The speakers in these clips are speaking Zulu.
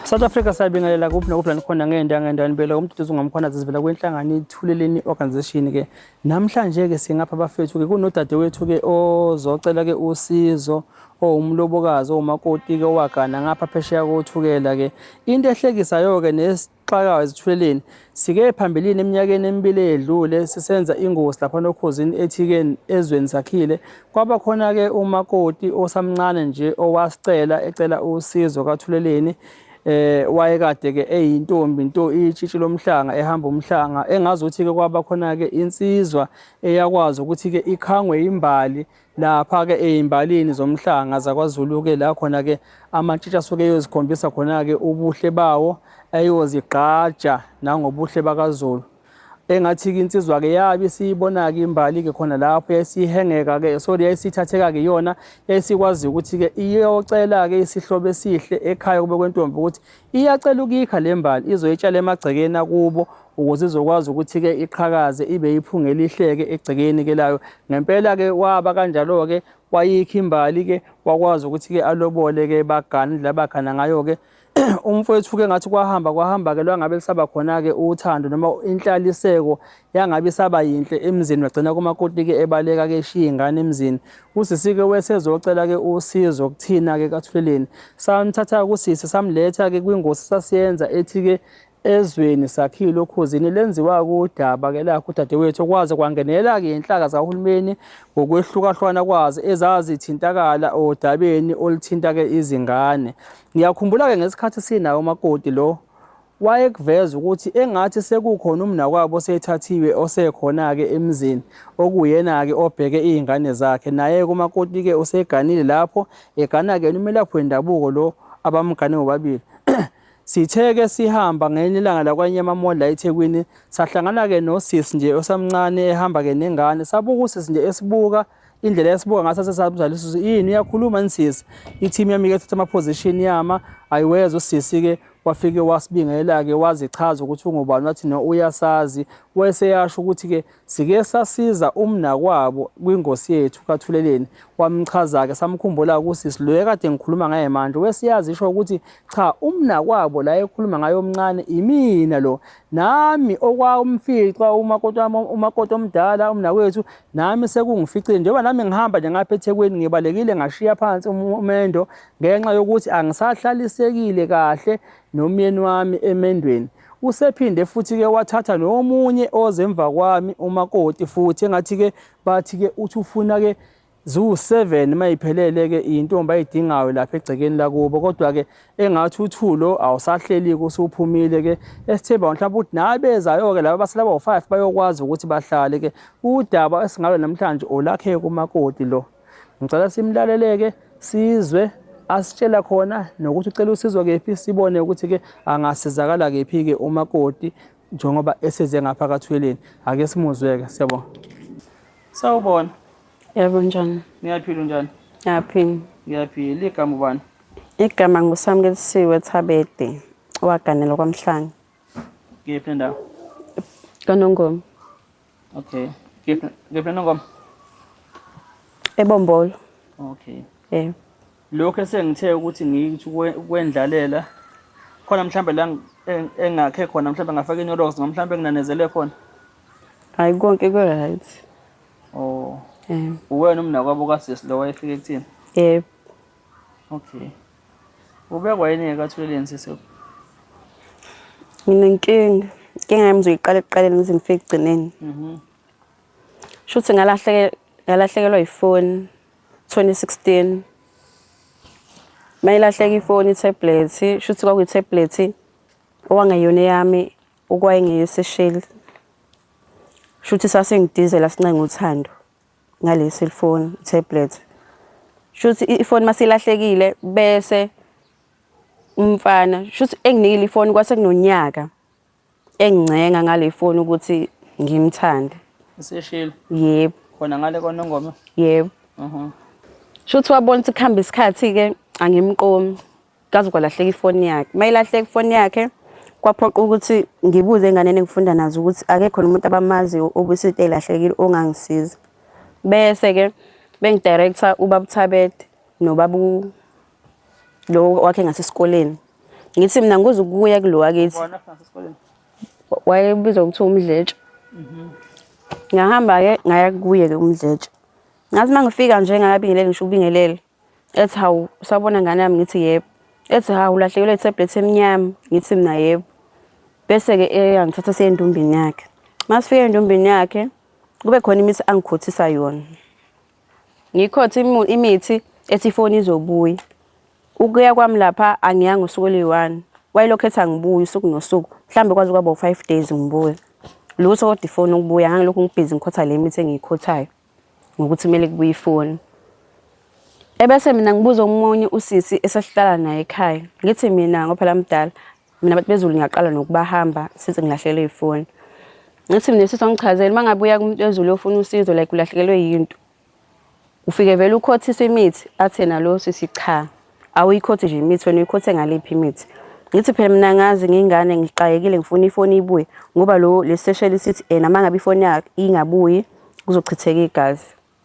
South Africa sayibingelela kuphi nokuphi la khona ngendanga impela umduduzo ungamkhona zivela kwenhlangano ithuleleni organization ke namhlanje ke singapha bafethu ke kunodadewethu ke ozocela ke usizo umlobokazi umakoti ke wagana ngapha phesheya kothukela ke into ehlekisayo ke nesixakayo ezithuleleni sike phambilini eminyakeni emibili edlule sisenza ingozi lapha nokhosini ethi ke ezweni sakhile kwaba khona ke umakoti osamncane nje owasicela ecela usizo kathuleleni wayekade ke eyintombi into itshitshi lomhlanga ehamba umhlanga engazuthi ke kwaba khona ke insizwa eyakwazi ukuthi ke ikhangwe imbali lapha ke ezimbalini zomhlanga zakwaZulu ke la khona ke amantshitshi asuke eyozikhombisa khona ke ubuhle bawo ayozigqaja nangobuhle bakaZulu engathi ke insizwa ke yabi siyibona ke imbali ke khona lapho yasihengeka ke so yasithatheka ke yona yasikwazi ukuthi ke iyocela ke isihlobo esihle ekhaya kube kwentombi ukuthi iyacela ukikha lembali izoyitshala emagcekeni akubo ukuze izokwazi ukuthi ke iqhakaze ibe iphunga elihleke egcekeni ke layo ngempela ke waba kanjalo ke wayikha imbali ke wakwazi ukuthi ke alobole ke bagana labagana ngayo ke umfowethu ke ngathi kwahamba ke lwangabe lisaba khona ke uthando noma inhlaliseko yangabe isaba yinhle emzini wagcina kumakoti ke ebaleka ke eshiya ingane emzini usisike wesezocela ke usizo kuthina ke kathuleleni samthatha kusisi samletha ke kwingosi sasiyenza ethi ke ezweni sakhile okhosini lenziwa kudaba ke lakho udadewethu okwazi kwangenela ke inhlaka zahulumeni ngokwehlukahlwana kwazi ezazithintakala odabeni olithinta ke izingane ngiyakhumbula ke ngesikhathi sinawo umakoti lo wayekuveza ukuthi engathi sekukhona umnakwabo sethathiwe osekhona ke emzini okuyena ke obheke izingane zakhe naye kumakoti ke useganile lapho egana ke umelaphi wendabuko lo abamgane bobabili sitheke sihamba ngenye ilanga lakwanyamamoli la eThekwini sahlangana ke nosisi nje osamncane ehamba ke nengane sabuka usisi nje esibuka indlela yesibuka ngase sesabuzalisa yini uyakhuluma nsisi i-team yami ke thatha ama position yama ayiweza usisi ke wafike wasibingela ke wazichaza ukuthi ungubani wathi no uyasazi weseyasho ukuthi ke sike sasiza umnakwabo kwingosi yethu kathuleleni wamchaza ke samkhumbula kusisi lo ekade ngikhuluma ngaye manje wesiyazi isho ukuthi cha umnakwabo la ekhuluma ngayo omncane imina lo nami okwamfica umakoti omdala umnakwethu nami sekungificile njengoba nami ngihamba nje ngapha eThekwini ngibalekile ngashiya phansi umendo ngenxa yokuthi angisahlalisekile kahle nomyeni wami emendweni usephinde futhi ke wathatha nomunye ozemva kwami umakoti futhi engathi ke bathi ke uthi ufuna ke zu7 mayiphelele ke intombi ayidingayo lapha egcekeni lakubo kodwa ke engathi uthulo awusahleli kusuphumile ke esithemba mhlawumbe ukuthi nabezayo ke laba baselaba u5 bayokwazi ukuthi bahlale ke udaba esingalo namhlanje olakhe kumakoti lo ngicela simlaleleke sizwe asitshela khona nokuthi ucela usizo kephi sibone ukuthi ke angasizakala kephi ke umakoti njengoba eseze ngapha kathweleni ake simuzweke siyabona sawubona yebo njani niyaphila njani yaphini ngiyaphila igama ubani igama nguSamkelisiwe Thabede waganela kwaMhlanga kephi ndawo kaNongoma okay kephi Nongoma eBombolo okay lokho esengithe ukuthi ngithi kwendlalela khona mhlambe la engakhe khona mhlambe ngafaka iNorox mhlambe nginanezele khona hayi konke ku right oh uwena umnakwabo kasisi lo wayefike kuthini yebo okay ubekwa yini kathuleleni sisi nginenkinga yami ngizoyiqala ekuqaleni ngize ngifike egcineni shuthi ngalahlekelwa ifoni 2016 mayilahleka ifoni itablet shuthi kwakuyitablet owangayona yami okwayengeyesesheli shuthi sasengidizela sincenga uthando ngale cellphone tablet shuthi ifoni masilahlekile bese umfana shuthi enginikile ifoni kwase kunonyaka engincenga ngale phone ukuthi ngimthande isesheli yebo khona ngale kwaNongoma yebo shuthi wabona ukuthi kuhamba isikhathi ke angimqomi kaze kwalahleka ifoni yakhe mayilahleka ifoni yakhe kwaphoqa ukuthi ngibuze enganeni engifunda nazo ukuthi akekho umuntu abamazi obusite ilahlekile ongangisiza bese ke bengidirector ubaba Thabede nobabu lo wakhe ngasesikoleni Ngithi mina nguzukuya kulo wakithi. Wona afika nasesikoleni. Wayebizwa ukuthi umdletshe. Ngahamba-ke ngaya kuye-ke umdletshe. Ngathi mangifika nje ngayabingelele ngisho ubingelele. Ethi hawu usabona ngane yami ngithi yebo. Ethi hawu ulahlekelwe itablet emnyama ngithi mina yebo. Bese-ke eyangithatha siye endombini yakhe. Masifika endombini yakhe kube khona imithi angikhothisa yona. Ngikhotha imithi ethi ifoni izobuya. Ukuya kwami lapha angiyanga usuku oli-1. Wayelokhu ethi angibuyi usuku nosuku. Mhlambe kwaze kwaba u5 days ngibuya. Lutho kodwa ifoni ukubuya ngangilokhu ngibhizi ngikhotha le mithi engiyikhothayo ngokuthi kumele kubuye ifoni. Ebese mina ngibuza umunye usisi esasihlala naye ekhaya. Ngithi mina ngoba phela mdala mina bathi bezulu ngiyaqala nokubahamba sithi ngilahlele ifoni. Ngithi mina sisi wangichazela mangabuya kumuntu wezulu ofuna usizo like ulahlekelwe yinto. Ufike vele ukhothisa imithi athi nalo sisi cha. Awuyikhothe nje imithi wena uyikhothe ngalephi imithi. Ngithi phela mina ngazi ngingane ngiqayekile ngifuna ifoni ibuye ngoba le session sithi nama ngabe ifoni yakhe ingabuyi kuzochitheka igazi.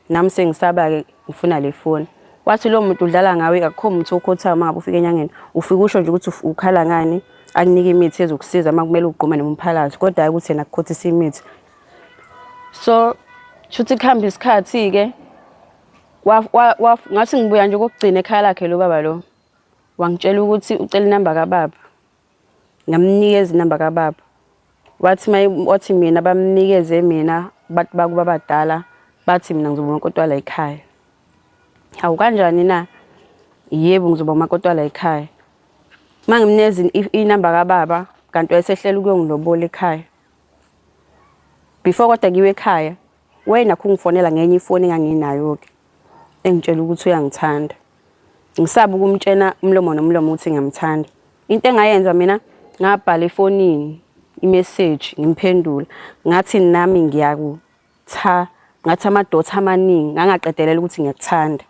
Nami sengisaba-ke ngifuna le foni. Wathi lo muntu udlala ngawe akukho umuntu okhothayo mangabe ufika enyangeni. Ufika usho nje ukuthi ukhala ngani akunike imithi ezokusiza makumele ugqume nomphalathi kodwa ukuthi yena akukhothisa imithi. So shuthi kuhamba isikhathi-ke ngathi ngibuya nje kokugcina ekhaya lakhe lo baba lo. Wangitshela ukuthi ucela inamba kababa. Ngamnikeza inamba kababa. Wathi mina bamnikeze mina bathi bakuba abadala bathi mina ngizoba umakotwala ekhaya. Hawu kanjani na? Yebo ngizoba umakotwala ekhaya. Mangimneza inamba kababa kanti wayesehlela ukuyongilobola ekhaya. Before kodwa ngiwe ekhaya wena kungifonela ngenye ifoni enganginayo-ke engitshela ukuthi uyangithanda. Ngisaba ukumtshena umlomo nomlomo ukuthi ngiyamthanda. Into engayenza mina ngabhala efonini imessage ngimphendula ngathi nami ngiyakutha ngathi amadotha amaningi ngangaqedelela ukuthi ngiyakuthanda.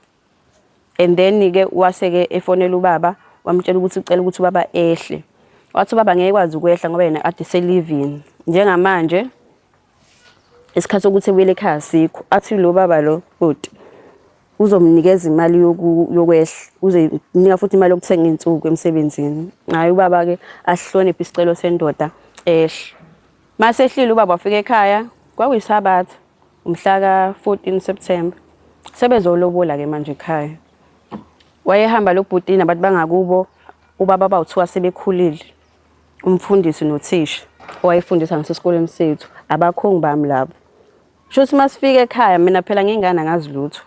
And then-ke waseke efonela ubaba wamtshela ukuthi ucela ukuthi ubaba ehle. Wathi ubaba ngeke kwazi ukwehla ngoba yena ade selivini. Njengamanje isikhathi sokuthi ebuyele ekhaya sikho. Athi lo baba lo bhuti uzomnikeza imali yokwehla uzenika futhi imali yokuthenga insuku emsebenzini. Hayi ubaba-ke asihloniphe isicelo sendoda ehle. Mase ehlile ubaba wafika ekhaya kwakuyisabatha umhla ka-14 September. Sebezolobola-ke manje ekhaya. Wayehamba lo bhuti nabantu bangakubo ubaba bawuthiwa sebekhulile. Umfundisi nothisha owayefundisa ngasesikoleni sethu abakhongi bami labo. Shuthi masifika ekhaya mina phela ngingane angazi lutho.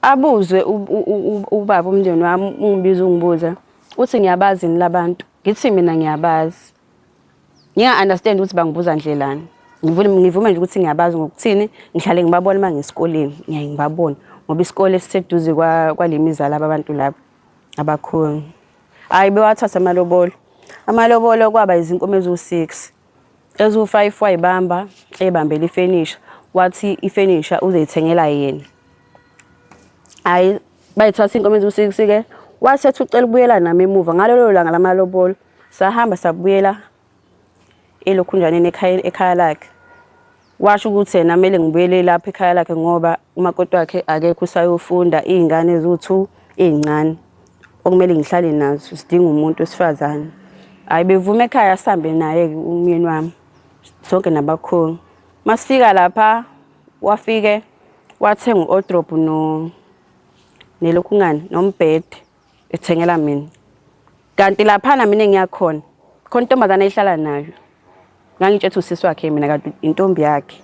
Abuze ubaba umndeni wami ungibiza ungibuza uthi ngiyabazi ni labantu. Ngithi mina ngiyabazi. Ngiya-understand ukuthi bangibuza ndlelani. Ngivume nje ukuthi ngiyabazi ngokuthini ngihlale ngibabona mangesikoleni ngiyaye ngibabona ngoba isikole siseduze kwalemizala abantu labo abakhona. Hayi bewathatha amalobolo. Amalobolo kwaba izinkomo ezu6. Ezu5 wayibamba ebambela ifurniture wathi ifurniture uzeyithengela yena. Hayi bayithatha inkomo ezu6-ke wasethi ucela ukubuyela nami emuva ngalelo langa lamalobolo sahamba sabuyela elokhunjaneni ekhaya lakhe. Washo ukuthi yena kumele ngibuyele lapha ekhaya lakhe ngoba umakoti wakhe akekho usayofunda izingane ezu2 ezincane okumele ngihlale nazo sidinga umuntu wesifazane. Hayi bevume ekhaya sihambe naye umyeni wami sonke nabakhona. Masifika lapha wafike wathenga u-wardrobe nelokhungane nombhede ethengela mina. Kanti lapha na mina engiyakhona khona intombazana ehlala nayo. Ngangitshethe usisi wakhe mina kanti intombi yakhe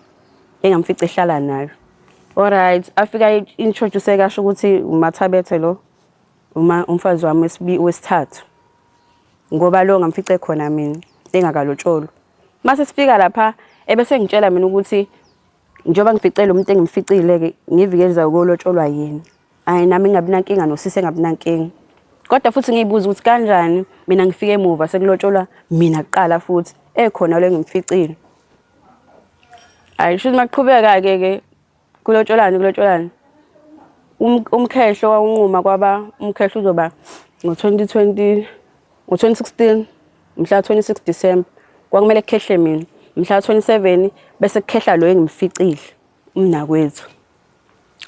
engamfica ehlala nayo. Alright afika introduce kasho ukuthi uMathabethe lo umfazi wami wesithathu. Ngoba lo ngamfice khona mina engakalotsholo. Mase sifika lapha ebese ngitshela mina ukuthi njoba ngificele umuntu engimficile-ke ngivikeza ukolotsholwa yena. Hayi nami ngabi nankinga nosisi ngabi nankinga. Kodwa futhi ngiyibuza ukuthi kanjani mina ngifike emuva sekulotsholwa mina kuqala futhi ekhona lo engimficile. Hayi shuthi maqhubeka-ke kulotsholana. Umkhehlo wawunquma kwaba umkhehlo uzoba ngo-2016 mhla 26 December kwakumele kukhehle mina. Mhla 27 bese kukhehla lo engimficile umnakwethu.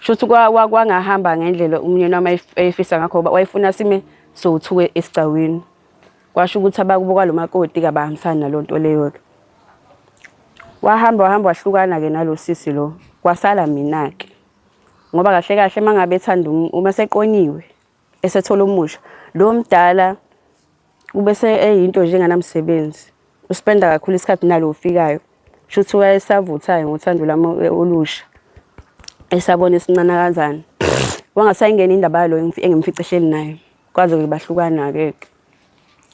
Shuthi kwangahamba ngendlela umnyeni wami efisa ngakho wayefuna sime so2 esigcawini. Kwasho ukuthi abakubuka lo makoti ke abahambisani nalonto leyo ke. Wahamba wahlukana-ke nalosisi lo. Kwasala mina-ke. Ngoba kahle kahle mangabe ethanda uma seqonyiwe esethola umusha, lo mdala ubese eyinto nje enganamsebenzi. Uspenda kakhulu isikhathi nalo ufikayo. Shuthi wayesavuthayo ngothando lami olusha. Esabona isincane kanjani. Wangasayingena indaba lo engimfice ehleli naye. Kwaze ke bahlukana-ke.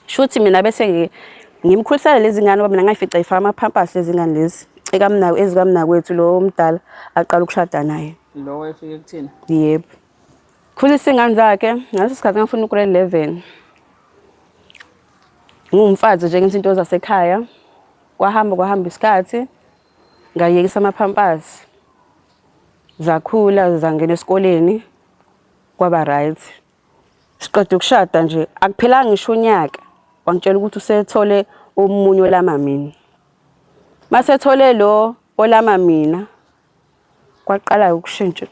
Shuthi mina bese ngimkhulisana lezi ngane ngoba mina ngayifica ifaka ama-pampers lezi ngane lezi. Ezikamnakwethu lo mdala aqala ukushada naye. Lo wayefike kuthina? Yebo. Khulisa ingane zakhe, ngaleso sikhathi ngafuna ugrade 11. Ngumfazi nje ngezinto zasekhaya. Kwahamba isikhathi. Ngayekisa ama-pampers. Zakhula zangena esikoleni. Kwaba right. Siqeda ukushada nje, akuphelanga ngisho unyaka. Wangitshela ukuthi usethole omunye olama mina. Masethole lo olama mina, kwaqala ukushintsha.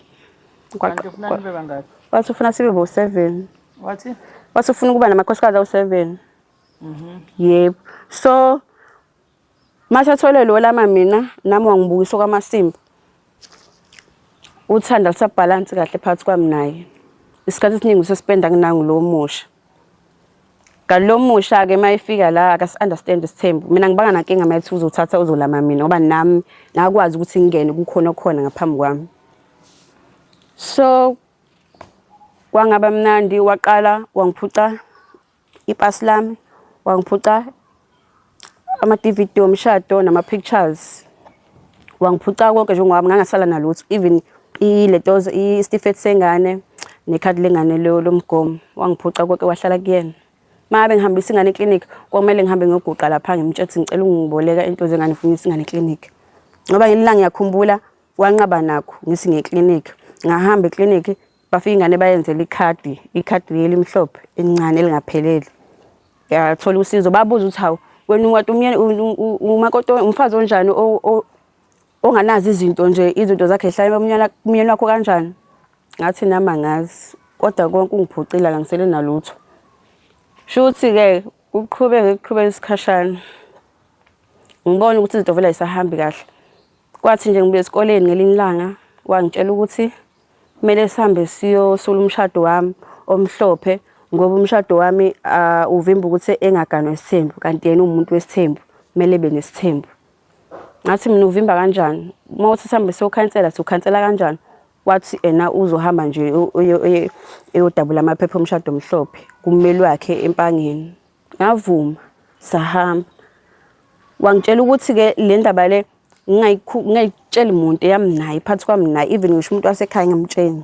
Kanti ufuna nibe bangaki? Wathi ufuna sibe bo7. Wathi? Wathi ufuna ukuba namakhosikazi awu7. Yebo. So masethole lo lama mina, nami wangibukisa kwamasimbi. Uthanda lisabhalance kahle phakathi kwami naye. Isikhathi esiningi usespenda kunangu lo musha. Lo musha ke mayifika la akasi-understand isithembu. Mina ngibanga nankinga mayithi uzothatha uzolama mina ngoba nami ngakwazi ukuthi ngingene kukhona khona ngaphambi kwami. So kwangaba mnandi waqala wangiphuca ipasi lami, wangiphuca ama-DVD omshado nama-pictures. Wangiphuca konke njengoba ngangasala nalutho, even iletoza isitifiketi sengane nekhadi lengane lomgomo. Wangiphuca konke wahlala kuyena. Mabe ngihambisa ingane eklinikhi, kwamele ngihambe ngiyoguqa lapha ngimtshethi ngicela ungiboleka into zengane ngifuna ingane eklinikhi. Ngoba ngelilanga ngiyakhumbula wanqaba nakho ngisi ngeklinikhi. Ngahamba eklinikhi bafika ingane bayenzela ikhadi elimhlophe encane elingaphelele. Yathola usizo babuza ukuthi hawu wena ungathi umakoti umfazi onjani onganazi izinto nje izinto zakhe ehlala umnyeni wakho kanjani. Ngathi nami angazi kodwa konke ungiphucila ngisele nalutho. Shuthi ke ukuqhubeka isikhashana. Ngibona ukuthi izinto vele ayisahambi kahle. Kwathi nje ngibuye esikoleni ngelinye ilanga wangitshela ukuthi kumele sihambe siyosula umshado wami omhlophe ngoba umshado wami uvimba ukuthi engaganwa isithembu kanti yena umuntu wesithembu kumele ebe nesithembu. Ngathi mina uvimba kanjani? Mawuthi sihambe siyokhansela sokhansela kanjani? Wathi ena uzohamba nje eyodabula amaphepha omshado omhlophe kummeli wakhe empangeni. Ngavuma sahamba. Wangitshela ukuthi ke le ndaba le ngingayitshela umuntu yami naye phansi kwami naye even ngisho umuntu wasekhaya ngimtsheni.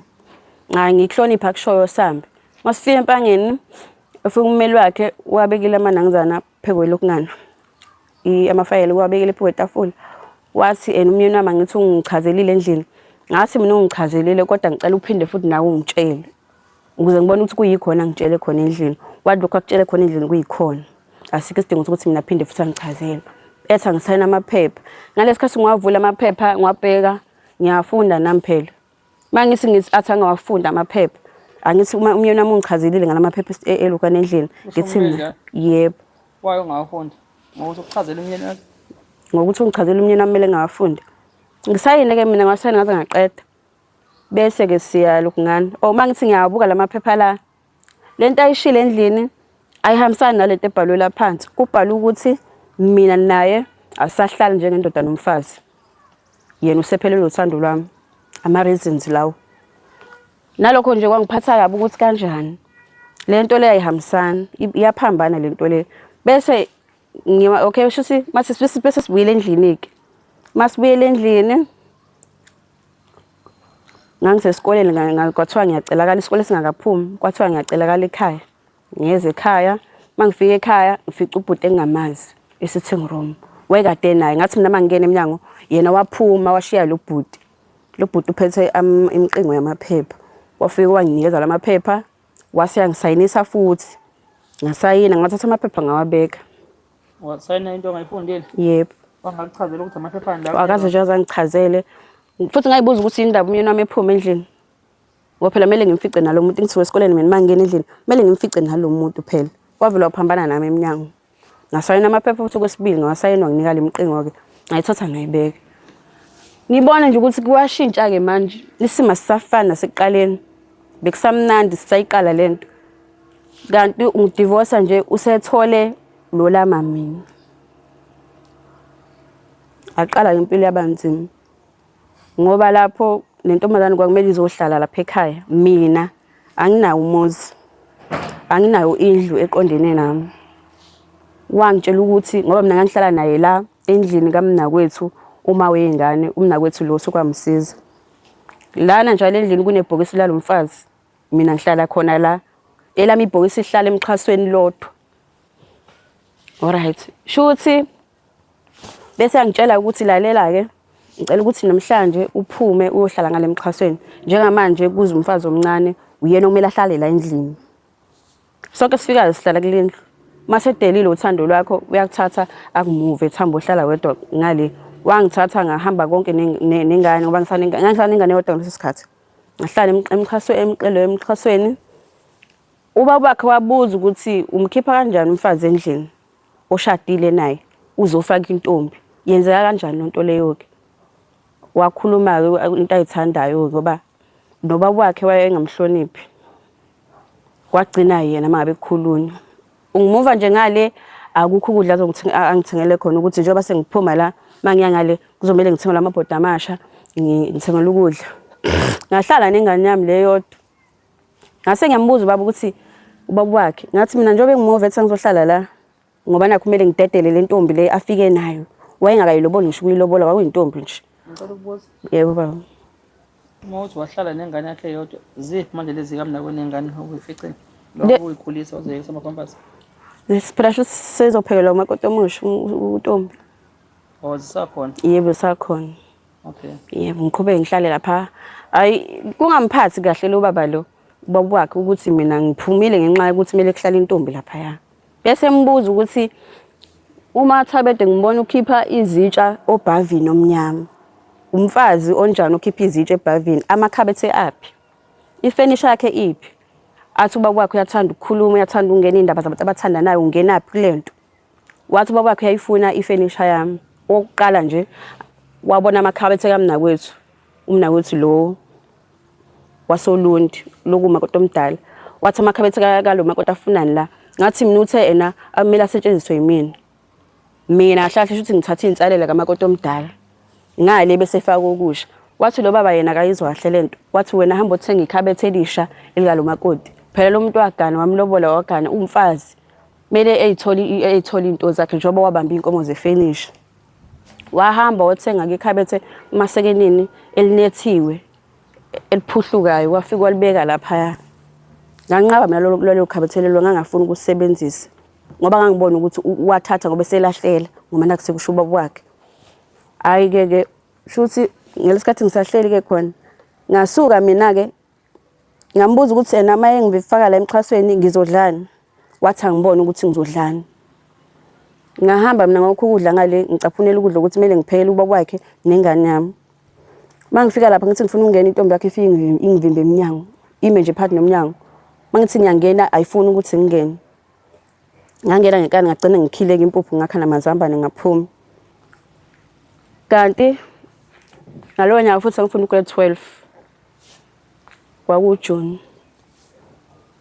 Ngikuhlonipha kushoyo sambe. Masifika empangeni ufika ummeli wakhe wabekile amanangizana phekwe lokungana. Amafayela wabekile phezu kwetafula. Wathi umyeni wami ngithi ungichazelile endlini. Ngathi mina ungichazelile kodwa ngicela uphinde futhi nawe ungitshele. Ukuze ngibone ukuthi kuyikhona ngitshele khona endlini. Wathi lokho akutshele khona endlini kuyikhona. Asikho isidingo ukuthi mina phinde futhi angichazele. Ethi angisayina amaphepha. Ngalesikhathi ngiwavula amaphepha ngiwabheka ngiyafunda nami phela. Mangisi athi angawafunda amaphepha. Angithi uma umyeni wami ungichazelile ngalamaphepha elokwana endlini. Ngithi mina yebo. Waye ungawafunda? Ngokuthi ukuchazela umyeni wakhe? Ngokuthi ungichazela umyeni wami kumele ngawafunda. Ngisayine ke mina ngasayina ngaze ngaqeda. Bese ke siya lokungana. Mangithi ngiyabuka lamaphepha la. Lento ayishile endlini ayihambisani nalento ebhalwe la phansi. Kubhalwe ukuthi mina naye asahlala njengendoda nomfazi. Yena usephelele uthando lwami. Ama reasons lawo. Nalokho nje kwangiphatha kabi ukuthi kanjani. Lento le ayihambisani, iyaphambana lento le. Bese okay shuthi mase bese sibuyele endlini ke. Masibuyele endlini ngangisesikoleni kwathiwa ngiyacelakala isikole singakaphumi kwathiwa ngiyacelakala ekhaya. Ngiyeze ekhaya mangifika ekhaya ngifica ubhuti engamazi e-sitting room. Wayekade naye ngathi mina mangingena eminyango yena waphuma washiya lo bhuti. Lo bhuti uphethe imiqingo yamaphepha. Wafika wanginikeza lamaphepha wase ngisayinisa futhi. Ngasayina ngathatha amaphepha ngawabeka. Wasayina into ongayifundile? Yebo. Wangakuchazela ukuthi amaphepha la. Akaze nje azangichazele. Futhi ngayibuza ukuthi indaba umyeni wami ephuma endlini. Ngoba phela kumele ngimfice nalo muntu ngithi esikoleni mina mangingena endlini, kumele ngimfice nalo muntu phela. wavela waphambana nami eminyango. Ngasayina amaphepha futhi okwesibili ngawasayina wanginika lemqingo-ke ngayithatha ngayibeka. Ngibona nje ukuthi kuwashintsha-ke manje isimo sisafana nasekuqaleni. Bekusamnandi sisayiqala lento. Kanti ungidivosa nje usethole lo lama mina. Aqala impilo yabanzima. Ngoba lapho nentombazane kwakumele izohlala lapha ekhaya. Mina anginawo umuzi. Anginayo indlu eqondene nami. Wangitshela ukuthi ngoba mina ngangihlala naye la endlini kamnakwethu uma weyingane umnakwethu lo sokwamsiza. Lana njalo endlini kunebhokisi lalomfazi. Mina ngihlala khona la. Elami ibhokisi lihlala emxhasweni lodwa. Alright. Shuthi bese angitshela ukuthi lalela-ke ngicela ukuthi namhlanje uphume uyohlala ngale emxhasweni. Njengamanje kuze umfazi omncane uyena okumele ahlale la endlini. Sonke sifika sihlala kulendlu. Mase delile uthando lwakho uyakuthatha akumuve ethamba ohlala wedwa ngale. Wangithatha ngahamba konke nengane ngoba ngihlala nengane yodwa ngaleso sikhathi. Ngahlala emxhasweni. Ubaba wakhe wabuza ukuthi umkhipha kanjani umfazi endlini oshadile naye uzofaka intombi. Yenzeka kanjani lonto leyo-ke? Wakhuluma-ke into ayithandayo ngoba nobaba wakhe wayengamhloniphi. Wagcina yena mangabe kukhulunywa. Ungimuva nje ngale akukho ukudla angithengele khona ukuthi njengoba sengiphuma la mangiya ngale kuzomela ngithengele amabhoda amasha ngithengele ukudla. Ngahlala nengane yami leyodwa. Ngase ngiyambuza ubaba ukuthi ubaba wakhe ngathi mina njengoba ngimuva ethi ngizohlala la ngoba nakho kumele ngidedele le ntombi le afike nayo. Wayengakayiloboli ngisho ukuyilobola kwakuyintombi nje. Ngicela ukubuza. Yebo baba. Uma uthi wahlala nengane yakhe yodwa, ziphi manje lezi kamnakwenu nengane okuyificile? Lokho uyikhulisa uzeyisa amakhomphasi. Phela sho sizophekelwa umakoti omusha uNtombi. Oh, zisakhona. Yebo sakhona. Okay. Yebo ngiqhubeke ngihlale lapha. Hayi kungamphathi kahle lo baba lo. Ubaba wakhe ukuthi mina ngiphumile ngenxa yokuthi kumele kuhlale intombi lapha ya. Bese embuza ukuthi uma Thabede ngibona ukhipha izitsha obhavini omnyama. Umfazi onjani ukhipha izitsha ebhavini? Amakhabethe aphi? Ifurniture yakhe iphi? Athi ubaba wakhe uyathanda ukukhuluma, uyathanda ungena indaba zabantu abathandanayo, ungenaphi kulento. Wathi ubaba wakhe uyayifuna ifurniture yami. Oqala nje wabona amakhabethe kamnakwethu. Umnakwethu lo wasolundi lokumakoti omdala. Wathi amakhabethe kalo makoti afunani la. Ngathi mina uthe ena amela asetshenziswe yimina. Mina hlahle ukuthi ngithatha insalela kamakoti omdala. Ngale bese faka okusha. Wathi lo baba yena akayizwa kahle lento. Wathi wena hamba uthenga ikhabethe elisha elikalo makoti. Phela lo muntu wagana wamlobola wagana umfazi. Mele eyitholi into zakhe njengoba wabamba inkomo zefurniture. Wahamba wathenga ikhabethe masekenini elinethiwe eliphuhlukayo wafika walibeka lapha. Nganqaba mina lelo khabethe lelo ngangafuni ukusebenzisa ngoba ngangibona ukuthi wathatha ngoba selahlela ngoba nakusekusho ubaba wakhe. Ayike shuthi ngelesikhathi ngisahleli ke khona ngasuka mina ke ngambuza ukuthi yena maye ngivifaka la emxhasweni ngizodlana. Wathi angibona ukuthi ngizodlana. Ngahamba mina ngokho ukudla ngale ngicaphunela ukudla ukuthi kumele ngiphekele ubaba wakhe nengane yami. Mangifika lapha ngithi ngifuna ungena intombi yakhe ifike ingivimbe eminyango. Ime nje phakathi nomnyango. Mangithi ngiyangena ayifuni ukuthi ngingene. Ngangena ngenkani ngagcina ngikhileka impuphu ngakha namazambane ngaphuma. Kanti ngalowo nyaka futhi ngifuna grade 12. KwakuJune.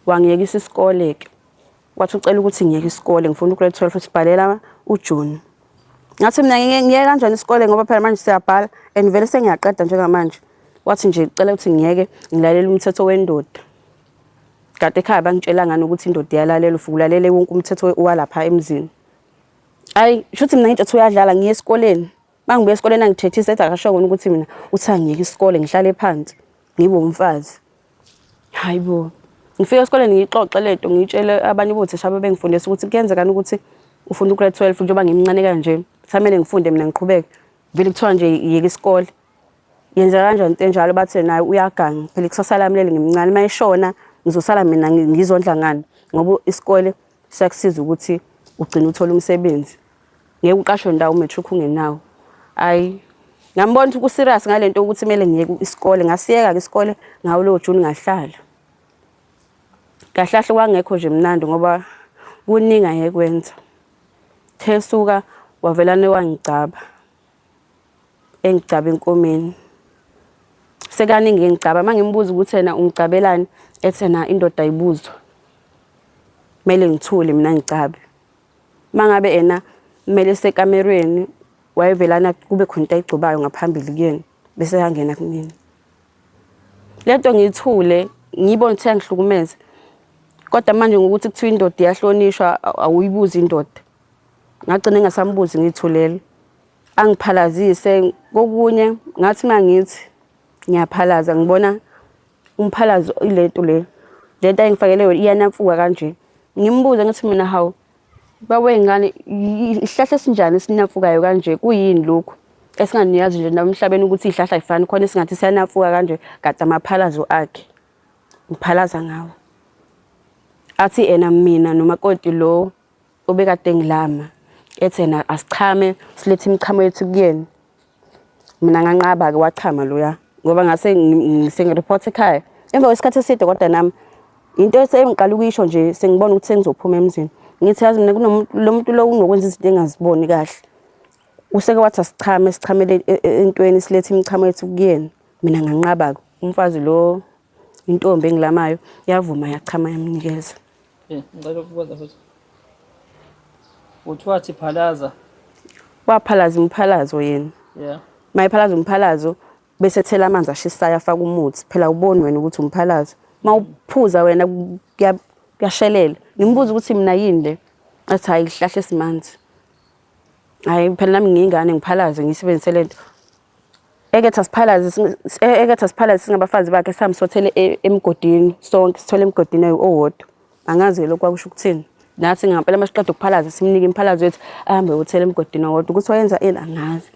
Wangiyekisa isikole ke. Wathi ucela ukuthi ngiyeke isikole ngifuna grade 12 sibhalela uJune. Ngathi mina ngiyeke kanjani isikole ngoba phela manje siyabhala and vele sengiyaqeda njengamanje. Wathi nje ucela ukuthi ngiyeke ngilalela umthetho wendoda. Kade ekhaya bangitshela ngani ukuthi indoda iyalalela ufuku ulalela wonke umthetho walapha emzini. Ayi shuthi mina ngithi uyadlala ngiye esikoleni. Mangibuye esikoleni angithethisa ethi akasho kona ukuthi mina uthi angiyeke isikole ngihlale phansi ngibe umfazi. Hayibo. Ngifika esikoleni ngixoxe lento ngitshele abanye bothisha ababengifundisa ukuthi kuyenzekani ukuthi ufunda grade 12 njengoba ngimncane kanje. Samele ngifunde mina ngiqhubeke. Vele kuthiwa nje yeke isikole. Yenza kanjani into enjalo bathe naye uyaganga. Phela ikusasa lami leli ngimncane mayishona ngizosala mina ngizondla ngani ngoba isikole siyakusiza ukuthi ugcine uthola umsebenzi. Ngeke uqashwe ndawo umatric ungenawo. Ayi ngambona ukuthi ku-serious ngalento ukuthi kumele ngiyeke isikole ngasiyeka ke isikole ngawo lo June ngahlala. Kahlahle kwangekho nje mnandi ngoba kuningi ayekwenza. Thesuka wavelane wangicaba. Engicaba enkomeni. Sekaningi ngicaba mangimbuza ukuthi yena ungicabelani ethena indoda ayibuzwa. Mele ngithule mina ngicabe. Mangabe ena kumele sekamerweni wayevelana kube khona into ayigcobayo ngaphambili kuyena bese yangena kumina. Lento ngiyithule ngibona ukuthi yangihlukumeza. Kodwa manje ngokuthi kuthiwa indoda iyahlonishwa awuyibuzi indoda. Ngagcina ngingasambuzi ngithulela. Angiphalazise kokunye ngathi mangithi ngiyaphalaza ngibona umphalazo ilento le. Lento engifakele iyanamfuka kanje. Ngimbuza ngathi mina hawu bawe ngane isihlahla esinjani sinamfukayo kanje kuyini lokho esinganiyazi nje namhlabeni ukuthi izihlahla ayifani khona esingathi siyanamfuka kanje kade amaphalazo akhe ngiphalaza ngawo. Athi ena mina nomakoti lo obekade ngilama ethena asichame silethe imichamo yethu kuyena. Mina nganqaba ke wachama loya ngoba ngase ngireport ekhaya. Emva kwesikhathi eside kodwa nami into esengiqala ukuyisho nje sengibona ukuthi sengizophuma emzini. Ngithi yazi mina lo muntu lo unokwenza izinto engaziboni kahle. Useke wathi asichame sichamele entweni silethe imichamo yethu kuyena. Mina nganqaba umfazi lo intombi engilamayo yavuma yachama yamnikeza. Ngicela ukubuza futhi. Uthi wathi phalaza. Waphalaza umphalazo yena. Yeah. Mayiphalaza umphalazo bese ethela amanzi ashisayo afaka umuthi. Phela uboni wena ukuthi umphalazo. Mawuphuza wena kuyashelela. Ngimbuza ukuthi mina yini le? Athi hayi ihlahla esimanzi. Hayi phela nami ngingane ngiphalaze ngisebenzise lento. Eketha siphalaze singabafazi bakhe samsothele emgodini sonke sithole emgodini owodwa. Angazi lokho kwakusho ukuthini. Nathi ngempela masiqeda ukuphalaza simnike imphalazo yethu ahambe uthele emgodini owodwa ukuthi wayenza ini angazi.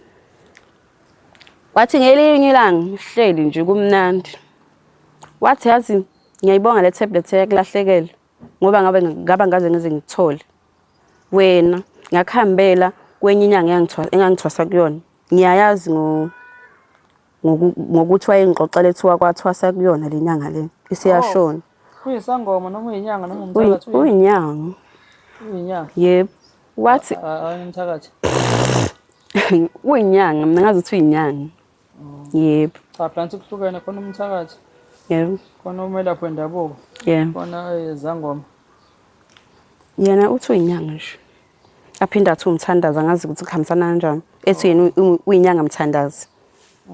Wathi ngelinye ilanga sihleli nje kumnandi. Wathi yazi ngiyayibonga le tablet yakulahlekela ngoba ngaba ngaze ngize ngithole. Wena ngakhambela kwenye inyanga engangithwasa kuyona. Ngiyayazi ngokuthi wayengixoxela ethiwa kwathwasa kuyona lenyanga le isiyashona. Uyisangoma noma uyinyanga noma umthakathi? Uyinyanga. Uyinyanga. Yebo. Wathi umthakathi. Uyinyanga mina ngazi ukuthi uyinyanga. Yebo. Cha phansi kuhlukene khona umthakathi. Yebo. Khona umelaphi wendabuko. Yebo. Khona ezangoma. Yena uthi uyinyanga nje. Aphinda athi umthandaza ngazi ukuthi kuhambisana kanjani. Ethi yena uyinyanga mthandazi.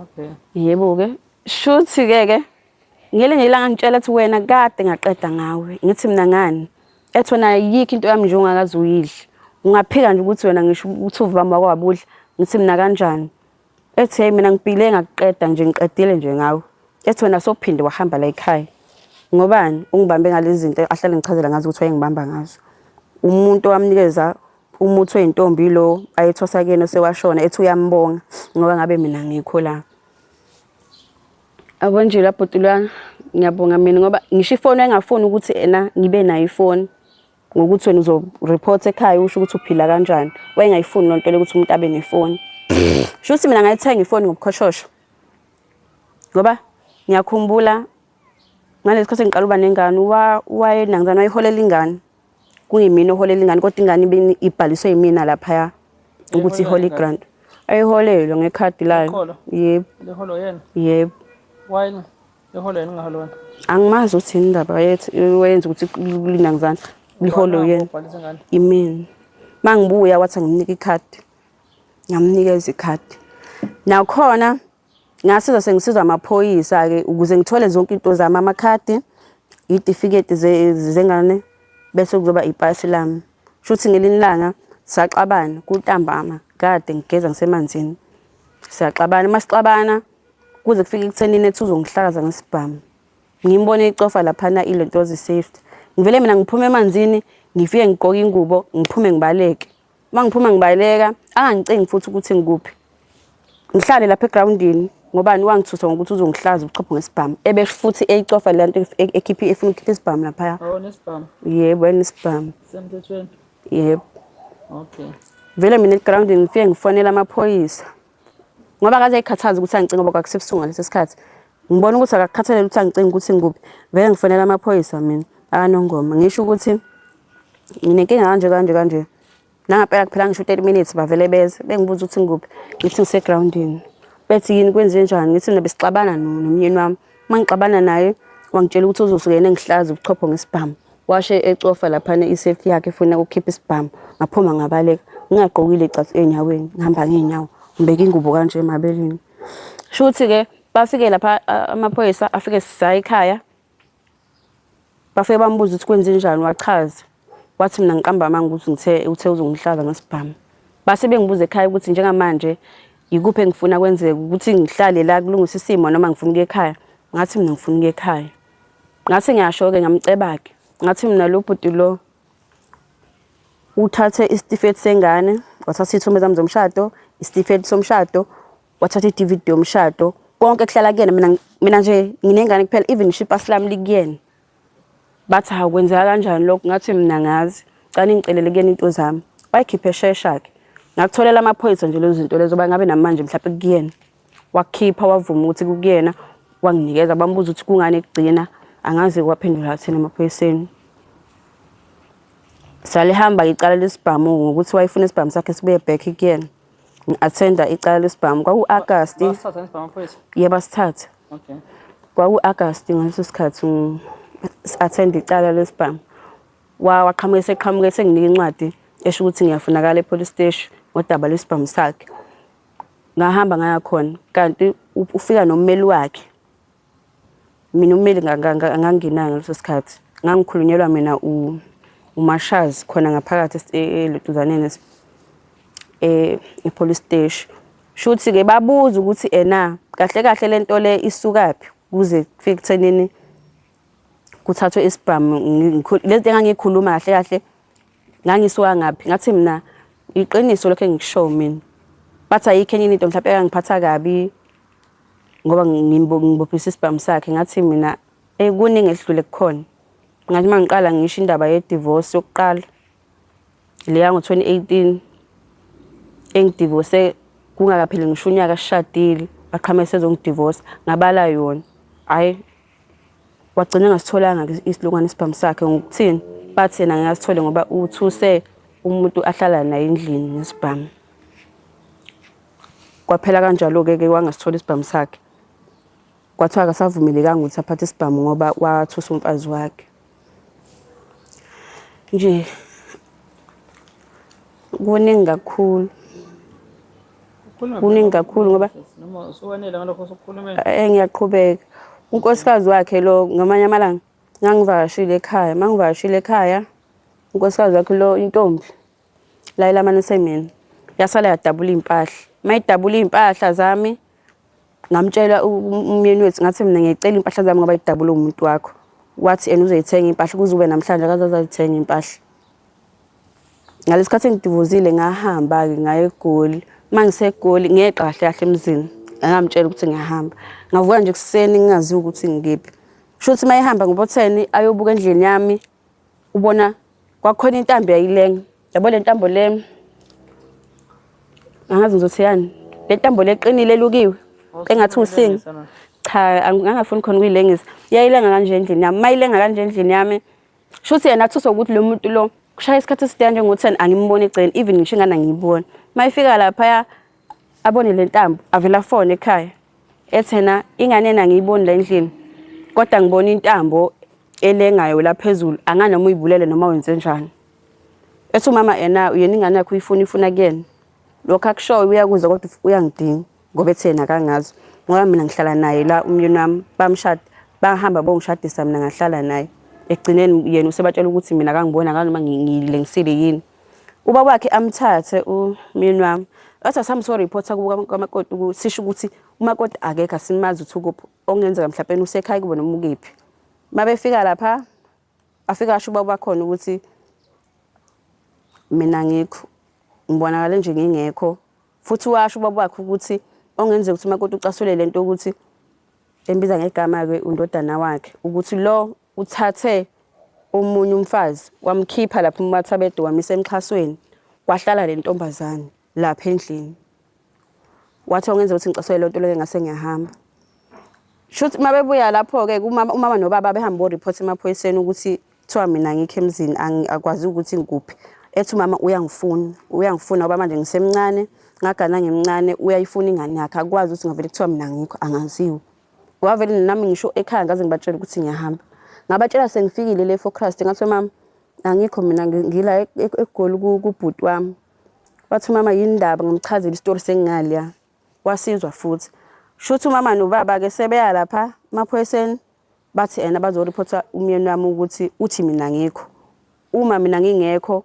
Okay. Yebo ke. Shuthi ke ngelinye ilanga ngitshela ukuthi wena kade ngaqeda ngawe. Ngithi mina ngani? Ethona yikho into yami nje ungakazi uyidle. Ungaphika nje ukuthi wena ngisho uthuvu bami wakwabudla. Ngithi mina kanjani? Ethi hey mina ngipile ngakuqeda nje ngiqedile nje ngawe. Ethona sophinde wahamba la ekhaya. Ngobani ungibambe ngalezi zinto ahlale ngichazela ngazo ukuthi wayengibamba ngazo. Umuntu owamnikeza umuthi weintombi lo ayethosa kuyena sewashona ethi uyambonga ngoba ngabe mina ngikho la. Abonje lapho tulwana ngiyabonga mina ngoba ngisho ifoni engafuni ukuthi ena ngibe nayo ifoni ngokuthi wena uzoreport ekhaya usho ukuthi uphila kanjani. Wayengayifuni lonto le ukuthi umuntu abe nefoni. Shuthi mina ngayithenga ifoni ngobukhoshosho. Ngoba ngiyakhumbula ngalesikhathi ngiqala uba nengane wayenangizana wayiholela ingane. Kuyimina oholela ingane kodwa ingane ibhaliswe yimina lapha ukuthi ihole grant. Ayiholelwe ngekhadi layo. Yebo. Leholo yena? Yebo. Wayini? Leholo yena ngaholwana? Angimazi ukuthi indaba yethu wenza ukuthi kulinangizana liholo yena. Yimina. Mangibuya wathi ngimnika ikhadi. Ngamnikeza ikhadi. Nakhona ngasiza sengisizwa amaphoyisa ke ukuze ngithole zonke into zami amakhadi, itifiketi zengane bese kuzoba ipasi lami. Shuthi ngelinilanga saxabana kuntambama kade ngigeza ngisemanzini. Siyaxabana masixabana kuze kufike ekuthenini ethi uzongihlakaza ngesibhamu. Ngimbone icofa lapha na ilento safety. Ngivele mina ngiphume emanzini ngifike ngigqoka ingubo ngiphume ngibaleke. Mangiphuma ngibaleka angangicengi futhi ukuthi ngikuphi. Ngihlale lapha egroundini ngobani wangithusa ngokuthi uzongihlaza ubuchopho ngesibhamu. Ebe futhi eyicofa lento ekhiphi efuna ukukhipha isibhamu lapha. Oh nesibhamu. Yebo nesibhamu. Semthethweni. Yebo. Okay. Vele mina egroundini ngifike ngifonela amaphoyisa. Ngoba kaze ayikhathaza ukuthi angicinga ngoba kwakusebusuku ngalesi sikhathi. Ngibona ukuthi akakhathalele ukuthi angicinga ukuthi ngikuphi. Vele ngifonela amaphoyisa mina akanongoma. Ngisho ukuthi nginenkinga kanje. Nangaphela kuphela ngisho 30 minutes bavele beze. Bengibuza ukuthi ngikuphi. Ngithi ngise-groundini. Bethi yini kwenze njani? Ngithi mina besixabana nomyeni wami. Mangixabana naye wangitshela ukuthi uzosuke yena engihlaza ubuchopho ngesibhamu. Washe ecofa laphana i-safety yakhe efuna ukukhipha isibhamu. Ngaphuma ngabaleka. Ngingaqokile icathu enyaweni. Ngihamba ngeenyawo. Ngibeka ingubo kanje emabeleni. Shuthi ke bafike lapha amaphoyisa afike sisayi ekhaya. Bafike bambuza ukuthi kwenze njani wachaza. Wathi mina ngiqamba amanga ukuthi uthe uzongihlaza ngesibhamu. Base bengibuza ekhaya ukuthi njengamanje yikuphi engifuna kwenzeke ukuthi ngihlale la kulungisa isimo noma ngifuna ukuya ekhaya. Ngathi mina ngifuna ukuya ekhaya. Ngathi ngiyasho-ke ngamceba-ke. Ngathi mina lo bhuti lo uthathe isitifiketi sengane, wathatha ithombe zami zomshado, isitifiketi somshado, wathatha i-DVD yomshado. Konke kuhlala kuyena mina nje nginengane kuphela even ishipasi lami likuyena. Bathi ha kwenzeka kanjani lokho? Ngathi mina ngazi. Cani ngicelele kuyena into zami. Wayikhiphe esheshake. Ngakutholela amaphoyisa nje lezo zinto lezo bangabe namanje mhlawumbe kuyena. Wakhipha wavuma ukuthi kuyena wanginikeza bambuza ukuthi kungani ekugcina angazi kwaphendula athina amaphoyiseni. Salihamba icala lesibhamu ngokuthi wayefuna isibhamu sakhe sibuye back kuyena. Ngi-attenda icala lesibhamu kwaku-August. Basithatha isibhamu amaphoyisa? Yebo basithatha. Okay. Kwaku-August ngaleso sikhathi attend icala lesibhamu. Waqhamuke senginika incwadi esho ukuthi ngiyafunakala epolice station ngodaba lesibhamu sakhe. Ngahamba ngaya khona kanti ufika nommeli wakhe. Mina ummeli anganginanga ngaleso sikhathi. Ngangikhulunyelwa mina uMashazi khona ngaphakathi eLutuzaneni epolice station. Shuthi ke babuza ukuthi kahle lento le isukaphi kuze kufike kuthenini kuthathwe isibhamu. Lento engangikhuluma kahle ngangisuka ngaphi. Ngathi mina iqiniso lokho engikushoyo mina. Bathi ayikho enye into mhlawumbe engangiphatha kabi ngoba ngibophisa isibhamu sakhe. Ngathi mina kuningi esidlule kukhona. Ngathi mangiqala ngisho indaba ye-divorce yokuqala le yango 2018 engidivorce kungakapheli ngisho unyaka sishadile aqhamuke sezongidivorce ngabala yona. Hayi wagcina ngasitholanga isilungwane isibhamu sakhe ngokuthini bathi yena ngiyasithole ngoba uthuse umuntu ahlala naye endlini nesibhamu. Kwaphela kanjalo-ke wangasithola isibhamu sakhe. Kwathiwa akasavumelekanga ukuthi aphathe isibhamu ngoba wathusa umfazi wakhe. Nje kuningi kakhulu. Kuningi kakhulu ngoba noma usuwanele ngalokho osokukhuluma. Ngiyaqhubeka. Unkosikazi wakhe lo ngamanye amalanga ngangivashile ekhaya. Mangivashile ekhaya unkosikazi wakhe lo intombi la elamana semini yasala yadabula impahla. Mayidabula impahla zami ngamtshela umyeni wethu ngathi mina ngiyacela impahla zami ngoba idabula umuntu wakho. Wathi uzayithenga impahla kuzube namhlanje akazazayithenga impahla. Ngalesikhathi ngidivozile ngahamba-ke ngaye eGoli. Mangisegoli ngeqa kahle emzini. Ngamtshela ukuthi ngiyahamba. Ngavuka nje kuseni ngingazi ukuthi ngikephi. Shuthi mayihamba ngobo10 ayobuka endlini yami ubona kwakhona intambo yayilenga. Yabo le ntambo le angazi ngizothi yani. Le ntambo leqinile elukiwe engathi usingi. Cha angangafuni khona ukuyilengisa. Yayilenga kanje endlini yami. Mayilenga kanje endlini yami. Shuthi yena athuswa ukuthi lo muntu lo kushaya isikhathi eside nje ngo10 angimboni egcene even ngisho ingane ngiyibona. Mayifika lapha abone le ntambo avela phone ekhaya. Ethena ingane yena ngiyiboni la endlini. Kodwa ngibona intambo elengayo la phezulu anganoma uyibulele noma wenze njani. Ethi umama yena ingane yakhe ifuna kuyena. Lokho akushoyo uyakuza kodwa uyangidinga ngoba ethena kangazi. Ngoba mina ngihlala naye la umyeni wami bamshada bahamba bongishadisa mina ngahlala naye. Egcineni yena usebatshela ukuthi mina akangibona noma ngilengisile yini. Ubaba wakhe amthathe umyeni wami. Athi asamso reporter kwamakoti ukuthi sisho ukuthi umakoti akekho asimazi ukuthi ukuphi ongenzeka mhlawumbe usekhaya kubo noma ukephi. Mabefika lapha afika asho ubaba bakhona ukuthi mina ngikho ngibonakala nje ngingekho futhi washo ubaba wakhe ukuthi ongenzeka ukuthi umakoti ucasule lento ukuthi embiza ngegama ke undodana wakhe ukuthi lo uthathe omunye umfazi wamkhipha lapha uMathabedo wamisa emxhasweni kwahlala le ntombazane lapha endlini. Wathi ongenzeka ukuthi ngicasule lento lo ngase ngiyahamba. Shuthi mabebuya lapho ke umama nobaba behamba bo report emaphoyiseni ukuthi kuthiwa mina ngikho emzini akwazi ukuthi ngikuphi. Ethi umama uyangifuna ngoba manje ngisemncane, ngagana ngimncane uyayifuna ingane yakhe, akwazi ukuthi ngavele kuthiwa mina ngikho angaziwe. Wavele nami ngisho ekhaya ngaze ngibatshela ukuthi ngiyahamba. Ngabatshela sengifikile le Focrust ngathi mama angikho mina ngila eGoli kubhuti wami. Wathi mama yini indaba ngimchazela isitori sengingaliya. Wasizwa futhi. Shuthi umama nobaba ke sebeya lapha emaphoyiseni bathi bazoreporta umyeni wami ukuthi uthi mina ngikho. Uma mina ngingekho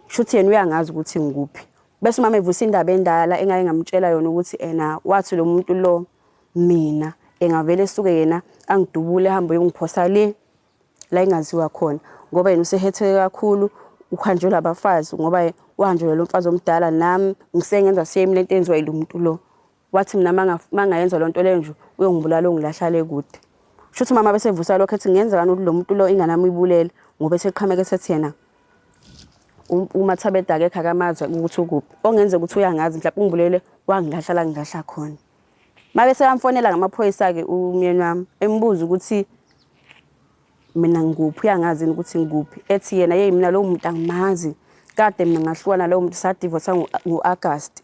shuthi yena uyangazi ukuthi ngikuphi. Bese mama evusa indaba endala engake ngamtshela yona ukuthi wathi lo muntu lo mina engavele esuke yena angidubule ehambe uyongiphosa la engaziwa khona ngoba yena usehetheke kakhulu uhanjelwa abafazi ngoba uhanjelwa lo mfazi omdala nami ngisengenza same lento enziwa yilo muntu lo. Wathi mina mangayenza lo nto le nje uyongibulala ongilahlale kude. Shuthi mama bese evusa lokho ethi ngenza kanti ukuthi lo muntu lo inganami uyibulela ngoba eseqhameke sethi yena uMathabeda akekho akamazi ukuthi ukuphi. Ongenze ukuthi uyangazi mhlawumbe ungibulele wangilahla la ngilahla khona. Make seyamfonela ngamaphoyisa ke umyeni wami embuza ukuthi mina ngikuphi uyangazi ukuthi ngikuphi. Ethi yena mina lo muntu angimazi kade mina ngahlukana lo muntu sadivorce ngo-August.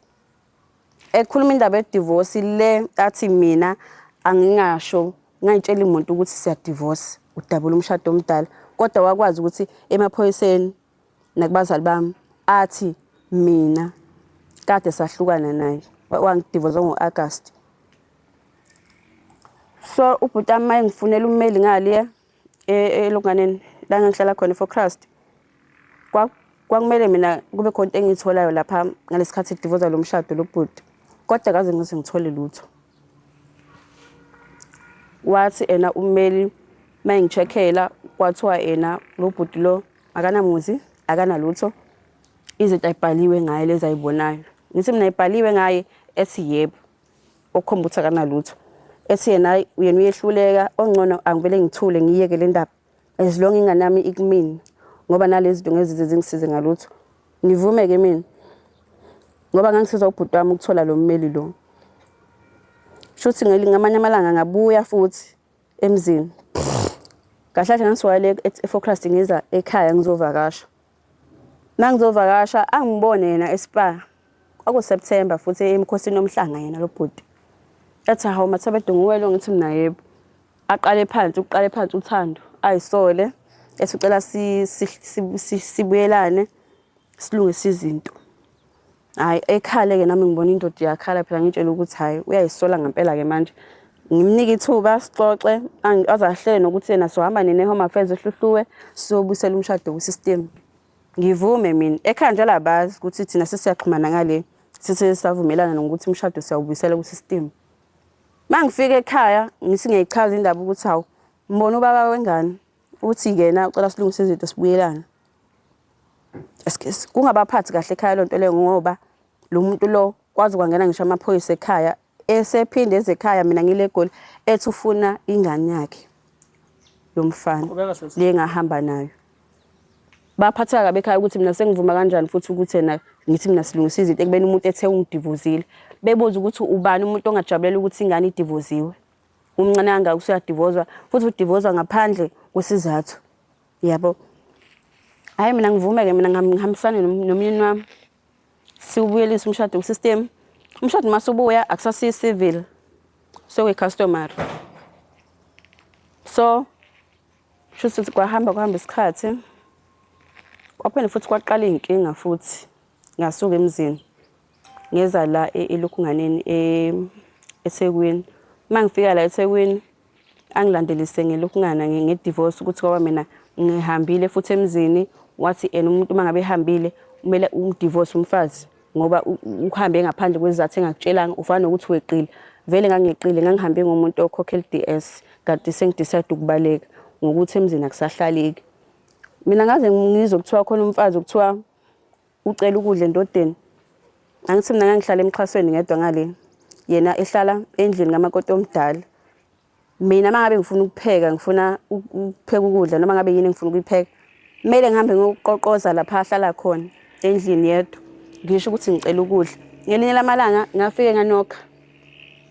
Ekhuluma indaba ye-divorce le athi mina angingasho ngayitshela umuntu ukuthi siyadivorce udabula umshado omdala kodwa wakwazi ukuthi emaphoyiseni nakubazali bami athi mina kade sahlukana naye wangidivorce ngo-August. So ubhuti wami mayengifunela ummeli ngaliye elunganeni la ngihlala khona eFocrust. Kwakumele mina kube khona into engiyitholayo lapha ngalesikhathi idivorce lo mshado lo bhuti. Kodwa kaze ngise ngithole lutho. Wathi ummeli mayingicheckela kwathiwa lo bhuti lo akanamuzi, akanalutho. Izinto ayibhaliwe ngaye lezi ayibonayo. Ngithi mina ayibhaliwe ngaye ethi yebo. Okhomba ukuthi akanalutho. Ethi yena uyehluleka ongcono angivele ngithule ngiyeke le ndaba. As long inganami ikumini ngoba nalezi zinto ngeze zingisize ngalutho. Ngivume ke mina. Ngoba ngangisiza ubhuti wami ukuthola lo mmeli lo. Shuthi ngamanye amalanga ngabuya futhi emzini. Kahle ngisuka le eFocrust ngiza ekhaya ngizovakasha. Mangizovakasha angibone yena eSpa. September futhi emkhosini omhlanga yena lo bhuti. Ethi hawu Mathabeda nguwelo ngithi mina yebo. Uqale phansi uthando. Ayisole ethi ucela sibuyelane silungise izinto. Hayi ekhale ke nami ngibona indoda yakhala phela ngitshela ukuthi hayi uyayisola ngempela ke manje. Ngimnika ithuba sixoxe azahlele nokuthi yena sohamba ne-Home Affairs ehluhluwe sobusela umshado ku-system. Ngivume mina ekhaya nje labazi ukuthi thina sesiyaxhumana ngale sithi savumelana nokuthi umshado siyawubuyisela ku-system. Mangifika ekhaya ngithi ngiyayichaza indaba ukuthi hawu mbona ubaba wengane uthi yena ucela silungise izinto sibuyelana. Esikesi kungabaphathi kahle ekhaya lonto le ngoba lo muntu lo kwazi kwangena ngisho amaphoyisa ekhaya esephinde ezekhaya mina ngilegoli ethi ufuna ingane yakhe yomfana le ngahamba nayo. Baphatha kabe ekhaya ukuthi mina sengivuma kanjani futhi ukuthi yena ngithi mina silungisa izinto ekubeni umuntu ethe ungidivozile. Bebuza ukuthi ubani umuntu ongajabulela ukuthi ingane idivoziwe. Umncane kangaka usuyadivozwa futhi udivozwa ngaphandle kwesizathu. Yabo. Hayi mina ngivume ke mina ngihambisana nomyeni wami. Siubuyelisa umshado ku-system. Umshado masubuya akusasiyi civil. So customary. So shuthi kwahamba isikhathi. Kwaphela futhi kwaqala inkinga futhi ngasuka emzini. Ngeza la eLukhunganeni eThekwini. Mangifika la eThekwini angilandelise ngeLukhungana ngedivorce ukuthi ngoba mina ngihambile futhi emzini wathi umuntu mangabe ehambile kumele umdivorce umfazi ngoba uhambe ngaphandle kwezizathu engakutshelanga ufana nokuthi weqile. Vele ngangeqile ngangihambe ngomuntu okhokhela DS kanti sengidecide ukubaleka ngokuthi emzini akusahlaleki. Mina ngaze ngizokuthiwa khona umfazi ukuthiwa ucela ukudla endodeni. Angithi mina ngangihlala emxhasweni ngedwa ngale. Yena ehlala endlini ngamakoti omdala. Mina mangabe ngifuna ukupheka ngifuna ukupheka ukudla noma ngabe yini ngifuna ukuyipheka. Kumele ngihambe ngokuqoqoza lapha ahlala khona endlini yedwa. Ngisho ukuthi ngicela ukudla. Ngelinye lamalanga ngafike nganokha.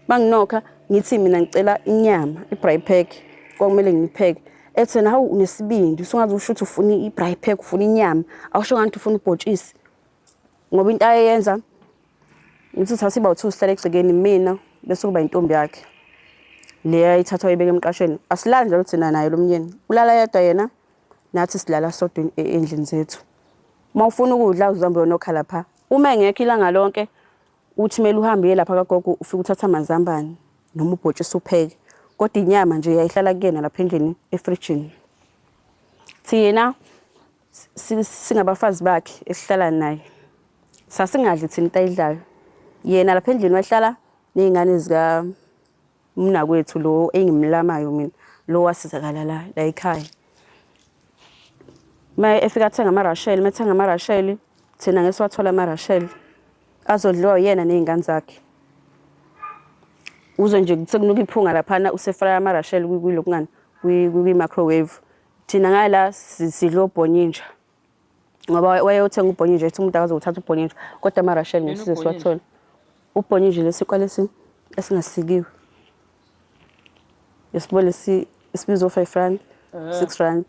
Banginokha ngithi mina ngicela inyama, i-braai pack. Kwakumele ngiyipheke. ethi nawu unesibindi usungaze usho ukuthi ufuna i-braai pack ufuna inyama awusho ngathi ufuna ubhotshisi ngoba into ayenza ngithi sasiba u2 sihlale egcekeni mina bese kuba intombi yakhe le ayithatha ayibeka emqasheni asilali njalo thina naye lo mnyeni ulala yedwa yena nathi silala sodwa endlini zethu mawufuna ukudla uzambe yonokha lapha uma engekho ilanga lonke uthi mele uhambe uye lapha kagogo ufike uthatha amazambane noma ubhotshisi upheke kodwa inyama nje yayihlala kuyena lapha endlini efridgini thina singabafazi bakhe esihlala naye sasingadli thina into ayidlayo yena lapha endlini wahlala nezingane zika mna kwethu lo engimlamayo mina lo wasizakala la ekhaya maye efika athenga amarasheli methenga amarasheli thina ngeswathola amarasheli azodliwa yena nezingane zakhe uzo nje sekunuka iphunga laphana usefraya amarasheli kulokungani kwi microwave thina ngala sidlo ubhonyinja ngoba wayeyothenga ubhonyinja ethi umuntu akazothatha ubhonyinja kodwa amarasheli ngesizwe siwathola ubhonyinja lesikwalesi esingasikiwe yesibole isibizo 5 rand 6 rand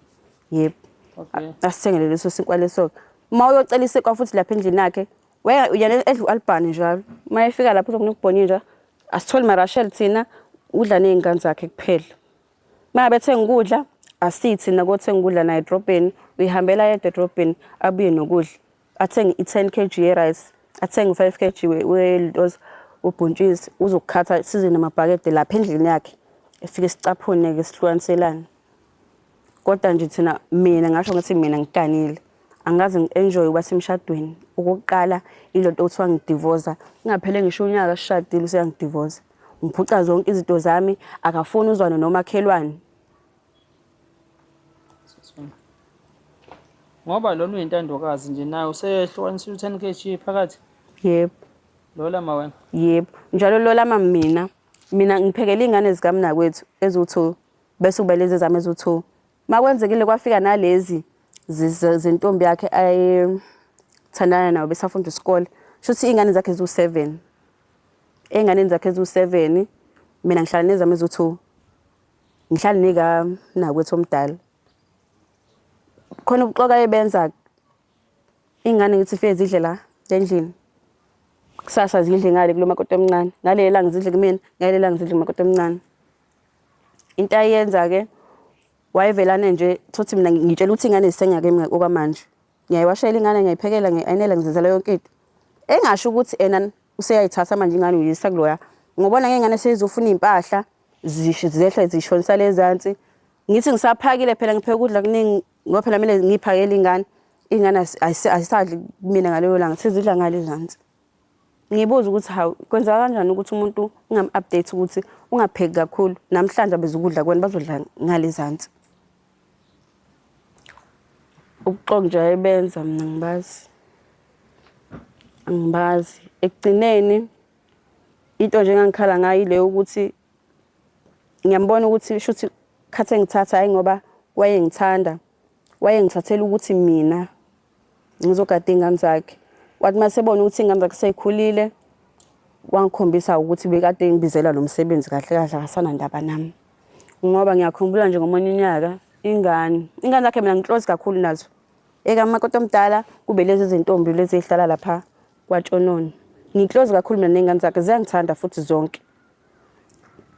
yep Okay. asithengele leso sinkwa leso uma uyocela isikwa futhi lapha endlini yakhe uyena edla ualbani njalo uma efika lapho uzokunukubhonyinja asitholi marashel thina udla nezingane zakhe kuphela uma bethenga ukudla asithi nakothenga ukudla naye edrobheni uyihambela yedwa edrobheni abuye nokudla athenga i10 kg ye rice athenga 5 kg weLtos ubhontshisi uzokukhatha size namabhakede lapha endlini yakhe efike sicaphone ke sihlukaniselana kodwa nje thina mina ngasho ngathi mina ngikanile angaze ngienjoy ukuba semshadweni okokuqala ilonto othiwa ngidivorce ingaphele ngisho unyaka sishadile useyangidivorce ngiphuca zonke izinto zami akafuni uzwane nomakhelwane ngoba lona uyintandokazi nje naye usehlukanisa u10 kg phakathi yebo lola ma wena yebo njalo lola mina ngiphekela izingane zikamna kwethu ezu2 bese ube lezi zami ezu2 makwenzekile kwafika nalezi zentombi yakhe ayethandana nawo besafunda isikole shuthi izingane zakhe ezu7 einganeni zakhe ezu7 mina ngihlala nezami ezu2 ngihlala nika nakwethu omdala khona ubuxoka ebenza ingane ngithi feze idle la endlini kusasa zidle ngale kulo makoti omncane ngale langa zidle kumina ngale langa zidle makoti omncane into ayenza ke wayevelane nje thothi mina ngitshela ukuthi ingane zisengake mina okwamanje ngiyayishayela ingane ngiyayiphekela ngiayinela ngizenzela yonke into engasho ukuthi ena useyayithatha manje ingane uyisa kuloya ngobona ngengane sezofuna impahla zihla zishonisa lezansi ngithi ngisaphakile phela ngipheka ukudla kuningi ngoba phela kumele ngiphakele ingane ayisadli mina ngaleyo langa sezidla ngale zansi ngibuza ukuthi hawu kwenza kanjani ukuthi umuntu ungam-update ukuthi ungapheki kakhulu namhlanje abezukudla kwena bazodla ngale zansi ubuxoki nje ayebenza mina angibazi ekugcineni into nje engangikhala ngayo ile ukuthi ngiyambona ukuthi shuthi khathe ngithatha hayi ngoba wayengithathela ukuthi mina ngizogada ingane zakhe wathi masebona ukuthi ingane zakhe seyikhulile wangikhombisa ukuthi bekade ngibizela lo msebenzi kahle kahle akasana ndaba nami ngoba ngiyakhumbula nje ngomunye unyaka ingane zakhe mina ngiclose kakhulu nazo ekamakoti omdala kube lezi zintombi lezi ezihlala lapha kwaTshononi ngiclose kakhulu mina nezingane zakhe ziyangithanda futhi zonke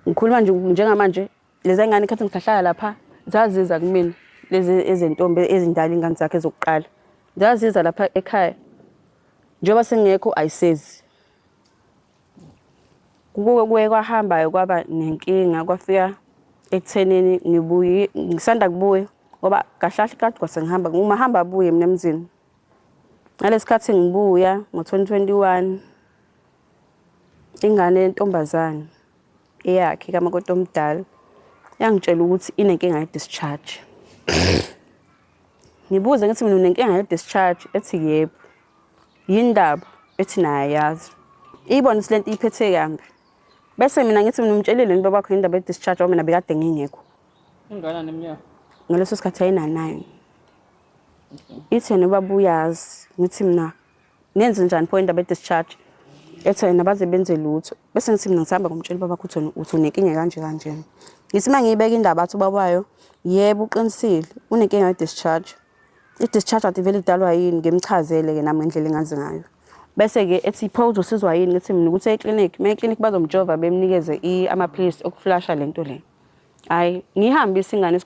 ngikhuluma nje njengamanje lezi ngane ikhathi ngihlala lapha zaziza kumina lezi ezentombi ezindala ingane zakhe ezokuqala zaziza lapha ekhaya njengoba sengekho ayisezi kuke kwahambayo kwaba nenkinga kwafika ekuthenini ngibuye ngisanda kubuya ngoba kahlahle kade kwasengihamba uma hamba abuye mina emzini ngalesikhathi ngibuya ngo2021 ingane yentombazane eyakhe kamakoti omdala yangitshela ukuthi inenkinga ye-discharge ngibuze ngithi mina unenkinga ye-discharge ethi yebo yindaba ethi naye yazi ibona silento iphethe kambi bese mina ngithi mina umtshelile nini babakho indaba ye-discharge ngoba mina bekade ngingekho ingane neminyaka ngaleso sikhathi ayina9 ithi yena baba uyazi ngithi mina nenze njani pho indaba ye-discharge ethi nabaze benze lutho bese ngithi mina ngisahamba ngomtshela babakho uthi unenkinga kanje ngithi mangiyibeka indaba athi ubaba wayo yebo uqinisile unenkinga ye-discharge. I-discharge athi vele idalwa yini ngimchazele-ke nami ngendlela engazi ngayo. Bese-ke ethi pho uzosizwa yini ngithi mina ukuthi eklinikhi eklinikhi bazomjova bemnikeze amaphilisi okuflasha lento le. Hayi ngihambisa ingane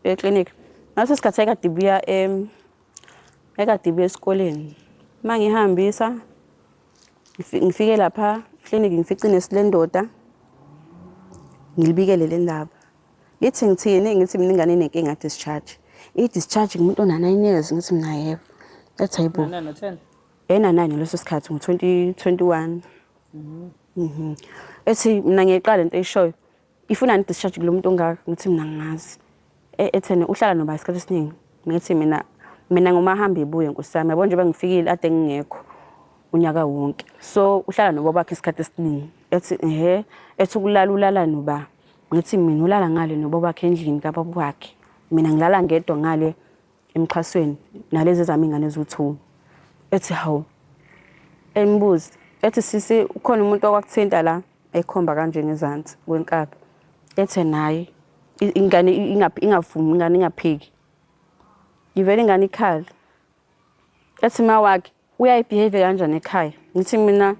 eklinikhi ngaso isikhathi ekade ibuya esikoleni. Mangihambisa ngifike lapha eklinikhi ngifice inesilendota ngilibikele le ndaba. Ngithi ngithini ngithi mina ingane inenkinga ye-discharge. I-discharge ngumuntu ona-9 years ngithi mina yebo. Ethi hayibo. 9 9 leso sikhathi ngo-2021. Ethi mina ngiyeqala lento eyishoyo. Ifuna ni-discharge kulo muntu ongaka ngithi mina ngingazi. Ethene uhlala noba isikhathi esiningi. Ngithi mina ngumahamba ibuye nkosami yabo nje bengifikile ade ngingekho unyaka wonke. So uhlala nobaba wakhe isikhathi esiningi. Ethi ethi ulala noba. Ngithi mina ulala ngale nobaba wakhe endlini kababa wakhe. Mina ngilala ngedwa ngale emxhasweni nalezi zami ingane eziwu2. Ethi hawu embuzi ethi sisi ukhona umuntu okwakuthinta la ekhomba kanje ngezansi kwenkaba. Ethi nayi ingane ingavumi ingane ingaphiki. Ngivele ingane ikhala. Ethi mawakhe uyayibehave kanjani ekhaya. Ngithi mina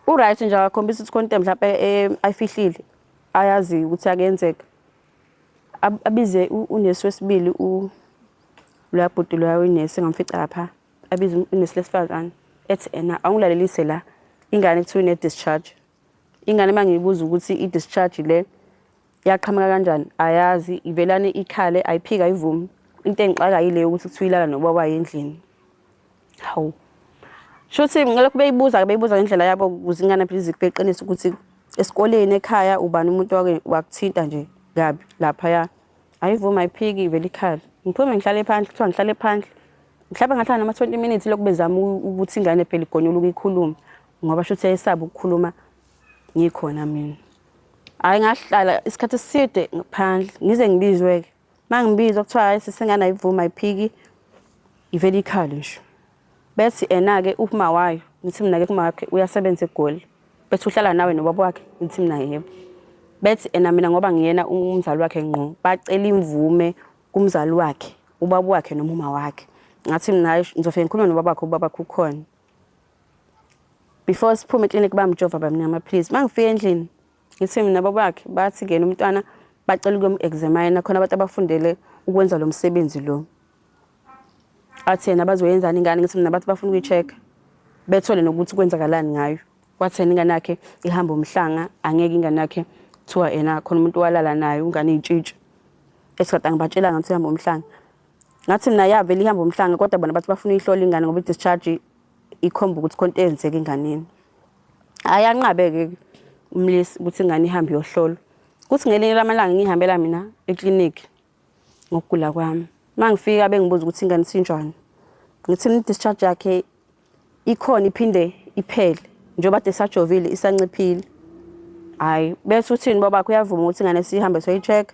uright nje akakhombisa ukuthi konke mhlawumbe ayifihlile ayazi ukuthi akenzeka. Abize unesi wesibili ulabhuti loya wenesi ngamfica lapha abize unesi lesifazane ethi awungilalelise la ingane kuthiwa ine-discharge. Ingane mangiyibuza ukuthi i-discharge le yaqhamuka kanjani ayazi ivelane ikhale ayiphika ayivumi. Into engixaka yile ukuthi kuthiwa ilala nobaba wayo endlini. Hawu shothi ngalokho beyibuza ngendlela yabo ukuze ingane phela iziqinisa ukuthi esikoleni ekhaya ubani umuntu wakuthinta nje kabi lapha ya ayivuma ayiphiki vele ikhali. Ngiphume ngihlale phandle kuthiwa ngihlale phandle mhlawumbe ngahlala nama 20 minutes lokhu bezama ukuthi ingane phela igonyela ukuyikhuluma ngoba shothi ayisaba ukukhuluma ngikhona mina. Hayi ngahlala isikhathi eside ngaphandle ngize ngibizwe-ke mangibizwa kuthiwa hayi sisengane ayivuma ayiphiki ivele ikhali nje. Bethi ke uphuma wayo ngithi mina ke kuma wakhe uyasebenza eGoli. Bethi uhlala nawe nobaba wakhe ngithi mina yebo. Bethi mina ngoba ngiyena umzali wakhe ngqo bacela imvume kumzali wakhe ubaba wakhe noma uma wakhe. Ngathi mina hayi ngizofika ngikhulume nobaba wakhe ubaba wakhe ukhona. Before siphume eklinikhi bamjova bamnika amaphilisi mangifika endlini ngithi mina baba wakhe bathi ngena umntwana bacela ukum-examine khona abantu abafundele ukwenza lo msebenzi lo. Athi yena bazoyenzana ingane ngithi mina bathi bafuna ukuyi-check bethole nokuthi kwenzakalani ngayo. Kwathi ingane yakhe ihamba umhlanga angeke ingane yakhe kuthiwa khona umuntu walala nayo ungane iy'tshitshi. Esikhathi angibatshela ngathi ihamba umhlanga. Ngathi mina yavele ihamba umhlanga kodwa bona bathi bafuna uyihlola ingane ngoba i-discharge ikhomba ukuthi konke eyenzeka enganeni. Hayi anqabe-ke umlisi ukuthi ingane ihambe iyohlolwa. Kuthi ngelinye lamalanga ngihambela mina eklinikhi ngokugula kwami. Mangifika bengibuza ukuthi ingane sinjani. Ngithi i-discharge yakhe ikhona iphinde iphele njengoba desajovile isanciphile. Hayi bese uthini baba wakhe uyavuma ukuthi ingane sihambe soyi-check.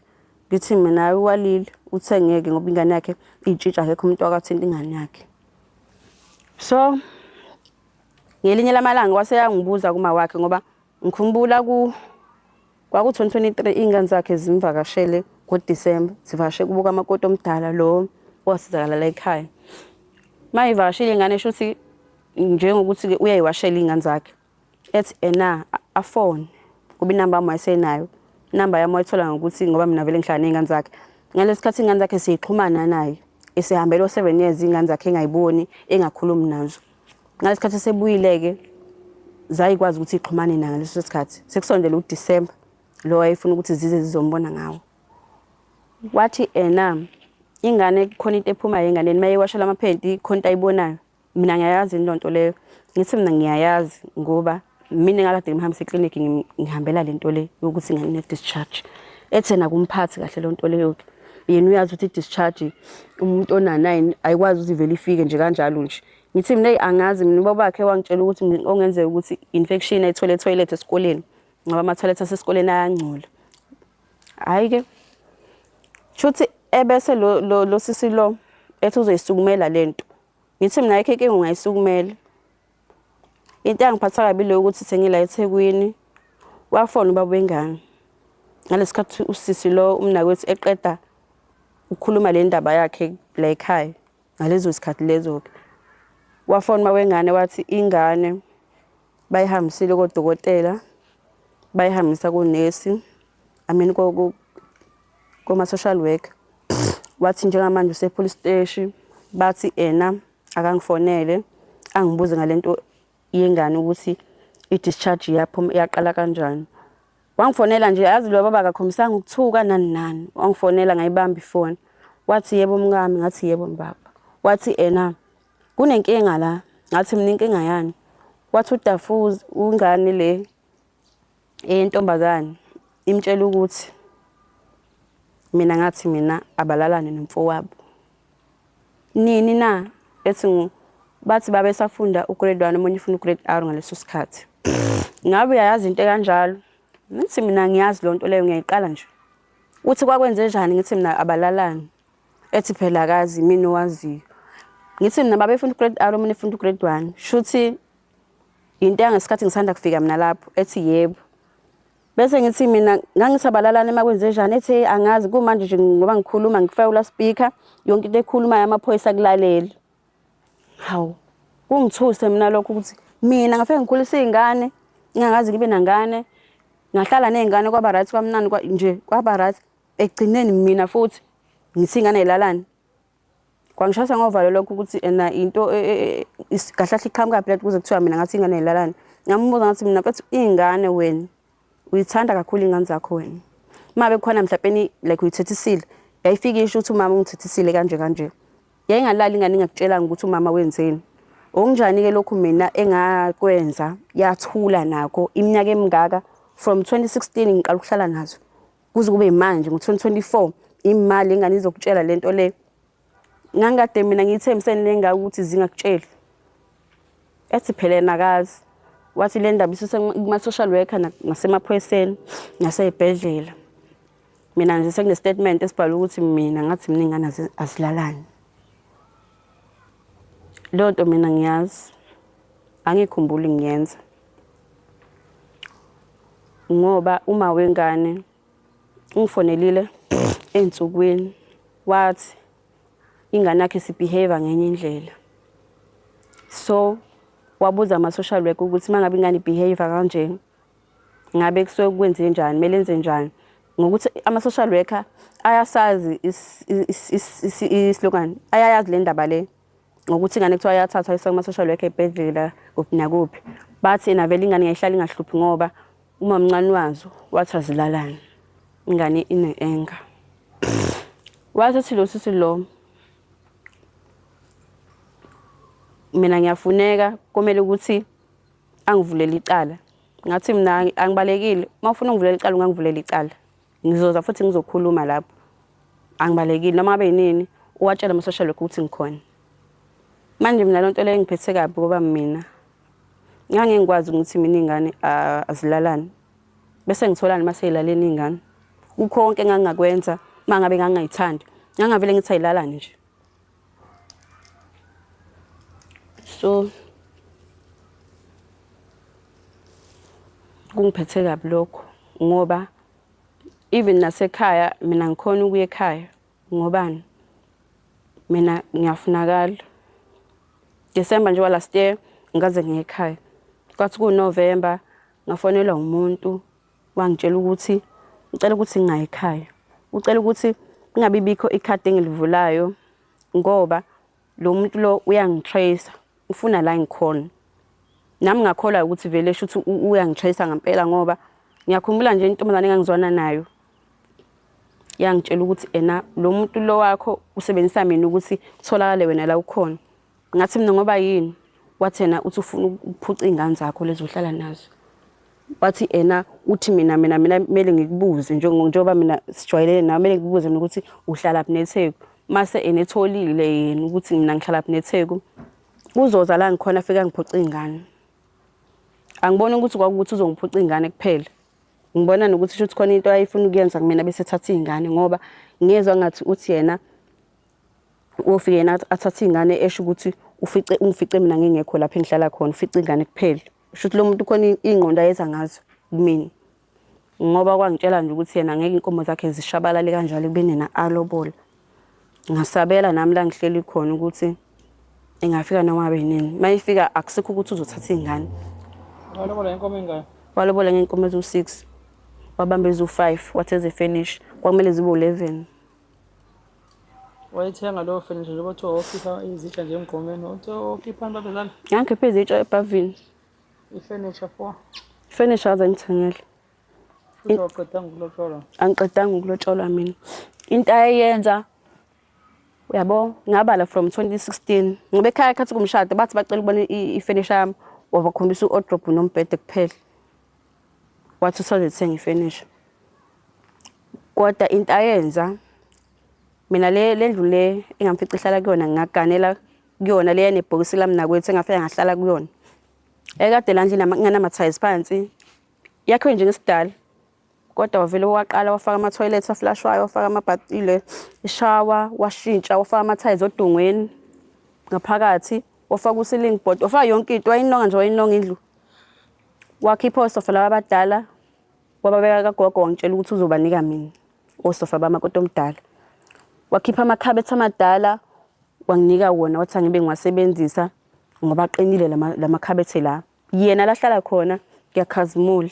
Ngithi mina uwalile uthe ngeke ngoba ingane yakhe iy'tshitshi akekho umuntu wakathinta ingane yakhe. So ngelinye lamalanga waseyangibuza kuma wakhe ngoba ngikhumbula kwaku-2023 ingane zakhe zimvakashele ngoDisemba zivakashe kubuka amakoti omdala lo wasizakala la ekhaya. Mayivakashile ingane shothi njengokuthi-ke uyayiwashela iy'ngane zakhe. Ethi afone kuba inamba yami wayesenayo. Inamba yami wayithola ngokuthi ngoba mina vele ngihlala ney'ngane zakhe. Ngalesi sikhathi iy'ngane zakhe siyixhumana naye esehambele 7 years iy'ngane zakhe engayiboni engakhulumi nazo. Ngalesi sikhathi esebuyile-ke zayikwazi ukuthi ixhumane naye ngaleso sikhathi. Sekusondele uDisemba lo wayefuna ukuthi zize zizombona ngawo. Wathi ingane khona into ephumayo enganeni mayiwashela amaphedi khona into ayibonayo. Mina ngiyayazi into leyo. Ngithi mina ngiyayazi ngoba mina ngakade ngimhambisa eklinikhi ngihambela lento le yokuthi ingane ne-discharge. Ethena kumphathi kahle le nto leyo. Yena uyazi ukuthi i-discharge umuntu ona-9 ayikwazi ukuthi ivele ifike nje kanjalo nje. Ngithi mina angazi mina ubaba wakhe wangitshela ukuthi ongenzeka ukuthi infection ayithole etoilet esikoleni ngoba ama-toilet asesikoleni ayangcola. Hayi-ke shuthi ebese lo sisi lo ethi uzoyisukumela lento. Ngithi mina ayikho inkinga ungayisukumela. Into engiphatha kabi leyo ukuthi sengila eThekwini wafona ubaba wengane. ngalesikhathi usisi lo umnakwethu eqeda ukukhuluma le ndaba yakhe la ekhaya ngalezo sikhathi lezo wafona uma wengane wathi ingane bayihambisile kodokotela bayihambisa kunesi koma social worker wathi njengamanje usepolice station bathi akangifonele angibuze ngalento yengane ukuthi i-discharge yaqala kanjani. Wangifonela nje yazi lo baba akakhombisanga ukuthuka nani wangifonela ngayibamba ifoni wathi yebo mngami ngathi yebo mbaba wathi kunenkinga la ngathi mina inkinga yani wathi uDafuzi ungane le entombazane imtshela ukuthi mina abalalane nomfowabo nini na ethi bathi babe safunda ugrade 1 omunye ufuna ugrade R ngaleso sikhathi ngabe uyayazi into kanjalo ngithi mina ngiyazi lonto leyo ngiyayiqala nje uthi kwakwenze njani ngithi mina abalalane ethi phela akazi mina owaziyo ngithi mina babefunda ugrade R omunye ufunda ugrade 1 shuthi into yangesikhathi ngisanda kufika mina lapho ethi yebo bese ngithi mina ngangithi abalalane makwenze njani ethi angazi kumanje nje ngoba ngikhuluma ngifaka ula speaker yonke into ekhuluma amaphoyisa kulalela hawu kungithuse mina lokho ukuthi mina ngafike ngikhulisa izingane ngingazi ngibe nangane ngahlala nezingane kwaba right kwamnani nje kwaba right egcineni mina futhi ngithi ingane elalani kwangishasa ngovalo lokho ukuthi into kahlahla iqhamuka phela kuze kuthiwa mina ngathi ingane elalani ngambuza ngathi mina mfethu ingane wena uyithanda kakhulu ingane zakho wena mabe khona mhlawumbe like uyithethisile yayifika isho ukuthi umama ungithethisile kanje yayingalali ingane ngakutshela ukuthi umama wenzeni okunjani ke lokhu mina engakwenza yathula nako iminyaka emingaka from 2016 ngiqala ukuhlala nazo kuze kube manje ngo2024 imali engane izokutshela lento le ngangade mina ngithembisene lenga ukuthi zingakutsheli ethi phela nakazi wathi le ndaba isuse kuma social worker nasemaphoyiseni nasebhedlela mina nje sekune statement esibhala ukuthi mina ngathi mina ingane asilalani lonto mina ngiyazi angikhumbuli ngiyenza ngoba uma wengane ungifonelile ensukwini wathi ingane yakhe sibehavior ngenye indlela so wabuza ama social worker ukuthi mangabe ingane behavior kanje ngabe kusuke kwenze njani kumele enze njani ngokuthi ama social worker ayasazi islogan ayayazi le ndaba le ngokuthi ingane kuthiwa yathathwa isoma social worker ebhedlela kuphi nakuphi bathi vele ingane yayihlala ingahluphi ngoba uma umncane wazo wathi azilalani ingane ine-enga wathi lo sisi lo mina ngiyafuneka kumele ukuthi angivulele icala ngathi mina angibalekile mawufuna ungivulela icala ungangivulela icala ngizoza futhi ngizokhuluma lapho angibalekile noma abe yini uwatshela ama social worker ukuthi ngikhona manje mina lonto le ngiphethe kabi ngoba mina ngangengikwazi ukuthi mina ingane azilalani bese ngitholana maseyilaleni ingane kukho konke engangakwenza mangabe ngangayithandi ngangavele ngithi ayilalani nje so kungiphethe kabi lokho ngoba even nasekhaya mina ngikhona ukuya ekhaya ngobani mina ngiyafunakala December nje last year ngaze ngiye ekhaya kwathi ku November ngafonelwa umuntu wangitshela ukuthi ngicela ukuthi ngingaye ekhaya ucela ukuthi kungabi bikho ikhadi engilivulayo ngoba lo muntu lo uyangitrace ufuna la ngikhona nami ngakholwa ukuthi vele shuthi uyangitrace ngempela ngoba ngiyakhumbula nje intombazane engangizwana nayo yangitshela ukuthi lo muntu lo wakho usebenzisa mina ukuthi kutholakale wena la ukhona ngathi mina ngoba yini wathi uthi ufuna ukuphuca ingane zakho lezo uhlala nazo wathi uthi mina kumele ngikubuze njengoba mina sijwayelene nawe kumele ngikubuze ukuthi uhlala phi neTheku mase etholile yena ukuthi mina ngihlala phi neTheku uzoza la ngikhona afika ngiphuca ingane angiboni ukuthi kwakuthi uzongiphuca ingane kuphela ngibona nokuthi shuthi khona into ayifuna ukuyenza kumina bese ethatha ingane ngoba ngezwe ngathi uthi yena ufike yena athatha ingane esho ukuthi ungifice mina ngingekho lapha engihlala khona ufice ingane kuphela shuthi lo muntu khona ingqondo ayenza ngazo kumina ngoba kwangitshela nje ukuthi yena ngeke inkomo zakhe zishabalale kanjalo kube nina alobola. Ngasabela nami la ngihleli khona ukuthi engafika noma benini. Mayifika akusikho ukuthi uzothatha ingane. Walobola inkomo engane. Walobola ngenkomo ezu6. Wabamba ezu5 wathi ezefinish. Kwakumele zibe 11. Wayethenga lo furniture njengoba uthiwa okhipha izitsha nje emgqomeni. Ukhiphani babezana? Ngikhiphe izitsha ebhavini. I-furniture for? Furniture azangithengele. Uzawuqedanga ukulotsholwa? Angiqedanga ukulotsholwa mina. Into ayenza uyabo ngabala from 2016 ngoba ekhaya khathi kumshado bathi bacela ukubona i-furniture yami wabakhombisa u-wardrobe nombhede kuphela. Wathi usazothenga i-furniture. Kodwa into ayenza mina le ndlu le engamfica ihlala kuyona ngaganela kuyona le nebhokisi lami nakwethu engafika ngahlala kuyona. Ekade la ndlu nginamathayisi phansi. Yakhiwe nje ngesidala. Kodwa wavele waqala wafaka ama-toilet aflashwayo, wafaka amabhathile, ishower, washintsha, wafaka ama-tiles odongweni ngaphakathi, wafaka u-ceiling board, wafaka yonke into, wayinonga nje wayinonga indlu. Wakhipha osofa laba abadala, wababeka kagogo wangitshela ukuthi uzobanika mina osofa bamakoto omdala. Wakhipha amakhabethi amadala wanginika wona wathi angibe ngiwasebenzisa ngoba aqinile lamakhabethi la. Yena lahlala khona ngiyakhazimula.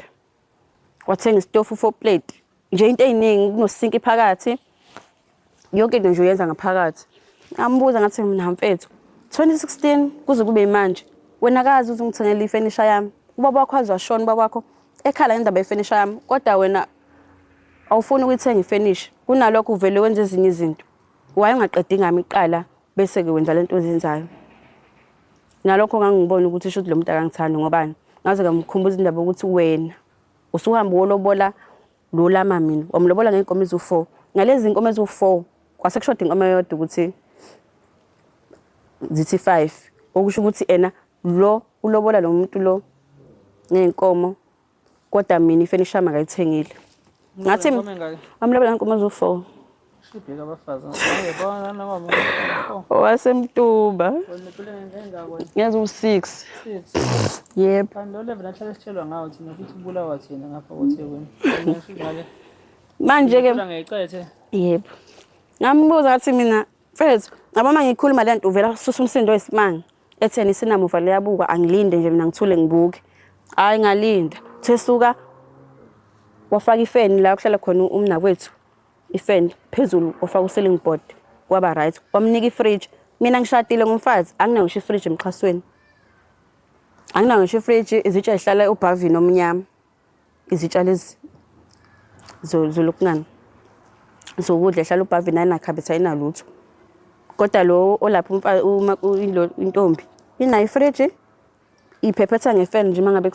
Wathenga isitofu 4 plate. Nje into eziningi kunosinki phakathi. Yonke into nje uyenza ngaphakathi. Ngambuza ngathi mina mfethu 2016 kuze kube manje wena akazi uzungithengela ifurniture yami. Ubaba wakho azashona ubaba wakho ekhala ngendaba yefurniture yami kodwa wena awufuni ukuyithenga ifurniture. Kunalokho uvele wenza ezinye izinto. Waye ungaqedi ngami iqala bese ke wenza lento ozenzayo. Nalokho ngangibona ukuthi isho lo muntu akangithandi ngobani. Ngaze ngamkhumbuza indaba ukuthi wena usuhamba wolobola lo lama mina wamlobola ngenkomo ezu4 ngalezi inkomo ezu4 kwasekushoda inkomo eyodwa ukuthi zithi 5 okusho ukuthi ena lo ulobola lo muntu lo ngenkomo kodwa mina ifurniture yami akayithengile ngathi amlobola ngenkomo ezu4 shibheka abafazi ngiyabona noma wasemtuba yazi u6 yep lo level nahlala esitshelwa ngawo thina ukuthi ubulawa thina ngapha koThekwini ngisho ngale manje ke ngiyicethe yep ngambuza ngathi mina mfethu ngaba mangikhuluma lento uvela susa umsindo wesimanga etheni isinamuva liyabuka angilinde nje mina ngithule ngibuke hayi ngalinda thesuka wafaka ifeni la kuhlala khona umnakwethu ifeni phezulu wafaka u-ceiling board kwaba right wamnika ifridge mina ngishadile ngumfazi anginayo ngisho ifridge emxhasweni anginayo ngisho ifridge izitsha ihlala ubhavini omnyama izitsha lezi zolokungani zokudla ehlala ubhavini ayinakhabetha ayinalutho kodwa lo olapha umfazi uma intombi inayo ifridge iphephetha ngefeni nje mangabe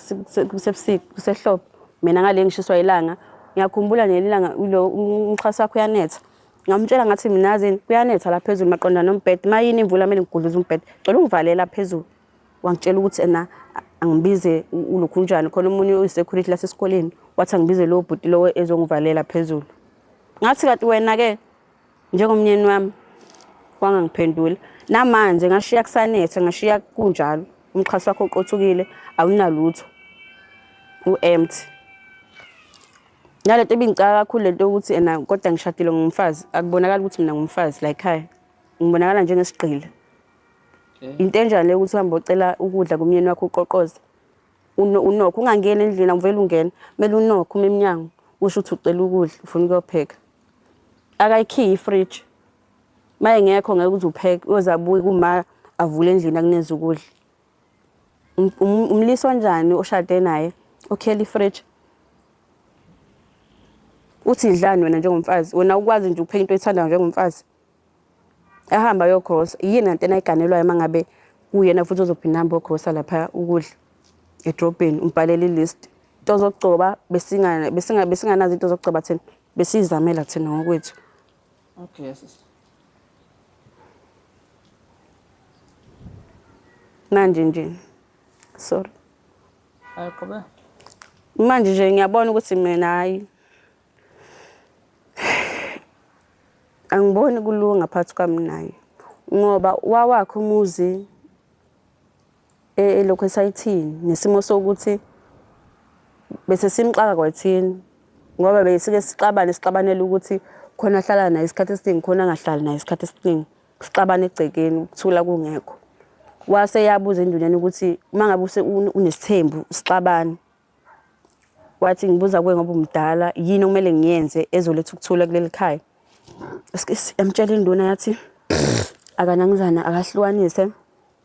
kusebusika kusehlobo mina ngale ngishiswa ilanga ngiyakhumbula nelanga lo umxhasi wakho uyanetha ngamtshela ngathi mina zini kuyanetha la phezulu maqonda nombhede mayini imvula mina ngigudluza umbhede cela ungivalela phezulu wangitshela ukuthi ena angibize ulokhunjani khona umunye uyisecurity la sesikoleni wathi angibize lo bhuti lo ezongivalela phezulu ngathi kanti wena ke njengomnyeni wami wangangiphendula namanje ngashiya kusanetha ngashiya kunjalo umxhasi wakho oqothukile awunalutho u-empty nalento ebingicaka kakhulu lento ukuthi ena kodwa ngishadile ngumfazi akubonakala ukuthi mina ngumfazi la ekhaya ngibonakala njengesiqile into enjani le ukuthi uhambe ucela ukudla kumyeni wakho uqoqoze unokho ungangena endlini uvela ungena kumele unokho eminyango usho ukuthi ucela ukudla ufuna ukuyopheka akayikhiyi ifridge maye ngekho ngeke uze upheke uyozabuya kuma avule endlini akuneza ukudla umliso kanjani oshade naye okhela ifridge uthi idlani wena njengomfazi wena ukwazi nje ukupheka into oyithandayo njengomfazi ahamba yogrosa yini into enayiganelwayo mangabe uyena futhi uzophinda hamba yogrosa lapha ukudla edrobheni umbhalele ilist into zokugcoba besinganazo into zokugcoba thina besizamela thina ngokwethu okay sis manje nje sorry ayiqobe manje nje ngiyabona ukuthi mina hayi angiboni kulunga phakathi kwami naye ngoba wawakho umuzi lokho esayithini nesimo sokuthi bese simxaka kwathini ngoba besike sixabanela ukuthi khona hlala naye isikhathi esiningi khona angahlali naye isikhathi esiningi. Sixabane egcekeni ukuthula kungekho. Wase yabuza enduneni ukuthi mangabe unesithembu sixabane. Wathi ngibuza kuwe ngoba umdala yini okumele ngiyenze ezoletha ukuthula kuleli khaya. Amtshela induna yathi akanangizana akahlukanise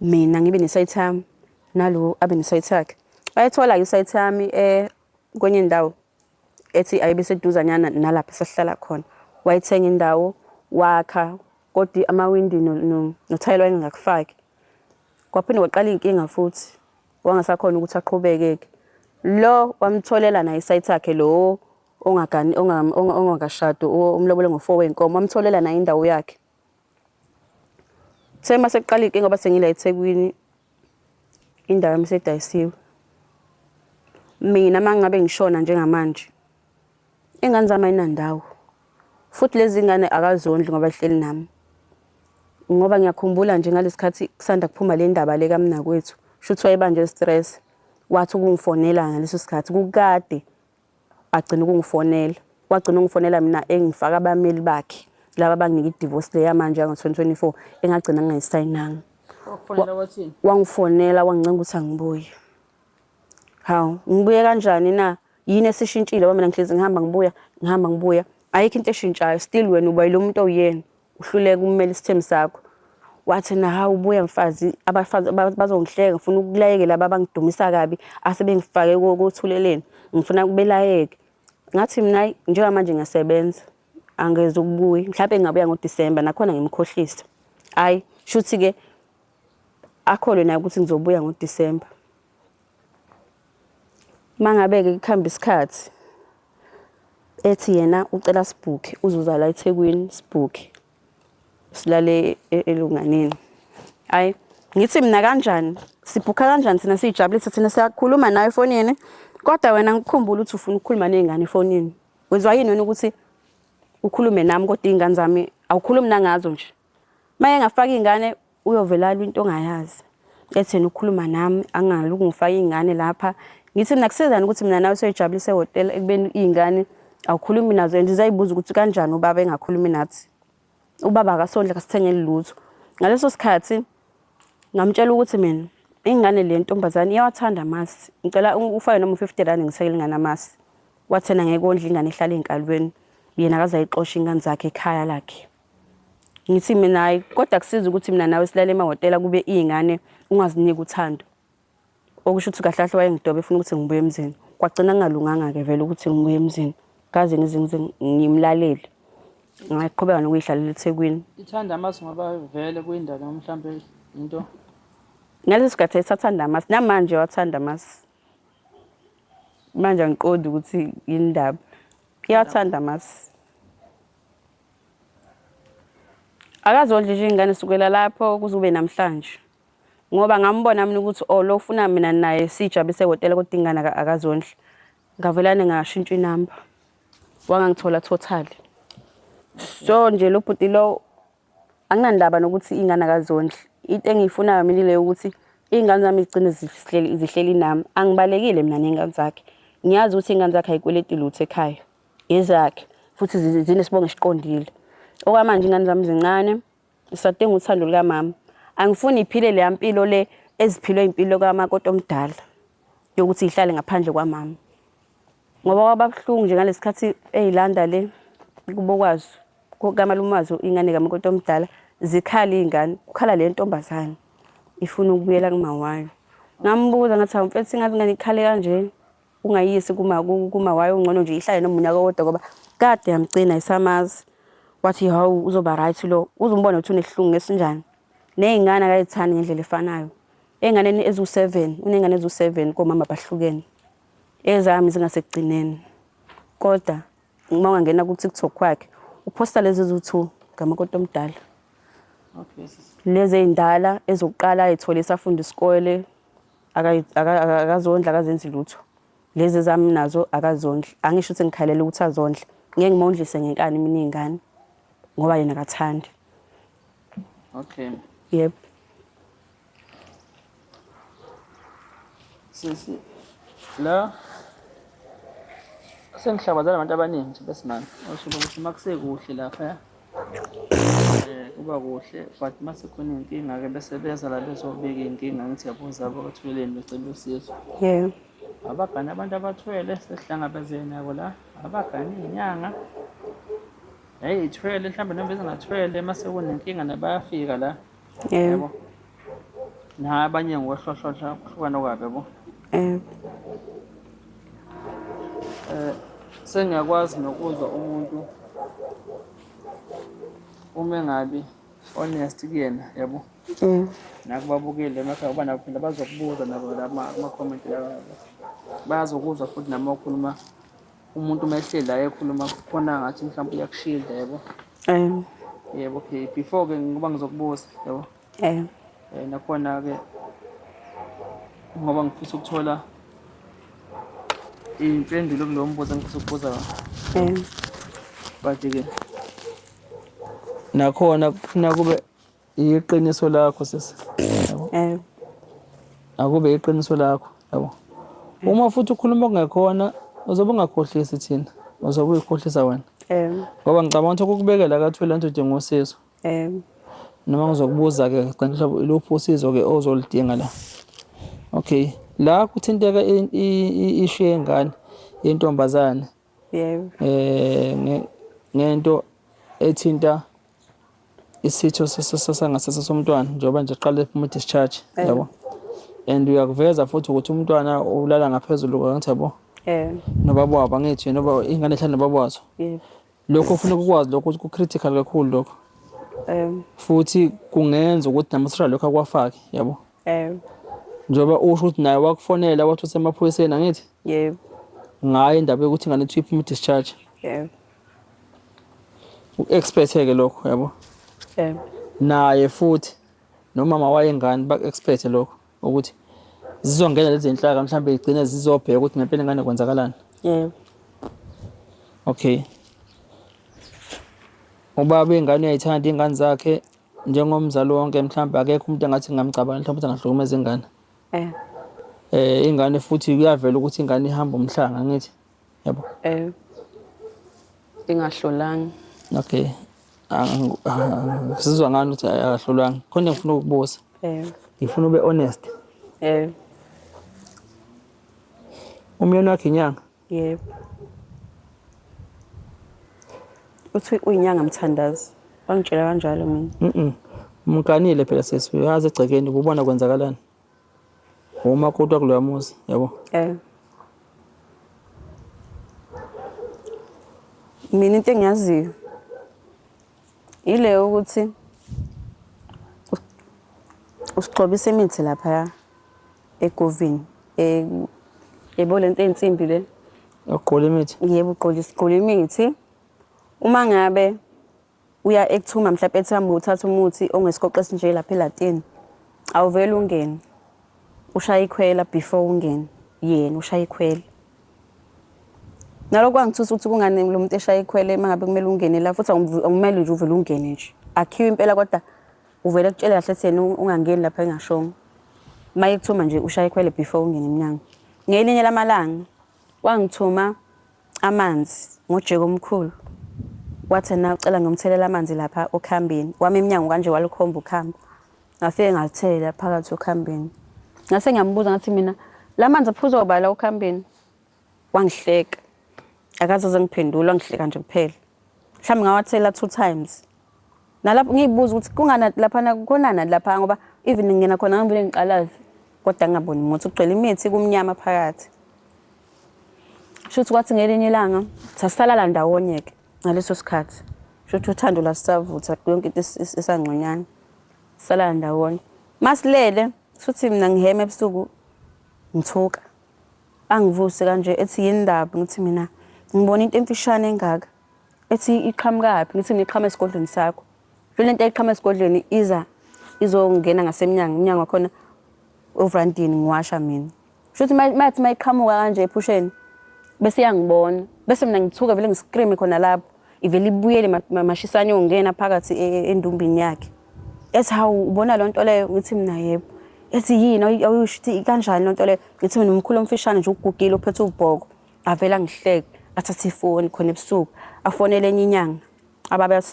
mina ngibe nesaythi yami nalo abe nesaythi yakhe. Bayithola isaythi yami kwenye indawo ethi ayibe seduzanyana nalapha esihlala khona. Wayithenga indawo wakha kodwa amawindi nothayela wayengakufaki. Kwaphinde kwaqala inkinga futhi wangasakhona ukuthi aqhubeke. Lo wamtholela naye isaythi yakhe lo ongakashado umlobole ngo4 wenkomo wamtholela naye indawo yakhe. Sema seqala inkinga ngoba sengila eThekwini indawo yami sedayisiwe. Mina mangabe ngishona njengamanje ingane zami ayinandawo. Futhi lezi ngane akazondli ngoba ihleli nami. Ngoba ngiyakhumbula nje ngalesikhathi kusanda kuphuma le ndaba le kamna kwethu. Shuthi wayebanje stress. Wathi ukungifonela ngaleso sikhathi kukade agcina ukungifonela. Wagcina ungifonela mina engifaka abameli bakhe. Laba abanginika idivorce leya manje ngo2024 engagcina ngingayisayinanga. Wakufonela wathini? Wangifonela wangincenga ukuthi angibuye. Hawu, ngibuye kanjani na? Yini esishintshile ngoba mina ngihlezi ngihamba ngibuya. Ayikho into eshintshayo. Still wena uba yilo muntu oyena. Uhluleka ukumela isithembu sakho. Wathi na hawu ubuya mfazi abafazi bazongihleka ngifuna ukulayeke laba abangidumisa kabi asebengifake kothuleleni. Ngifuna kubelayeke. Ngathi mina njengamanje ngiyasebenza. Angeze ukubuya. Mhlawumbe ngabuya ngoDisemba nakhona ngimkhohlisa. Hayi, shuthi ke akholwe naye ukuthi ngizobuya ngoDisemba. Mangabe ke kukhamba isikhathi ethi yena ucela sibhuke uzoza la eThekwini sibhuke. Silale elunganeni. Hayi, ngithi mina kanjani? Sibhuka kanjani thina sijabulisa thina siyakhuluma nawe efonini. Kodwa wena ngikukhumbula ukuthi ufuna ukukhuluma nezingane efonini. Wezwa yini wena ukuthi ukhulume nami kodwa izingane zami awukhulumi nangazo nje. Maye ngafaka izingane uyovela into ongayazi. Ethena ukukhuluma nami angaluku ngifaka izingane lapha. Ngithi mina kusizana ukuthi mina nawe siyajabulisa ehotel ekubeni izingane awukhulumi nazo nje zizayibuza ukuthi kanjani ubaba engakhulumi nathi. Ubaba akasondla kasithengele lutho. Ngaleso sikhathi ngamtshela ukuthi mina ingane le ntombazane iyawathanda amasi. Ngicela ufake noma u50 ngisekele ingane amasi. Wathena ngeke ondla ingane ihlala enkalweni. Yena akazayixoxa ingane zakhe ekhaya lakhe. Ngithi mina hayi kodwa kusiza ukuthi mina nawe silale emahotela kube izingane ungaziniki uthando. Okusho ukuthi kahle kahle wayengidobe efuna ukuthi ngibuye emzini. Kwagcina ngalunganga ke vele ukuthi ngibuye emzini. Kaze ngize ngimlalele. Ngaqhubeka nokuyihlalela eThekwini. Ithanda amasi ngoba vele kuyindaba mhlawumbe into. Ngaleso sikhathi esathanda amasi namanje wathanda amasi. Manje angiqondi ukuthi indaba. Iyathanda amasi. Akazondla nje ingane sukela lapho kuzube namhlanje. Ngoba ngambona mina ukuthi lo ufuna mina naye sijabulise ehotel kodwa ingane akazondla. Ngavelana ngashintsha inamba. Wangangithola total. So nje lo bhuti lo anginandaba nokuthi ingane akazondla. Into engiyifunayo mina ile ukuthi izingane zami zigcine zihleli nami. Angibalekile mina nezingane zakhe. Ngiyazi ukuthi ingane zakhe ayikweleti lutho ekhaya. Ezakhe futhi zinesibongo esiqondile. Okwamanje ingane zami zincane, isadinga uthando lika mama. Angifuni iphile le mpilo le eziphilwe impilo kamakoti omdala yokuthi ihlale ngaphandle kwamama. Ngoba kwababhlungu nje ngalesikhathi eyilanda le kubokwazi kamalumazi ingane kamakoti omdala zikhala izingane, ukhala le ntombazane ifuna ukubuyela kumawayo. Ngambuza ngathi awumfethi ngathi ingane ikhale kanje ungayisi kumawayo ungcono nje ihlale nomunyaka kodwa ngoba kade yamgcina isamazi. Wathi hawu uzoba right lo uzombona ukuthi unehlungu esinjani. Nezingane akayithani ngendlela efanayo. Enganeni ezu7 unengane ezu7 komama bahlukene. Ezami zingasekugcineni. Kodwa uma ungangena ku TikTok kwakhe uphosta lezi ezu2 ngamakoti omdala. Okay. Lezi ezindala ezokuqala ayithola isafunda isikole akazondla akazenzi lutho. Lezi zami nazo akazondla. Angisho ukuthi ngikhalela ukuthi azondla. Ngeke ngimondlise ngenkani mina izingane ngoba yena akathandi. Okay. Yep. Sisi la sengihlangabezana nabantu abaningi nje besimanje osho ukuthi makusekuhle lapha kuba kuhle but masekhona inkinga-ke bese beza la bezobika iy'nkinga ngithi yabuza abathweleni becela usizo. Yebo. Abagani abantu abathwele sesihlangabezene nabo la, abagani iy'nyanga iy'thwele mhlawumbe noma bezingathwele mase kunenkinga nabayafika la. Yebo. Nabanye ngokuhlohlohla kuhlukana kwabe yabo. Sengiyakwazi nokuzwa umuntu uma ngabe honest kuyena yabo. Nakubabukeli emakhaya uba nabo phela bazokubuza nabo ama-comment lawa. Bazokuzwa futhi noma ukhuluma umuntu uma ehleli la ekhuluma khona ngathi mhlawumbe uyakushilda yabo. Yebo, okay, before-ke ngoba ngizokubuza yabo. Nakhona-ke ngoba ngifisa ukuthola iy'mpendulo kulowo mbuzo engifisa ukubuza wona. But-ke nakhona kufuna kube iqiniso lakho sisi. Akube iqiniso lakho yabo. Uma futhi ukhuluma okungekhona uzobe ungakhohlisi thina, uzobe uyikhohlisa wena. Ngoba ngicabanga ukuthi ukubekela kathwele lento udinga usizo. Noma ngizokubuza-ke gcina iluphi usizo-ke ozolidinga la. Okay, la kuthinteka ishu yengane yentombazane. Ngento ethinta isitho sangasese somntwana njengoba nje qala ephuma discharge yabo. And uyakuveza futhi ukuthi umntwana ulala ngaphezulu kwangathi yabo. Nobaba wabo angithi noba ingane ehlala nobaba wazo. Lokho ufuna ukwazi lokho ukuthi ku-critical kakhulu lokho. Futhi kungenza ukuthi namasosha lokho akwafaki yabo. Njengoba usho ukuthi naye wakufonela wathi usemaphoyiseni angithi? Ngayo indaba yokuthi ingane ithi iphuma discharge. U-expect-ke lokho yabo. Naye futhi nomama wayengane baku-expect lokho ukuthi zizongena lezi zinhlaka mhlawumbe igcine zizobheka ukuthi ngempela ingane kwenzakalani. Okay. Ubaba ingane uyayithanda ingane zakhe njengomzali wonke mhlawumbe akekho umuntu engathi ngamcabanga mhlawumbe angahlukumeza ingane. Ingane futhi kuyavela ukuthi ingane ihamba umhlanga angithi yabo. Ingahlolanga. Okay. Sizwa ngani ukuthi akahlolanga. Khona ngifuna ukubuza. Ngifuna ube honest. Umyeni wakhe inyanga? Yebo. Uthi uyinyanga Mthandazi. Wangitshela kanjalo mina. Umkanile phela sesi uyazi egcekeni ubona kwenzakalani. Uma kodwa kuloya muzi yabo. Mina into engiyaziyo ile ukuthi usixhobisa imithi lapha eGovini yebo lento ensimbi le uqola imithi. Yebo uqola imithi uma ngabe uya ekuthuma mhlawumbe ethambo uthatha umuthi ongesiqoqo esinje lapha eLatini awuvela ungene ushaya ikhwela before ungene yena ushaya ikhwela nalokho angithusa ukuthi kungane lo muntu eshaya ikhwele mangabe kumele ungene la futhi awumele nje uvele ungene nje akhiwe impela kodwa uvele kutshela kahle ukuthi yena ungangeni lapha engashongo maye kuthuma nje ushaya ikhwele before ungene eminyango. Ngelinye lamalanga wangithuma amanzi ngojeko omkhulu wathi na ucela ngomthelela amanzi lapha okhambeni wami eminyango kanje walikhomba ukhambo ngafike ngalithela phakathi okhambeni ngase ngiyambuza ngathi mina lamanzi aphuzo bala okhambeni wangihleka akaze ngiphendula ngihleka nje kuphela mhlawumbe ngawathela 2 times nalapho ngiyibuza ukuthi kungana lapha kukhonana lapha ngoba even ngena khona ngivele ngiqalazi kodwa ngingaboni umuntu ugcwele imithi kumnyama phakathi shuthi kwathi ngelinye ilanga sasisalala ndawonye-ke ngaleso sikhathi shuthi uthando lasavutha yonke into esangconyana salala ndawonye masilele futhi mina ngihema ebusuku ngithuka angivuse kanje ethi yindaba ngithi mina ngibona into emfishane engaka ethi iqhamukapi ngithi niqhama esigodlweni sakho le nto eqhama esigodlweni izongena ngasemnyango umnyango wakhona overantini ngiwasha mina futhi mathi mayiqhamuka kanje ephusheni bese yangibona bese mina ngithuka vele ngiscream khona lapho ivele ibuyele mashisane yongena phakathi endumbini yakhe ethi hawu ubona lo nto leyo ngithi mina yebo ethi yini awushithi kanjani lo nto leyo ngithi mina umkhulu omfishane nje ugugile ophethe ubhoko avela ngihleke athathe ifoni khona ebusuku afonele enye inyanga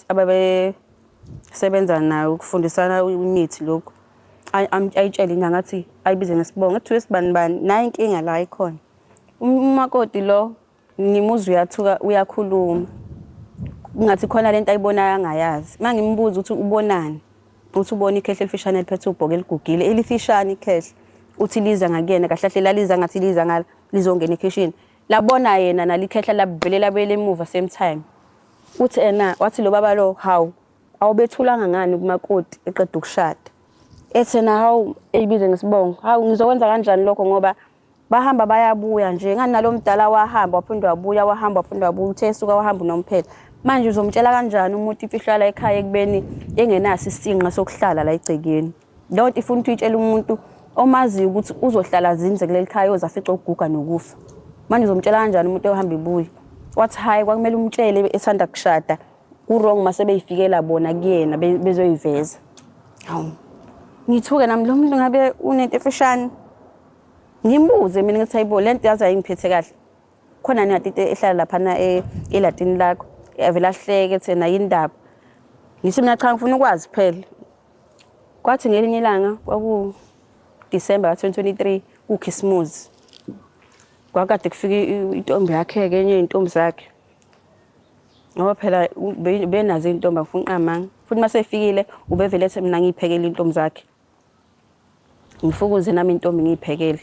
ababe sebenza nayo ukufundisana imithi lokho ayitshela inyanga athi ayibize ngesibongo ethi wesibani bani nayi inkinga la ikhona umakoti lo ngimuzwe uyathuka uyakhuluma ngathi khona lento ayibonayo angayazi mangimbuza ukuthi ubonani uthi ubona ikhehle elifishane eliphethe ubhoke eligugile elifishane ikhehle uthi liza ngakuyena kahlahle laliza ngathi liza ngala lizongena ekitchen labona yena nalikhehla labvele labele emuva same time uthi wathi lo baba lo hawu awubethulanga ngani kumakoti eqeda ukushada ethena hawu eyibize ngesibongo hawu ngizokwenza kanjani lokho ngoba bahamba bayabuya nje ngani nalomdala wahamba waphindwa wabuya wahamba waphindwa wabuya uthe suka wahamba unomphela manje uzomtshela kanjani umuntu ifihla la ekhaya ekubeni engenaso isinqa sokuhlala la egcekeni lonto ifuna ukuthi uyitshela umuntu omazi ukuthi uzohlala zinze kuleli khaya ozafica ukuguga nokufa manje uzomtshela kanjani umuntu ohamba ibuya wathi hayi kwakumele umtshele esanda kushada ku-wrong mase beyifikela bona kuyena bezoyiveza hawu ngithuke nami lo muntu ngabe unento efishane ngimbuze mina ngithi hayibo lento yazi ayingiphethe kahle khona niyatite ehlala laphana elatini lakho avela ahleke thena yindaba ngithi mina cha ngifuna ukwazi phela kwathi ngelinye ilanga kwaku December 2023 uKhisimusi kwakade kufika intombi yakhe ke enye intombi zakhe ngoba phela benazo intombi afuna uqamanga futhi mase efikile ubevele ethi mina ngiyiphekele intombi zakhe ngifukuze nami intombi ngiyiphekele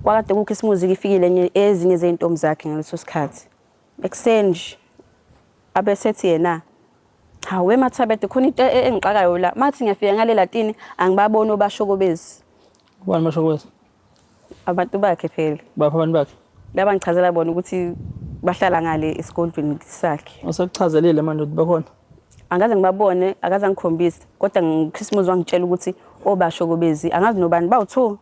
kwakade uKhisimusi ifikile ezinye zeintombi zakhe ngaleso sikhathi ekseni abesethi yena hawe Mathabede khona into engixakayo la mathi ngiyafika ngale latini angibabona obashokobezi ubani bashokobezi abantu bakhe phela bapha abantu bakhe laba ngichazela bona ukuthi bahlala ngale esigodlweni sakhe usekuchazelile manje ukuthi bakhona angaze ngibabone akaze ngikhombise kodwa ngiChristmas wangitshela ukuthi obashokobezi angazi nobani bawu2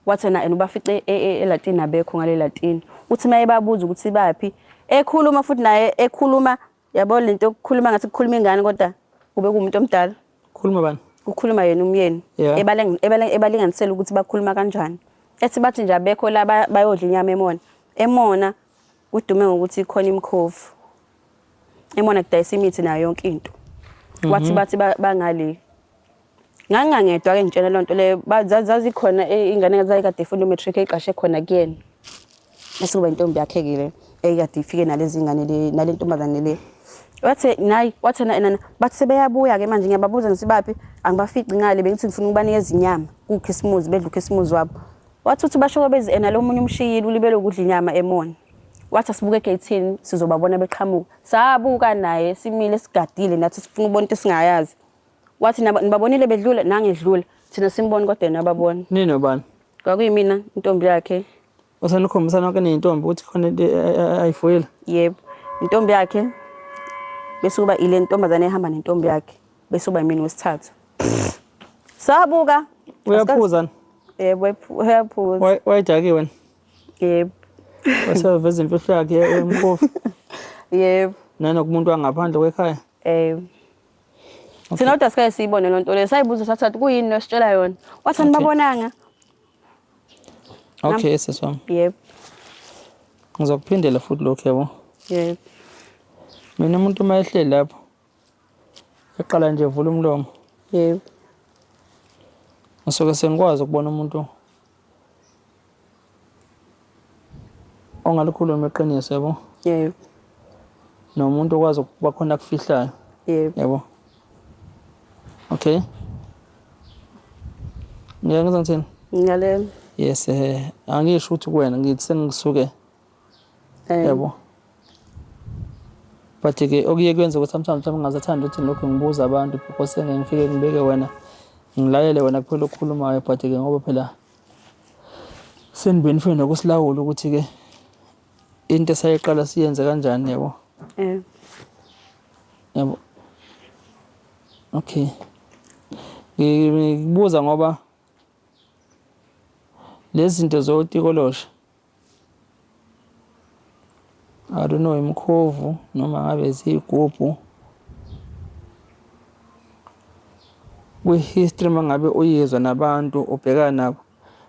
wathena ubafice elatini abekho ngale latini uthi maye babuza ukuthi baphi ekhuluma futhi naye ekhuluma yabo lento ukukhuluma ngathi kukhuluma ingane kodwa kube kumuntu omdala khuluma bani ukukhuluma yena umyeni ebalinganisela ukuthi bakhuluma kanjani ethi bathi nje abekho la bayodla inyama emona udume ngokuthi khona imkhovu emona kudayisa imithi nayo yonke into wathi bathi bangale ngangangedwa ke ngitshela lonto le zazi khona ingane ezayikade ifunda matric eqashe khona kuyena esikuba intombi yakhe kile eyikade ifike nalezi ingane nalentombazane le wathi na bathi sebeyabuya ke manje ngiyababuza ngisibaphi angibafici ngale bengithi ngifuna ukubanikeza inyama kuKhisimusi bedla uKhisimusi wabo wathi uthi bashokobezi lo munye umshiyile ulibele ukudla inyama emona wathi asibuke egate sizobabona beqhamuka sabuka naye simile sigadile nathi sifuna ubona into singayazi wathi nibabonile bedlula nangedlula thina simboni kodwa nababona nini obani kwakuyimina intombi yakhe usanikhombisana konke nentombi ukuthi khona ayifoyela yebo intombi yakhe bese kuba ile ntombazane ehamba nentombi yakhe bese kuba yimina wesithathu sabuka uyaphuza yebo uyaphuza wayijaki wena yebo waseveza imfihlo yakhe emkhofu yebo nanokumuntu wangaphandle kwekhaya thina kodwa sike siyibone lonto le sayibuza sathatha kuyini nositshela yona wathi nibabonanga okay seswami yebo ngizokuphindela futhi lokho yabo yebo mina umuntu mayehleli lapho eqala nje evula umlomo yebo ngisuke sengikwazi ukubona umuntu ongalikhuluma eqiniso yabo yebo nomuntu okwazi ukuba khona kufihlayo yebo okay ngiyayenza ngithini ngiyale yes angisho ukuthi kuwena ngithi sengisuke yebo but ke okuye kwenza ukuthi sometimes ngingazathanda ukuthi lokho ngibuza abantu because ngifike ngibeke wena ngilalele wena kuphela ukukhulumayo but ke ngoba phela senibenife nokusilawula ukuthi ke into esayiqala siyenze kanjani yebo yebo okay ngibuza ngoba lezi zinto zotikolosha I don't know imkhovu noma ngabe zigubhu kwi history mangabe uyizwa nabantu ubhekana nabo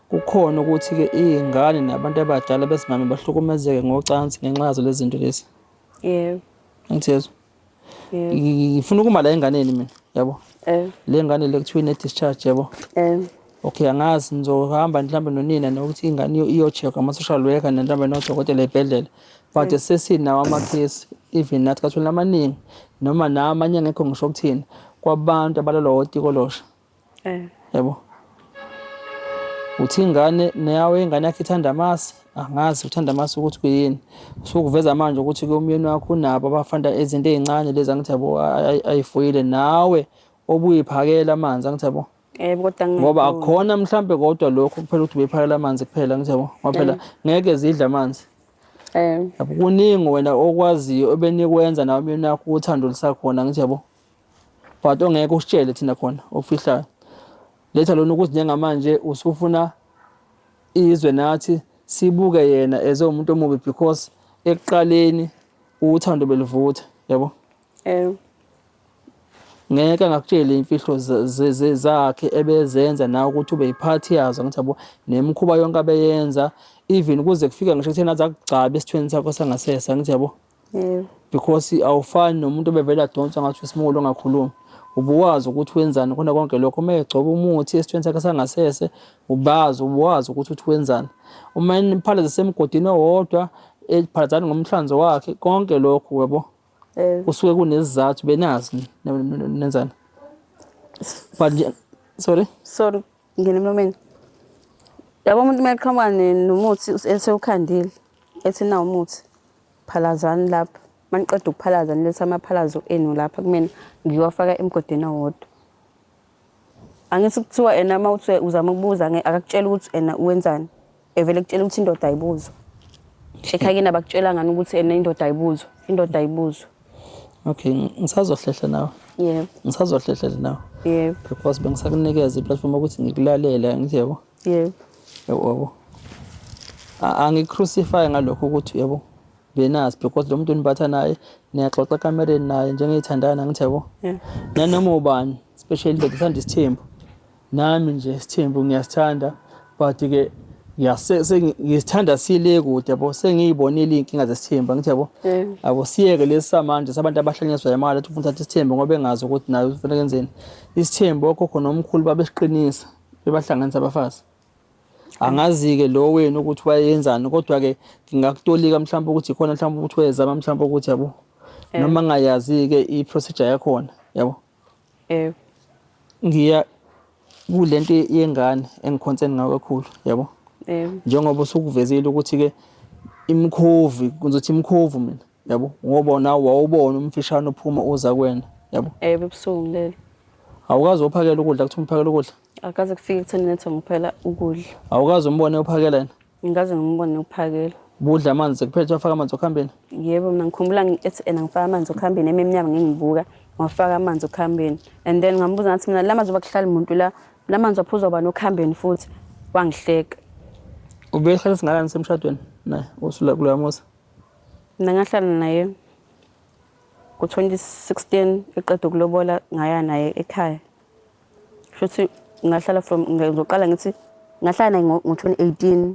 kukhona ukuthi-ke iy'ngane nabantu abadala besimame bahlukumezeke ngocansi ngenxa yazo lezi zinto lezi. Yebo. Angithezwa. Yebo. Ngifuna ukuma la enganeni mina, yabo. Le ngane le kuthiwa ine-discharge, yabo. Okay, angazi nizohamba mhlawumbe nonina nokuthi ingane iyo-check ama-social worker mhlawumbe nodokotela ey'bhedlela. But sesinawo amakhesi even nathi kathulini amaningi noma namanye angekho ngisho ukuthini kwabantu abalala otikolosha. Yabo. Uthi ingane nawe ingane yakhe ithanda amasi, angazi uthanda amasi ukuthi kuyini. Usukuveza manje ukuthi ke umyeni wakho unabo abafanda izinto ezincane lezi angithi yabo ayifuyile nawe obuyiphakela amanzi angithi yabo. Kodwa Ngoba akukhona mhlambe kodwa lokho kuphela ukuthi ubephakela amanzi kuphela angithi yabo. Ngoba phela ngeke zidla amanzi. Yabo kuningi wena okwaziyo obenikwenza nawe umyeni wakho uthando lisakhona angithi yabo. But ongeke usitshele thina khona ofihlayo. Letha lona ukuthi njengamanje usufuna izwe nathi sibuke yena umuntu omubi because ekuqaleni uthando belivutha, yabo. Ngeke angakutshela imfihlo zakhe ebezenza nawe ukuthi ube yiphathi yazo ngithi yabo nemikhuba yonke abeyenza even kuze kufike ngisho kuthena aza kugcaba esithweni sakho sangasese ngithi yabo. Because awufani nomuntu obevela adonsa ngathi isimolo ongakhulumi. Ubuwazi ukuthi wenzani khona konke lokho uma egcoba umuthi esithweni sakhe sangasese ubazi ukuthi uthi wenzani. Uma niphalaza semgodini owodwa ephalazana ngomhlanzo wakhe konke lokho yabo. Kusuke kunesizathu benazi nenzani. But sorry ngene emlomeni. Yabo umuntu meqhamuka nomuthi esewukhandile ethi na umuthi phalazani lapha. Maniqeda ukuphalaza niletha amaphalazo enu lapha kumina ngiwafaka emgodini owodwa. Angithi kuthiwa uma uthi uzama ukubuza akakutshela ukuthi uwenzani. Evele kutshela ukuthi indoda ayibuzo. Ekhayeni abakutshela ngani ukuthi indoda ayibuzo. Indoda ayibuzo. Okay, ngisazohlehla nawe. Yebo. Ngisazohlehla nawe. Yebo. Because bengisakunikeza iplatform ukuthi ngikulalela ngithi yabo. Yebo. Yebo. Angicrucify ngalokho ukuthi yabo. Benazi because lo muntu nibatha naye niyaxoxa kamereni naye njengeyithandana ngithi yabo. Nanoma ubani especially ndoda ethanda isithembu. Nami nje isithembu ngiyasithanda but ke ngiyasithanda sile kude yabo sengiyibonile inkinga zesithembu ngithi yabo. Abo siyeke lesi samanje sabantu abahlanyezwa imali ukuthi ufuna uthatha isithembu ngoba engazi ukuthi nayo ufuna kwenzeni. Isithembu okhokho nomkhulu babesiqinisa bebahlanganisa abafazi. Angazi-ke lo wena ukuthi wayenzani kodwa ke ngingakutolika mhlawumbe ukuthi khona mhlawumbe ukuthi wezama mhlawumbe ukuthi yabo noma ngayazi-ke i-procedure yakhona yabo. Ngiya kulento yengane engiconcern ngayo kakhulu yabo. Njengoba usukuvezile ukuthi-ke imkhovi kuzothi imkhovu mina yabo ngoba nawe wawubona umfishane ophuma uza kwena yabo. Ebusuku lelo. Awukazi uphakela ukudla kuthi umphakela ukudla. Akaze kufike ekutheni netho ngiphela ukudla. Awukazi umbone uphakela yena. Ngikaze ngimbone uphakela. Budla amanzi kuphela wafaka amanzi okuhambeni. Yebo mina ngikhumbula ethi ngifaka amanzi okuhambeni emnyama ngingibuka ngafaka amanzi okuhambeni and then ngambuza ngathi mina la manzi obakuhlala umuntu la manzi waphuzwa bani okuhambeni futhi wangihleka. Ubehlala singakani semshadweni naye usula kuloya musa? Mina ngahlala naye ngo-2016 eqeda ukulobola ngaya naye ekhaya. Futhi ngahlala ngizoqala ngithi ngahlala naye ngo-2018.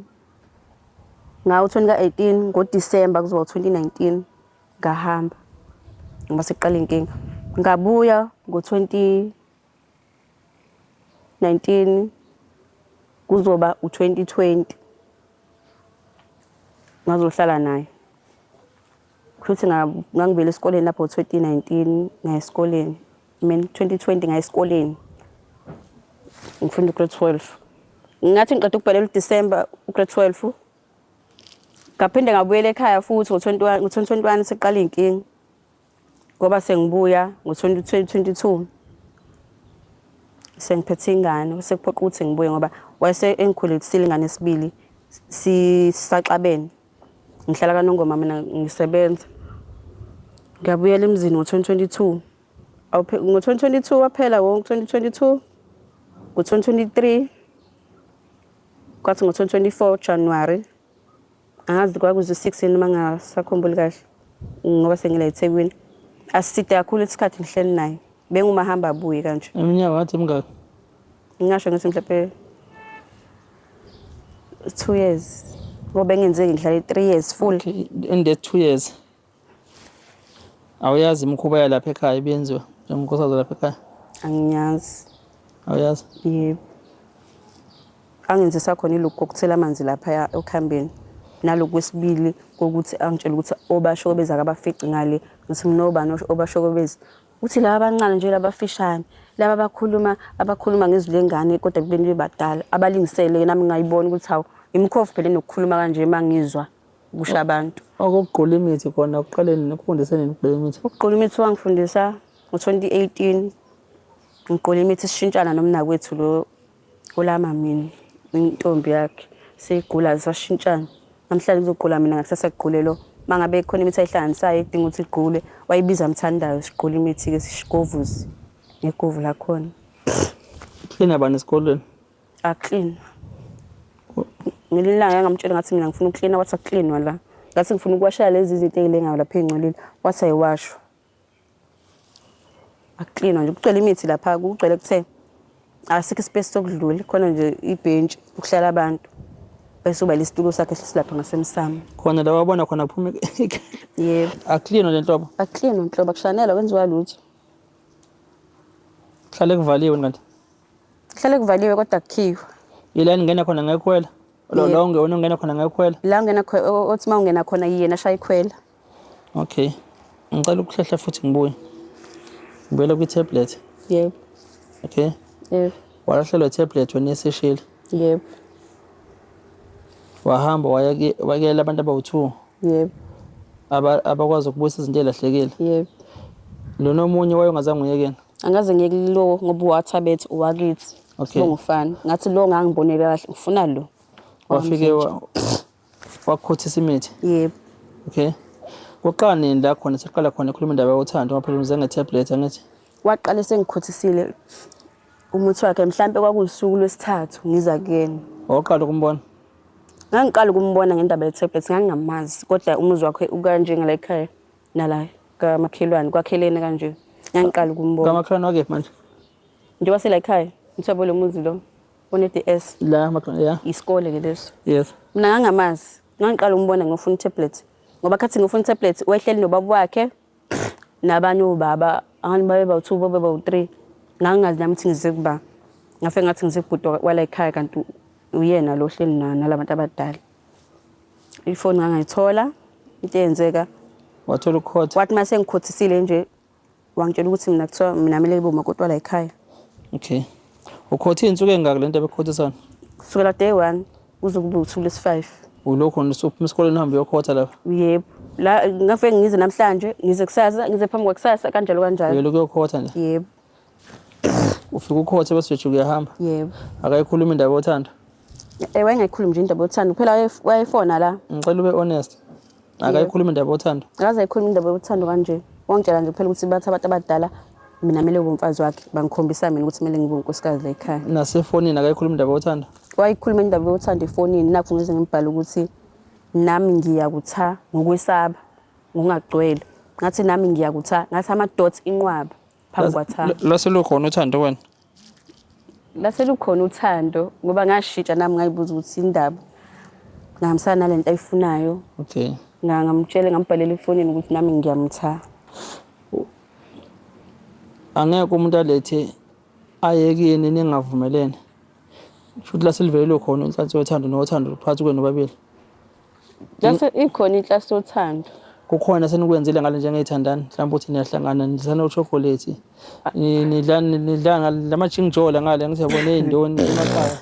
Ngawo-2018 ngoDisemba kuzoba 2019 ngahamba. Ngoba seqala inkinga. Ngabuya ngo-2019 kuzoba u-2020. Ngazohlala naye. Futhi ngangibele esikoleni lapho 2019 ngaya esikoleni. I mean 2020 ngaya esikoleni. Ngifunda grade 12. Ngathi ngiqeda ukubhalela uDisemba grade 12. Ngaphinde ngabuyela ekhaya futhi ngo-2021 seqala inkinga. Ngoba sengibuya ngo-2022. Sengiphethe ingane sekuphoqa ukuthi ngibuye ngoba wayese engikhulisile ingane esibili sisaxabene. Ngihlala kaNongoma mina ngisebenza. Ngabuyela emzini ngo-2022. Ngo-2022 waphela ngo-2022. Ngo-2023 kwathi ngo-2024 January angazi kwakuze 6 noma ngasakhumbuli kahle ngoba sengila eThekwini asiside kakhulu isikhathi ngihleli naye bengumahamba abuye kanje iminyaka wathi mingaki? ngingasho ngithi mhlawumbe 2 years. Ngoba engenzeki ngihlale 3 years full. Okay, in the 2 years. Awuyazi imikhuba yalapha ekhaya ibiyenziwa njengonkosazana lapha ekhaya? Angiyazi. Awuyazi? Yebo. Angenzisa khona ilokhu kokuthela amanzi lapha ekhambeni. Nalokhu kwesibili kokuthi angitshela ukuthi obasho bezaka abafici ngale ngithi nginobani obasho bezi uthi laba abancane nje labafishane laba abakhuluma ngezilengane kodwa kubeni bebadala abalingisele nami ngayibona ukuthi hawu imikhofu phela nokukhuluma kanje mangizwa kusha abantu. Okuqola imithi khona uqaleni nokufundiseni nokuqola imithi. Ukuqola imithi wangifundisa ngo2018 ngiqola imithi sishintshana nomnakwethu lo olama mina intombi yakhe seyigula sashintshana. Namhlanje uzoqola mina ngakusasa kuqule lo mangabe khona imithi ayihlanganisayo idinga ukuthi iqule wayibiza mthandayo siqola imithi ke sishigovuzi ngegovu la khona. Clean abani esikolweni? Clean. Ngililanga ngamtshela ngathi mina ngifuna ukuclean wathi clean wala. Ngathi ngifuna ukuwasha lezi izinto ezilengayo lapha engcolile wathi ayiwashwa. Clean nje ukucela imithi lapha kucela kuthe asikho space sokudlula khona nje ibench ukuhlala abantu. Bese uba lesitulo sakhe silapha ngasemsamo. Khona la wabona khona kuphuma Yebo. Clean le nhlobo. Clean nhlobo kushanela kwenziwa lutho. Hlale kuvaliwe kanti. Hlale kuvaliwe kodwa kukhiwa. Yilani ngena khona ngekhwela. Lo ungewona ungena khona ngekhwela. La ungena khona othi mawungena khona yena shaya ikhwela. Okay. Ngicela ukuhlehla futhi ngibuye. Ngibuyela kwi-tablet. Yebo. Okay. Yebo. Walahlelwa i-tablet wena esesheli. Yebo. Wahamba wakela abantu abawu2. Yebo. Abakwazi ukubuyisa izinto elahlekile. Yebo. Lo nomunye wayongazange uyekena. Angaze ngiyeke lo ngoba uwathabethe uwakithi. Okay. Ngifana. Ngathi lo ngangibonela kahle ngifuna lo. Wafike wakhothisa imithi. Yebo. Okay. Kuqala nini la khona siqala khona ikhuluma indaba yothando ngaphela nge-tablet angithi. Waqala sengikhothisile umuthi wakhe mhlambe kwakusuku lwesithathu ngiza kuyena. Waqala ukumbona. Ngangiqala ukumbona ngendaba ye-tablet ngangingamazi kodwa umuzi wakhe ukanje ngala ekhaya nala kamakhelwane kwakhelene kanje. Ngangiqala ukumbona. Kamakhelwane wake manje. Nje wasela ekhaya ngithabo lo muzi lo one-DS. La makhelwane yeah. Isikole ke leso. Yes. Mina ngangamazi. Ngangiqala ukumbona ngofuna i-tablet. Ngoba khathi ngifuna i-tablet wehleli nobaba wakhe nabanye obaba abantu babe bawu2 babe bawu3 ngangazi nami ukuthi ngize kuba ngafike ngathi ngize kubhudo wala ekhaya kanti uyena lo hleli nalabantu abadala. Ifoni ngangayithola into eyenzeka Wathola ukhotha. wathi mase ngikhothisile nje wangitshela ukuthi mina kuthiwa mina mele ngibe umakoti wala ekhaya. Okay. Ukhotha insuku engaka lento bekhothisana? Kusukela day 1 kuze kube u2 lesi5. Ulokho nisuphuma esikoleni uhambe uyokhotha lapha. Yebo. La ngafike ngize namhlanje ngize kusasa ngize phambi kwakusasa kanjalo kanjalo. Uyelo kuyokhotha nje. Yebo. Ufika ukhotha bese uthi uyahamba. Yebo. Akayikhuluma indaba yothando. Wayengayikhulumi nje indaba yothando kuphela wayefona la. Ngicela ube honest. Akayikhuluma indaba yothando. Akaze ayikhuluma indaba yothando kanje. Wangitshela nje kuphela ukuthi bathi abantu abadala mina mele ube umfazi wakhe bangikhombisa mina ukuthi mele ngibe unkosikazi la ekhaya. Nasefonini akayikhuluma indaba yothando. Wayikhuluma indaba yothando efonini nakho ngize ngibhala ukuthi nami ngiyakutha ngokwesaba ngungagcwele. Ngathi nami ngiyakutha ngathi ama dots inqwaba phambi kwathana. Lase lukhona uthando wena. Lase lukhona uthando ngoba ngashintsha nami ngayibuza ukuthi indaba ngihambisana nalento ayifunayo. Okay. Ngamtshela ngambhalela efonini ukuthi nami ngiyamtha. Angeke umuntu alethe ayekeni ningavumelene. Futhi lase livelo khona inhlanhla yothando nothando phakathi kwenu bobabili. Lase ikhona inhlanhla yothando. Kukhona senikwenzile ngale njengeyithandana mhlawumbe uthi niyahlangana nidlana uchocolate. Nidlana lamajinjola ngale ngithi yabona ezindoni emakhaya.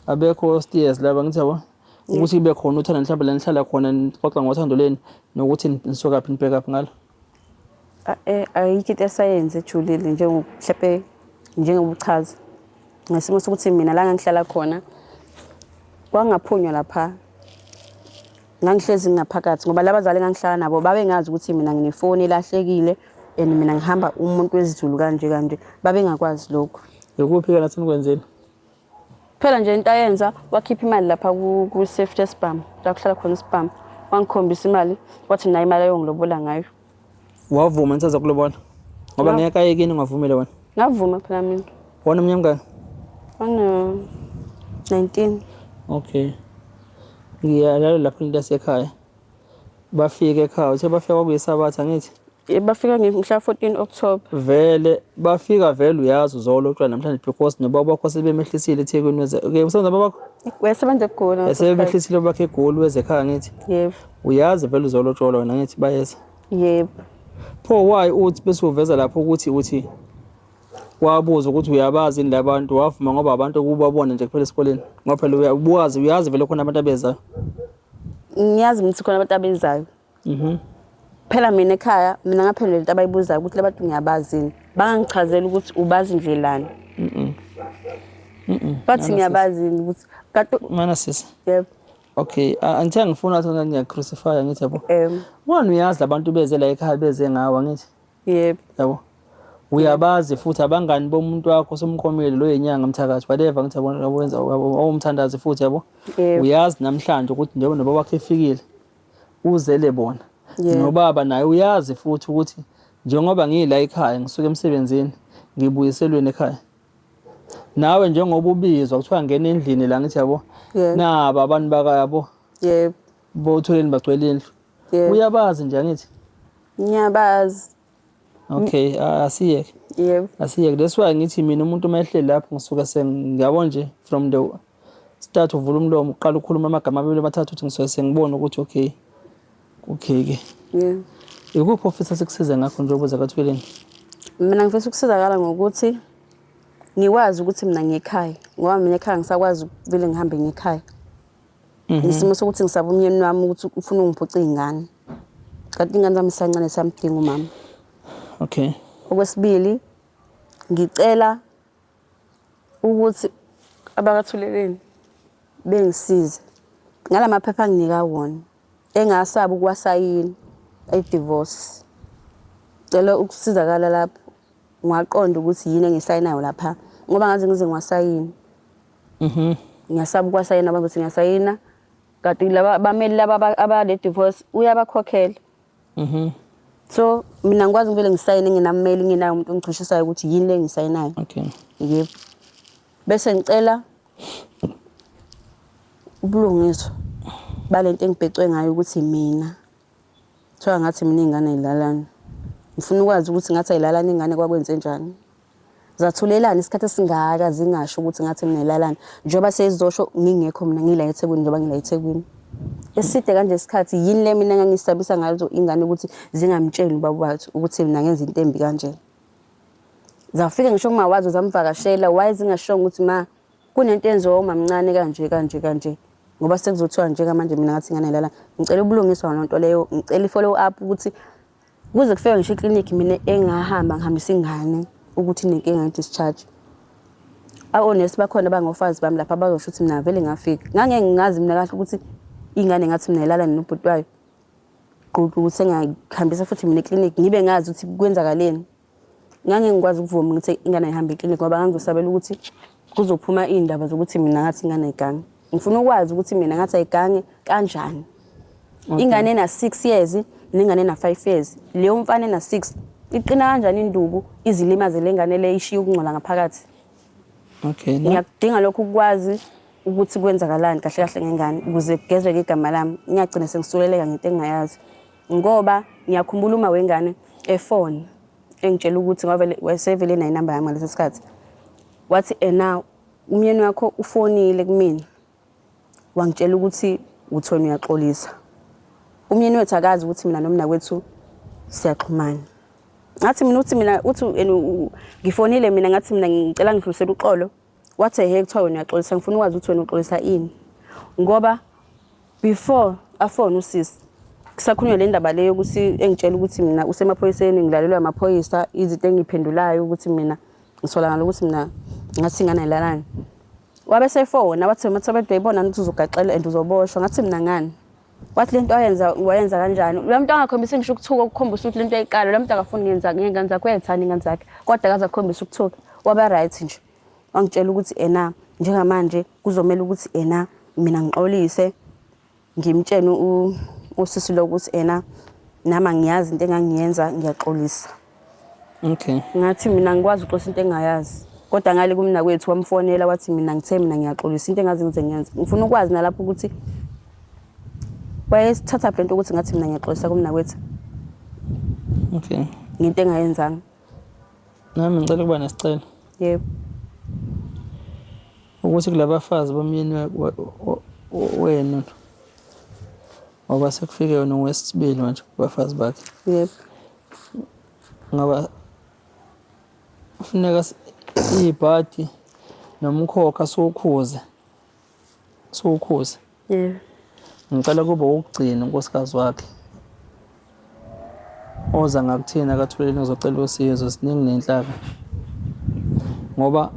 Abekho stairs laba ngithi yabo. Ukuthi kube khona uthando mhlawumbe la nihlala khona nixoxa ngothando leni nokuthi nisuka phi nibheka phi ngalo. Ayikho into esayenze ejulile njengokuhlepe njengobuchaza. Ngesimo sokuthi mina la ngihlala khona kwangaphunywa lapha. Ngangihlezi ngaphakathi ngoba labazali ngangihlala nabo babengazi ukuthi mina nginefoni elahlekile and mina ngihamba umuntu wezizulu kanje babengakwazi lokho. Ukuphi kana senikwenzeni? Phela nje into ayenza wakhipha imali lapha ku safety spam la kuhlala khona spam wangikhombisa imali wathi nayi imali ayongilobola ngayo. Wavuma ensaza kulobona ngoba ngeke ayekini ngavumile wena. Ngavuma phela mina. Wona umnyama ngani? Wana 19. Okay. ngiyalalo lapho lasekhaya bafike ekhaya uthe bafika kwakuyisabatha ngithi Bafika ngomhla 14 October. vele bafika vele uyazi uzolotshwa namhlanje because nobaba bakho sebemehlisile eThekwini okay usenza babakho Wesebenza eGoli. sebemehlisile bakhe eGoli wezekhaya ngithi Yebo. uyazi vele uzolotsholwa wena ngithi bayeza Yebo. pho why uthi bese uveza lapho uthi wabuza ukuthi uyabazi labantu wavuma ngoba abantu kubabona nje kuphela esikoleni ngoba phela uyazi vele khona abantu abezayo. Ngiyazi ukuthi khona abantu abezayo. Phela mina ekhaya mina ngaphendula into abayibuzayo ukuthi labantu ngiyabazini. Bangangichazela ukuthi ubazi indlelani. Bathi ngiyabazini ukuthi kanti mana sisi. Yebo. Okay, angithe ngifuna ukuthi ngiyacrucify ngithi yabo. Wani uyazi labantu beze la ekhaya beze ngawa ngithi. Yebo. Yabo. Uyabazi futhi abangani bomuntu wakho somqomeli lo yenyanga mthakathi whatever ngithi yabona wenza awumthandazi futhi yabo. Uyazi namhlanje ukuthi njengoba nobaba wakhe efikile uzele bona. Nobaba naye uyazi futhi ukuthi njengoba ngila ekhaya ngisuka emsebenzini ngibuyiselweni ekhaya. Nawe njengoba ubizwa kuthiwa ngena endlini la ngithi yabo. Naba abantu bakayabo. Yebo. Botholeni bagcwele indlu. Uyabazi nje ngithi. Ngiyabazi. Okay, asiyeke. Yebo. Asiyeke. That's why ngithi mina umuntu mayehleli lapho ngisuka ngiyabona nje from the start uvula umlomo uqala ukukhuluma amagama amabili amathathu uthi ngisuke sengibona ukuthi okay. Okay ke. Yebo. Ikuphi ofisa sikusiza ngakho nje ubuza kaThweleni? Mina ngifisa ukusizakala ngokuthi ngikwazi ukuthi mina ngiyekhaya ngoba mina ekhaya ngisakwazi vele ngihambe ngekhaya. Ngisimo sokuthi ngisaba umyeni wami ukuthi ufuna ungiphuca izingane. Kanti ingane zami isancane samdinga umama. Okay. Okwesibili ngicela ukuthi abakaThuleleni bengisize ngalamaphepha anginika wona engasabi ukuwasayina divorce. Cela ukusizakala lapho ngiyaqonda ukuthi yini engisayinayo lapha ngoba ngaze ngize ngiwasayina. Ngiyasaba ukuwasayina abantu ngiyasayina kanti laba bameli laba abale divorce uyabakhokhela. So mina ngikwazi ngivele ngisayine nginameli nginayo umuntu ongichishisayo ukuthi yini le ngisayinayo. Okay. Yebo. Bese ngicela ubulungiswa balento engibhecwe ngayo ukuthi mina kuthiwa ngathi mina ingane ilalana. Ngifuna ukwazi ukuthi ngathi ayilalana ingane kwakwenze njani. Zathulelana isikhathi esingaka zingasho ukuthi ngathi mina ilalana njengoba sezizosho ngingekho mina ngila eThekwini njengoba ngila eThekwini. Eside kanje isikhathi yini le mina ngangisabisa ngazo ingane ukuthi zingamtsheli ubaba wathi ukuthi mina ngenza into embi kanje. Zafika ngisho kungawazi zamvakashela why zingasho ukuthi ma kunento enziwa umamncane kanje ngoba sekuzothiwa nje manje mina ngathi ingane ilala. Ngicela ubulungiswa nonto leyo ngicela ifollow up ukuthi kuze kufike ngisho eclinic mina engahamba ngihambisa ingane ukuthi inenkinga nge-discharge. Honest bakhona bangofazi bami lapha bazosho ukuthi mina vele ngafika. Ngangeke ngingazi mina kahle ukuthi ingane ngathi mina ilalana nobhuti wayo. Ukuthi sengihambisa futhi mina eclinic ngibe ngazi ukuthi kwenzakaleni. Ngangeke ngikwazi ukuvuma ukuthi ingane ihambe eclinic ngoba ngangizosabela ukuthi kuzophuma indaba zokuthi mina ngathi ingane igange. Ngifuna ukwazi ukuthi mina ngathi ayigange kanjani. Ingane ena 6 years nengane ena 5 years. Leyo mfana ena 6 iqina kanjani induku izilimaze lengane le ishiya ukungcola ngaphakathi. Okay. Ngiyadinga lokho ukwazi ukuthi kwenzakalani kahle kahle ngengane ukuze kugezeke igama lami. Ngiyagcina sengisuleleka ngento engayazi. Ngoba ngiyakhumbula uma wengane efone engitshela ukuthi ngoba wesevele nayo inamba yami ngalesi sikhathi. Wathi ena umyeni wakho ufonile kumina. Wangitshela ukuthi uthona uyaxolisa. Umyeni wethu akazi ukuthi mina nomna kwethu siyaxhumana. Ngathi mina uthi mina uthi ngifonile mina ngathi mina ngicela ngidlulisele uxolo. Wathi hey kuthiwa wena uyaxolisa ngifuna ukwazi ukuthi wena uxolisa ini. Ngoba before afone usisi kusakhulunywa le ndaba leyo ukuthi engitshela ukuthi mina usemaphoyiseni ngilalelwa amaphoyisa izinto engiphendulayo ukuthi mina ngisolakala ukuthi mina ngathi ingane ilalana. Wabe sefona wathi mathabe uyibona ukuthi uzogaxela and uzoboshwa ngathi mina ngani. Wathi lento wayenza kanjani? Lo muntu angakhombisa ngisho ukuthuka ukukhombisa ukuthi lento ayiqala lo muntu akafuni ngengane zakhe uyayithanda ingane zakhe kodwa akaze akhombisa ukuthuka. Waba right nje. Wangitshela ukuthi ena njengamanje kuzomela ukuthi ena mina ngixolise ngimtshene usisi lokuthi ena nama ngiyazi into engangiyenza ngiyaxolisa. Okay. Ngathi mina ngikwazi uxolisa into engayazi kodwa ngale kumina kwethu wamfonela wathi mina ngithe mina ngiyaxolisa into engazi ngize ngiyenza. Ngifuna ukwazi nalapho ukuthi wayesithatha lento ukuthi ngathi mina ngiyaxolisa kumnakwethu Okay. ngento engayenzanga. Nami ngicela ukuba nesicelo Yebo. ukuthi kulabafazi bomyeni wena ngoba sekufike yona ngowesibili manje kubafazi bakhe. Yebo. Ngaba kufuneka ibhadi nomkhokha sokhuze. Yebo. Ngicela kube ukugcina unkosikazi wakhe oza ngakuthina akathuleni ngizocela usizo siningi nenhlaka ngoba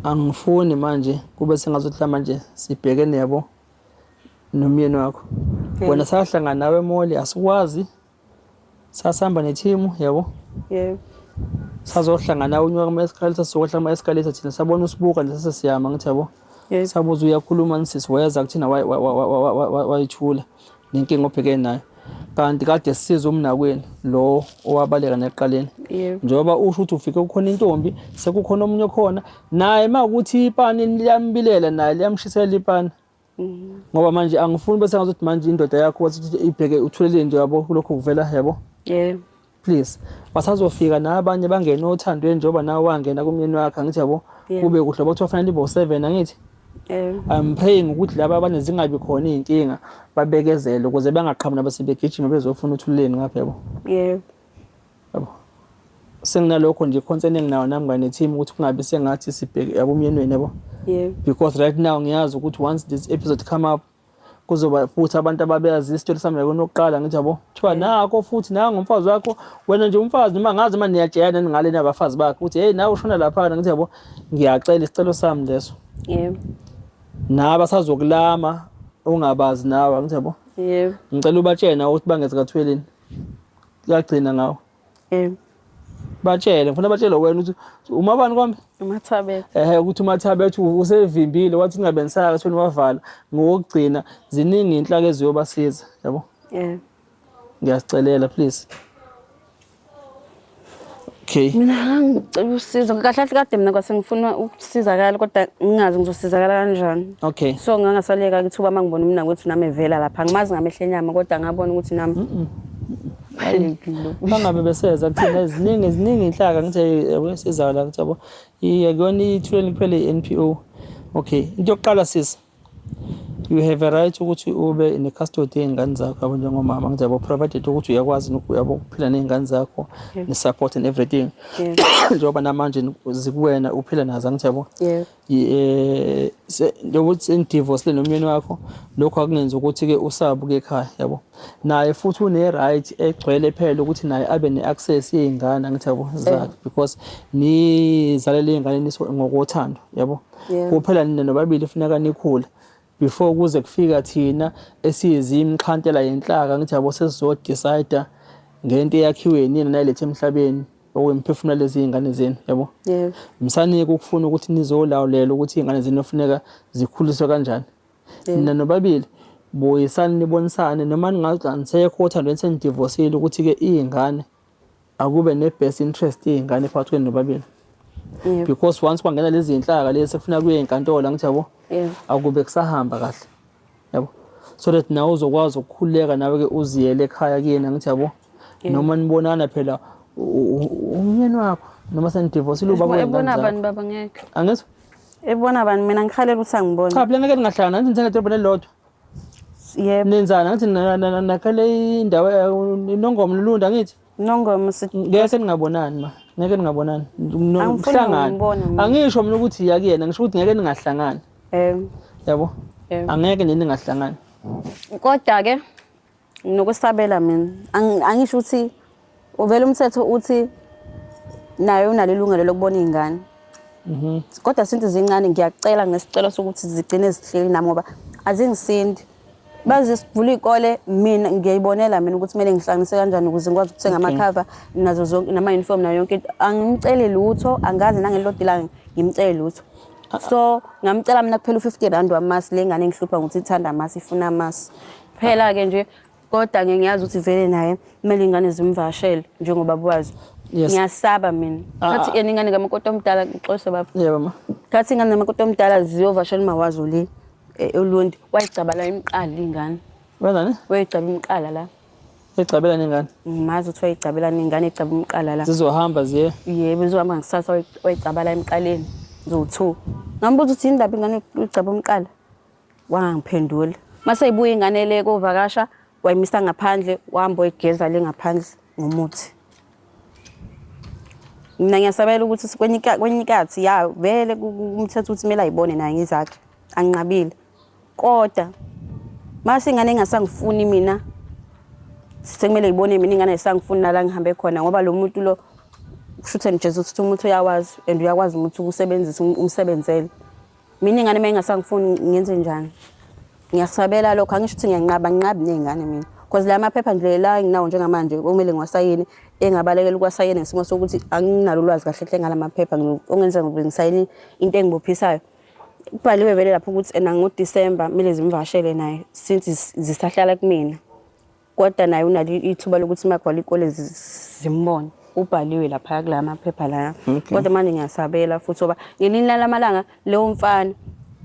angifuni manje kube sengazothi manje sibhekene yabo nomyeni wakho wena sahlangana nawe emoli asikwazi sasihamba neteam yabo Yebo. sazohlangana nawe unyaka ama-escalator sizokwehla ama-escalator thina sabona usibuka nje sesiyama ngithi yabo Yebo. sabuza uyakhuluma nisisi wayeza kuthina wayithula nenkinga obhekene nayo kanti kade sisiza umnakwenu lo owabaleka neqaleni Yebo. njengoba usho ukuthi ufike kukhona intombi sekukhona omunye khona naye makuthi ipani liyambilela naye liyamshisela ipani ngoba manje angifuni bese ngazothi manje indoda yakho wathi ibheke uthulele nje yabo kulokho kuvela yabo Yebo. please basazofika nabanye bangena othandwe njengoba nawe wangena kumyeni wakhe ngithi yabo kube kuhle bathi wafanele ibo 7 angithi I'm praying ukuthi laba abanye zingabi khona izinkinga babekezele ukuze bangaqhamuka basebegijima bezofuna uthuleni ngapha yabo. Yebo. Yabo. Senginalokho nje concern enginawo nami ngane team ukuthi kungabi sengathi sibheke abomyenweni yabo. Yebo. Because right now ngiyazi ukuthi once this episode come up kuzoba futhi abantu ababeyazi isitori sami lokuqala ngithi yabo kuthiwa nako futhi nawe ngumfazi wakho wena nje umfazi noma ngazi manje niyajeyana ngale nabafazi bakhe ukuthi hey nawe ushona lapha ngithi yabo ngiyacela isicelo sami leso. Yebo. Naba sazokulama ungabazi nawe ngithi yabo. Yebo. Ngicela ubatshena ukuthi bangeze kathweleni. Kuyagcina ngawo. Yebo. Batshele ngifuna batshele wena ukuthi uma bani kwami uMathabethe ukuthi uMathabethe usevimbile wathi ningabe nisaka kathweni wavala ngokugcina ziningi inhlaka eziyobasiza yabo. Yebo. Ngiyasicelela please. Okay. Mina ngicela usizo kahle kade mina kwase ngifuna ukusizakala kodwa ngingazi ngizosizakala kanjani. Okay. So ngangasaleka ithuba mangibona mina ukuthi nami evela lapha ngimazi ngamehla enyama kodwa ngabona ukuthi nami bangabe beseza kuthina eziningi inhlaka ngithi yabosizayo la ngithi yabo iyakona ithuleni kuphela iNPO. Okay into yokuqala sisi you have a right ukuthi ube ne custody yezingane zakho yabo njengomama ngithi yabo provided ukuthi uyakwazi yabo ukuphila nezingane zakho ne support and everything njengoba namanje zikuwena uphila nazo ngithi yabo njengokuthi indivorce nomyeni wakho lokho akungenza ukuthi ke usabuke ekhaya yabo naye futhi une right egcwele phela ukuthi naye abe ne access yezingane ngithi yabo zakhe because nizalele izingane ngokothando yabo kuphela nina nobabili kufuneka nikhule before kuze kufika thina esiyizimxhantela yenhlaka ngithi yabo sesizo decide ngento eyakhiwe nina nayilethe emhlabeni okwemphefumulo lezi izingane zenu yabo. Yebo. Msanike ukufuna ukuthi nizolawulela ukuthi izingane zenu kufuneka zikhuliswe kanjani. Nina nobabili boyisana nibonisane noma ningazisekho othandweni senidivorceile ukuthi ke izingane akube ne best interest izingane phakathi kwenu nobabili. Because once kwangena lezi inhlaka lezi sekufuna kuye enkantolo ngithi yabo akube kusahamba kahle yabo so that nawe uzokwazi ukukhuleka nawe ke uziyele ekhaya kuyena ngithi yabo noma nibonana phela umyeni wakho noma senidivorceile ubaba ebona abantu baba ngeke angizwa ebona abantu mina ngikhalela ukuthi angibone cha phela ngeke ningahlangana nithi nithenga idolobha lelodwa yebo nenzana ngathi nakhale indawo inongoma lulunda ngithi nongoma ngeke ningabonani ma ngeke ningabonani ukuhlangana angisho mina ukuthi yakuyena ngisho ukuthi ngeke ningahlangana yabo angeke ningahlangana kodwa ke nokusabela mina angisho ukuthi uvela umthetho uthi nayo unalelungelo lokubona izingane kodwa sinto zincane ngiyacela ngesicelo sokuthi zigcine zihleli nami ngoba azingisindi bazi sivula ikole mina ngiyayibonela mina ukuthi kumele ngihlanganise kanjani ukuze ngikwazi ukuthenga amakhava nazo zonke nama uniform nayo yonke angimcele lutho angazi nangelodila ngimcele lutho so ngamcela mina kuphela u50 wamasi lengane engihlupha ukuthi ithanda amasi ifuna amasi phela ke nje kodwa ngiyazi ukuthi vele naye kumele ingane zimvashele njengoba bawazi ngiyasaba mina kathi ingane ngamakoti omdala ngixoxe baba yebo ma kathi ingane ngamakoti omdala ziyovashela mawazo le eLondi wayicabala imqali ingane wenzani wayigcaba umqala la. ecabela nengane Mazi ukuthi wayigcabelana ingane egcaba umqala la. zizohamba ziye Yebo bezohamba ngisasa wayigcaba la emqaleni zo2. Ngambuza ukuthi indaba ingane igcaba umqala. Wangiphendula. Mase ibuya ingane le kovakasha wayimisa ngaphandle wahamba oyigeza le ngaphandle ngomuthi. Mina ngiyasabela ukuthi kwenye inkathi ya vele umthetho uthi kumele ayibone naye ngizakhe anginqabile. Kodwa mase ingane engasangifuni mina sekumele ibone mina ingane ayisangifuni nala ngihambe khona ngoba lo muntu lo kushuthi nje ukuthi umuntu uyawazi and uyakwazi ukuthi ukusebenzisa umsebenzele. Mina ingane mayingasangifuni ngenze njani? Ngiyasabela lokho angisho ukuthi ngiyanqabi nezingane mina. Because la maphepha nje la nginawo njengamanje okumele ngiwasayine engabalekela ukwasayina ngesimo sokuthi anginalo ulwazi kahle hle ngala maphepha ongenza ngoba ngisayine into engibophisayo. Kubhaliwe vele lapho ukuthi ngoDisemba kumele zimvashele naye since zisahlala kumina. Kodwa naye unalo ithuba lokuthi magwala ikole zimbone. Ubhaliwe lapha kula maphepha la. Kodwa manje ngiyasabela futhi ngoba ngelinye lamalanga leyo mfana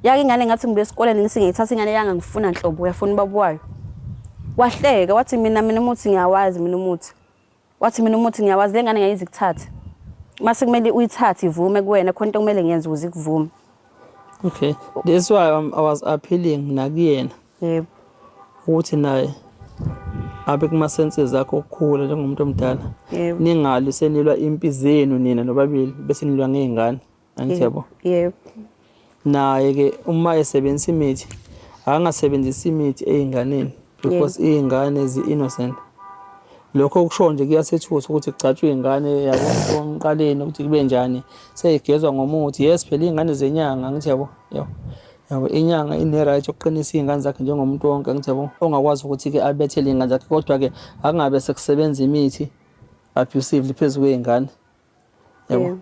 yake ingane ngathi ngibuye esikoleni ngisingithatha ingane yanga ngifuna nhlobo uyafuna baba wayo. Wahleka wathi mina umuthi ngiyawazi mina umuthi. Wathi mina umuthi ngiyawazi le ngane ngayizi kuthatha. Mase kumele uyithathe ivume kuwena khona into kumele ngiyenze ukuze ikuvume. Okay, that's why I was appealing nakuyena. Yebo. Ukuthi naye abe kuma senses akho okukhula njengomuntu omdala. Yebo. Ningali senilwa impi zenu nina nobabili bese nilwa ngezingane. Angithebo. Yebo. Naye ke uma esebenzisa imithi angasebenzisa imithi einganeni because izingane zi-innocent. Lokho kusho nje kuyasethusa ukuthi kucatshwe ingane yabomqaleni ukuthi kube njani seyigezwa ngomuthi. Yes phela izingane zenyanga ngithebo. Yabo inyanga ine right yokuqinisa izingane zakhe njengomuntu wonke ngithebo ongakwazi ukuthi ke abethele izingane zakhe kodwa ke akungabe sekusebenza imithi abusively phezulu kwezingane. Yabo.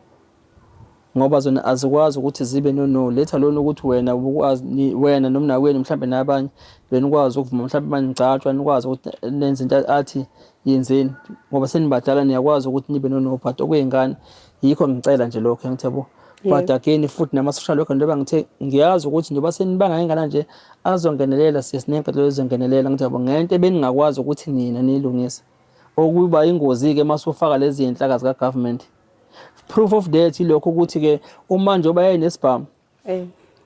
Ngoba zona azikwazi ukuthi zibe no letha lona ukuthi wena ubukwazi wena nomna wenu mhlambe nabanye benikwazi ukuvuma mhlambe manigcatshwa nikwazi ukuthi nenze into athi yenzeni ngoba senibadala niyakwazi ukuthi nibe no but okwezingane yikho ngicela nje lokho ngithebo. But again futhi nama social worker njengoba ngithe ngiyazi ukuthi njengoba senibanga ingane nje azongenelela sesinenkatho lezongenelela ngithebo ngento ebeningakwazi ukuthi nina nilungise okuba ingozi ke masufaka lezi inhlaka zika government. Proof of that ilokho ukuthi ke uma nje oba yenesibhamu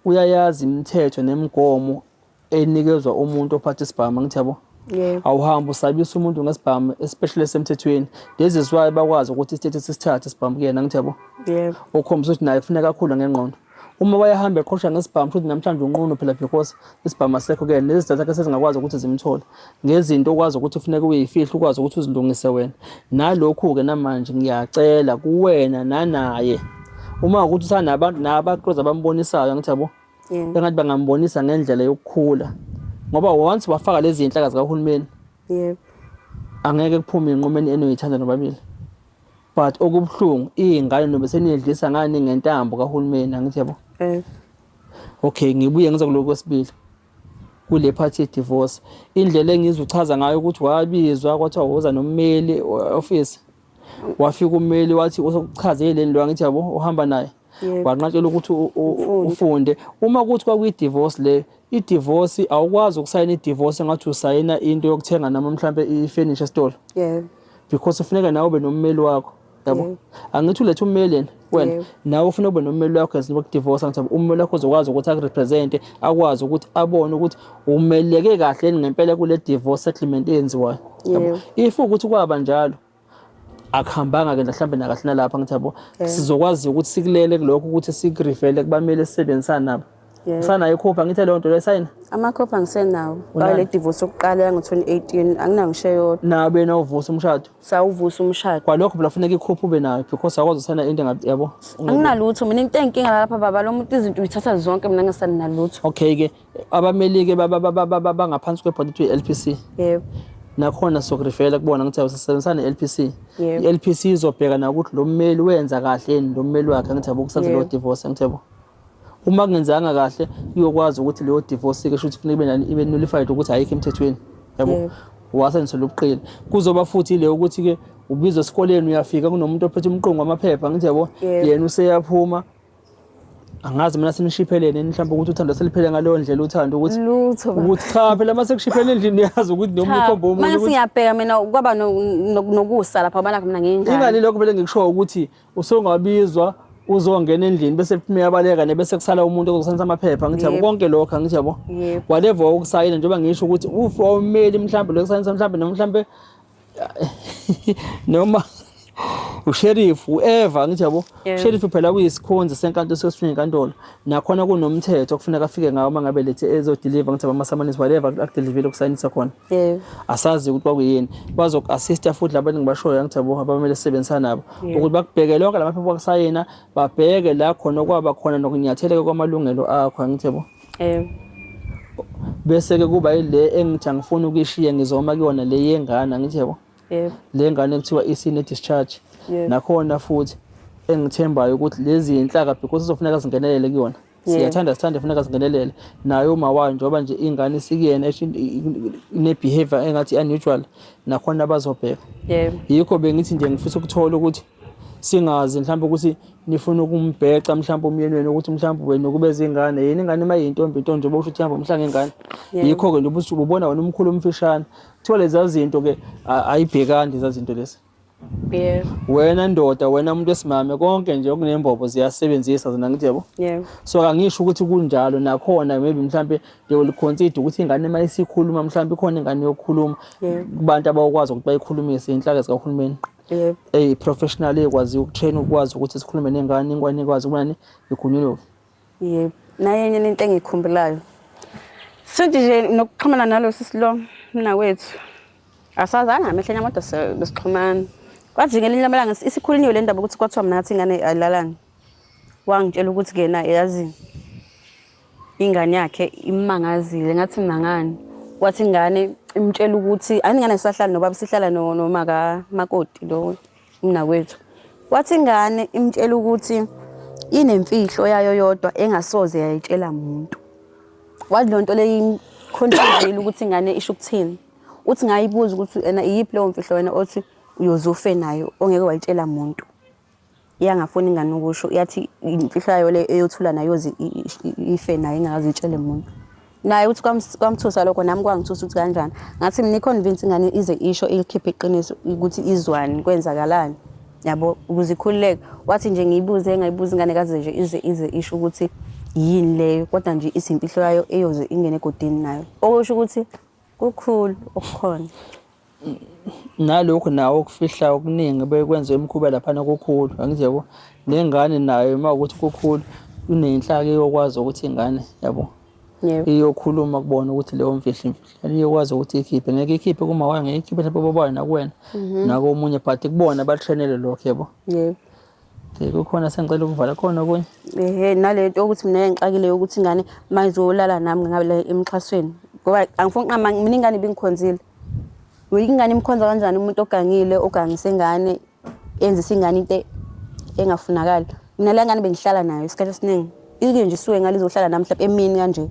uyayazi imithetho nemigomo enikezwa umuntu ophatha isibhamu ngithabo. Awuhamba usabisa umuntu ngesibhamu especially semthethweni. This is why bakwazi ukuthi isithethe sisithathe isibhamu kuyena ngithabo. Yebo. Okhombisa ukuthi naye kufuneka kakhulu ngengqondo. Uma bayahamba eqhosha ngesibhamu futhi namhlanje unqono phela because isibhamu asekho ke lezi zinto zakhe sezingakwazi ukuthi zimthole ngezinto okwazi ukuthi ufuneka uyifihla ukwazi ukuthi uzilungise wena. Nalokho ke namanje ngiyacela kuwena nanaye uma ukuthi usanabantu nabaqoza abambonisayo ngithabo engathi bangambonisa ngendlela yokukhula ngoba once wafaka lezi zinhlaka zikahulumeni angeke kuphume inqomeni enoyithanda nobabili. But okubhlungu izingane nobe seniyedlisa ngani ngentambo kahulumeni angithebo. Okay ngibuye ngize kuloko kwesibili kule part ye divorce indlela engizochaza ngayo ukuthi wabizwa kwathiwa woza nommeli office wafika ummeli wathi uzokuchazele lo ngithebo uhamba naye wanqatshela ukuthi ufunde uma kuthi kwakuyi divorce le i-divorce awukwazi ukusayina i-divorce ngathi usayina into yokuthenga noma mhlambe i-furniture store. Because ufuneka nawe ube nommeli wakho yabo. Angithi ulethe ummeli wena nawe ufuna ube nommeli wakho ezibe divorce ngithe ummeli wakho uzokwazi ukuthi akurepresent akwazi ukuthi abone ukuthi umeleke kahle ngempela kule divorce settlement eyenziwayo yabo. If ukuthi kwaba njalo akuhambanga ke mhlambe nakahle nalapha ngithabo sizokwazi ukuthi sikulele kuloko ukuthi sikurefele kubamele sisebenzisana nabo. Sana ikhopha ngithe leyo nto lesayina amakhopha ngisenawo le divorce oqala ngo2018 angina ngisheyo nabe nawuvusa umshado sawuvusa umshado kwalokho phela kufanele ikhopha ube nayo because akwazi usana into ngathi yabo anginalutho mina into enkinga lapha baba lo muntu izinto uyithatha zonke mina ngisani nalutho. Okay ke abameli ke bangaphansi kwebhondi to LPC yebo nakhona sokurefela kubona ngithi awusebenzisana neLPC iLPC izobheka na ukuthi lo mmeli wenza kahle yini lo mmeli wakhe ngithi abukusenza lo divorce ngithebo. Uma kungenzanga kahle uyokwazi ukuthi leyo divorce ke shothi kufanele ibe nullified ukuthi ayikho emthethweni yabo. Wasenze lobuqili kuzoba futhi le ukuthi ke ubizwe esikoleni uyafika kunomuntu ophethe umqongo wamaphepha ngithi yabo yena useyaphuma angazi mina senishiphelene mhlawumbe ukuthi uthando seliphele ngaleyo ndlela uthando ukuthi lutho baba. ukuthi cha phela mase kushiphele endlini yazi ukuthi noma ukhomba umuntu manje singiyabheka mina kwaba nokusa lapha bana mina nginjani. ingani lokho vele ngikusho ukuthi usongabizwa uzongena endlini bese kuphuma abaleka nebese kusala umuntu ozokusenza amaphepha ngithi yabo konke lokho ngithi yabo whatever okusayina njengoba ngisho ukuthi ufomeli mhlawumbe lokusenza mhlawumbe noma usheriff whoever ngithi yabo sheriff phela kuyisikhonzi senkantolo sesifuna inkantolo nakhona kunomthetho kufuneka afike ngawo mangabe lethe ezodeliver ngithi ama-summons whatever akudeliver ukusayinisa khona asazi ukuthi kwakuyini bazoku-assista futhi labantu ngibashoyo ngithi yabo abamele sisebenzisana nabo ukuthi bakubheke lonke lamaphepha okusayina babheke la khona kwaba khona nokunyatheleka kwamalungelo akho ngithi yabo bese-ke kuba yile engithi angifuni ukuyishiya ngizoma kuyona le yengane ngithi yabo le ngane kuthiwa isine discharge nakhona futhi engithembayo ukuthi lezi inhlaka because sizofuneka zingenelele kuyona siyathanda funeka zingenelele nayo uma wayo njengoba nje ingane isikuyena ine behavior engathi unusual nakhona bazobheka yikho bengithi nje ngifisa ukuthola ukuthi singazi mhlawumbe ukuthi nifuna ukumbheca mhlawumbe umyenweni ukuthi mhlawumbe wena ukubeza ingane yini ingane mayintombi nje ubusho ukuthi hamba umhlanga ingane yikho ke nje ubona wena umkhulu umfishane kuthiwa lezi zinto ke ayibhekani lezi zinto lezi wena ndoda wena umuntu esimame konke nje okunembobo ziyasebenzisa zona ngithi yabo so angisho ukuthi kunjalo nakhona maybe mhlawumbe they will consider ukuthi ingane mayisikhuluma mhlawumbe ikhona ingane yokukhuluma kubantu abakwazi ukuthi bayikhulumise inhlaka zikahulumeni professional ekwazi ukutrain ukwazi ukuthi sikhulume nengane ingwane ikwazi ukubani igunyulo naye enye into engikhumbulayo sithi nje nokuxhumana nalo sisilo mina wethu asazana amehlenya amadoda besixhumana kwathi ngelinye lamalanga isikhulunyiwe le ndaba ukuthi kwathiwa mina ngathi ingane ayilalani wangitshela ukuthi ke na yazi ingane yakhe imangazile ngathi mina ngani wathi ingane imtshela ukuthi ayingane sisahlala nobaba sihlala nomaka makoti lo mina kwethu wathi ingane imtshela ukuthi inemfihlo yayo yodwa engasoze yayitshela umuntu wathi lonto le imcontrol ukuthi ingane isho ukuthini uthi ngayibuza ukuthi ena iyiphi leyo mfihlo wena othi uyozufe nayo ongeke wayitshela umuntu iyangafuni ingane ukusho yathi imfihlo yayo le eyothula nayo ife nayo ingazitshele umuntu naye uthi kwamthusa lokho nami kwangithusa ukuthi kanjani ngathi mina convince ingane ize isho ilikhiphe iqiniso ukuthi izwani kwenzakalani yabo ukuze ikhululeke wathi nje ngiyibuze ngayibuza ingane kaze nje ize isho ukuthi yini leyo kodwa nje isimpihlo yayo eyoze ingene egodini nayo okusho ukuthi kukhulu okukhona nalokho nawo ukufihla okuningi bekwenza emkhuba lapha nakukhulu angithi yabo nengane nayo mawukuthi kukhulu unenhlaka eyokwazi ukuthi ingane yabo iyokhuluma kubona ukuthi leyo mfihlo iyokwazi ukuthi ikhiphe ngeke ikhiphe kuma wayo ngeke ikhiphe lapho babayo nakuwena nako omunye but kubona batrainele lokho yabo kukhona sengicela ukuvala khona kunye nalento ukuthi mina ngixakile ukuthi ingane mayizolala nami ngabe emxhasweni ngoba angifuni nqama mina ingane ibingikhonzile ingane imkhonza kanjani umuntu ogangile ogangise ingane enzisa ingane into engafunakala mina le ngane bengihlala nayo isikhathi esiningi ike nje isuke ngalizohlala nami mhlawumbe emini kanje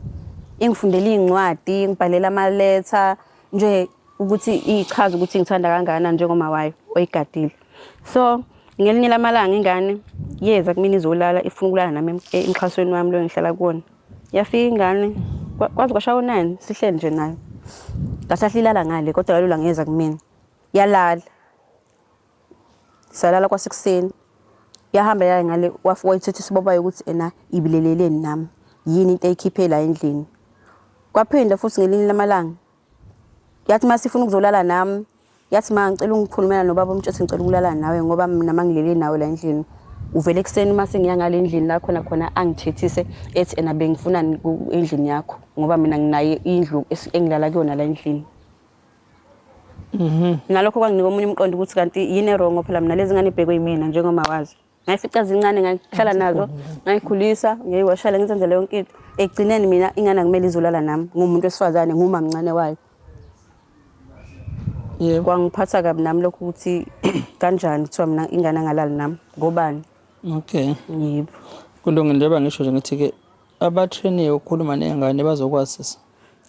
ingifundela incwadi ngibhalela amaletha nje ukuthi ichaza ukuthi ngithanda kangana njengoma wayo oyigadile so ngelinye lamalanga ingane yeza kumina izolala ifuna ukulala nami emxhasweni wami lo ngihlala kuona yafika ingane kwazi kwashawo 9 sihleli nje nayo ngasahlilala ngale kodwa kalula ngeza kumina yalala salala kwasekuseni yahamba yaye ngale wayithethe isibobayo ukuthi ena ibileleleni nami yini into eyikhiphe la endlini kwaphinda futhi ngelinye lamalanga yathi masifuna ukuzolala nami yathi ngicela ungikhulumela nobaba umtshethi ngicela ukulala nawe ngoba mina mangilele nawe la endlini uvele ekseni mase ngiyangale endlini la khona angithethise ethi ena bengifuna endlini yakho ngoba mina nginaye indlu engilala kuyona la endlini nalokho kwanginika omunye umqondo ukuthi kanti yini wrong phela mina lezi ngane ibhekwe yimina njengoma wazi ngayifica zincane ngahlala nazo ngayikhulisa ngiyiwashela ngizenzele yonke into egcineni mina ingane kumele izolala nami ngumuntu wesifazane nguma mncane wayo kwangiphatha kabi nami lokho ukuthi kanjani kuthiwa mina ingane angalali nami ngobani yebo kulungile njengoba ngisho nje ngithi ke abatrainiwe ukukhuluma nengane bazokwazisa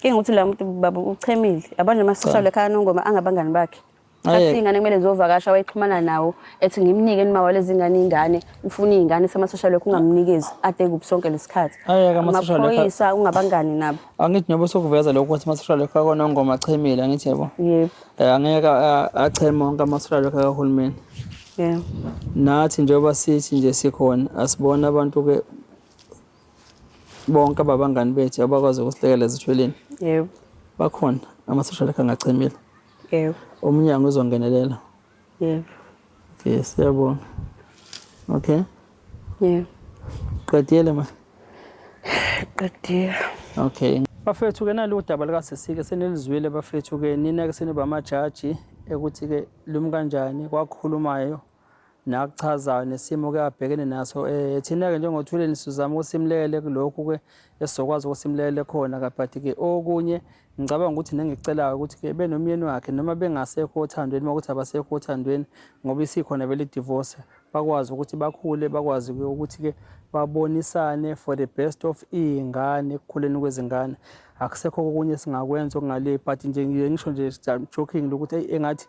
ukuthi la muntu baba uchemile abanje masishalo ekhaya nongoma angabangani bakhe Athi ingane kumele zovakasha wayixhumana nawo ethi ngimnike nima walezi ingane ufuna izingane sama-social worker ungamnikezi ade kubusonke lesikhathi. Amaphoyisa ungabangani nabo. Angithi njengoba sokuveza lokho ukuthi ama-social worker akona ngoma achemile angithi yabo. Yebo. Angeke acheme wonke ama-social worker kahulumeni. Yebo. Nathi njengoba sithi nje sikhona asibona abantu-ke bonke ababangani bethu abakwazi ukusihlekela ezithweleni. Yebo. Bakhona ama-social worker angachemile. Yebo. Umnyango uzongenelela. Yebo. Okay, siyabonga. Okay. Yebo. Qedile ma. Qedile. Okay. Bafethu-ke nalo daba likasesike senilizwile bafethu-ke nina-ke seniba amajaji ukuthi-ke lumi kanjani kwakhulumayo nakuchazayo nesimo-ke abhekene naso. Thina-ke njengothuleni sizama ukuthi simlekele kulokhu-ke esizokwazi ukuthi simlekele khona but-ke okunye ngicabanga ukuthi nengikucelayo ukuthi-ke benomyeni wakhe noma bengasekho othandweni uma ukuthi abasekho othandweni ngoba isikhona vele i-divorce bakwazi ukuthi bakhule bakwazi-ke ukuthi-ke babonisane for the best of iy'ngane ekukhuleni kwezingane. Akusekho okunye singakwenza okungale but nje ngisho nje joking ukuthi engathi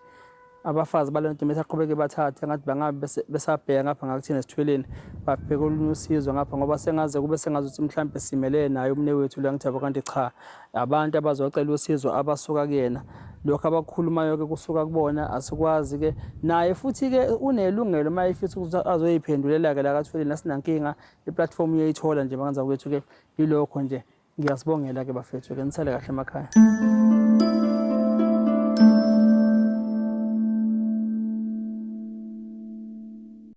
abafazi balento mase aqhubeke bathathe ngathi bangabe besabheka ngapha ngakuthina sithweleni babheka olunye usizo ngapha ngoba sengaze kube sengazuthi mhlambe simelene naye umne wethu la ngithaba kanti cha abantu abazocela usizo abasuka kuyena lokho abakhulumayo ke kusuka kubona asikwazi ke naye futhi ke unelungelo mayifisa ukuthi azoyiphendulela ke la kathweleni asinankinga iplatform uyayithola nje bangenza kwethu ke ilokho nje ngiyasibongela ke bafethu ke nisale kahle emakhaya.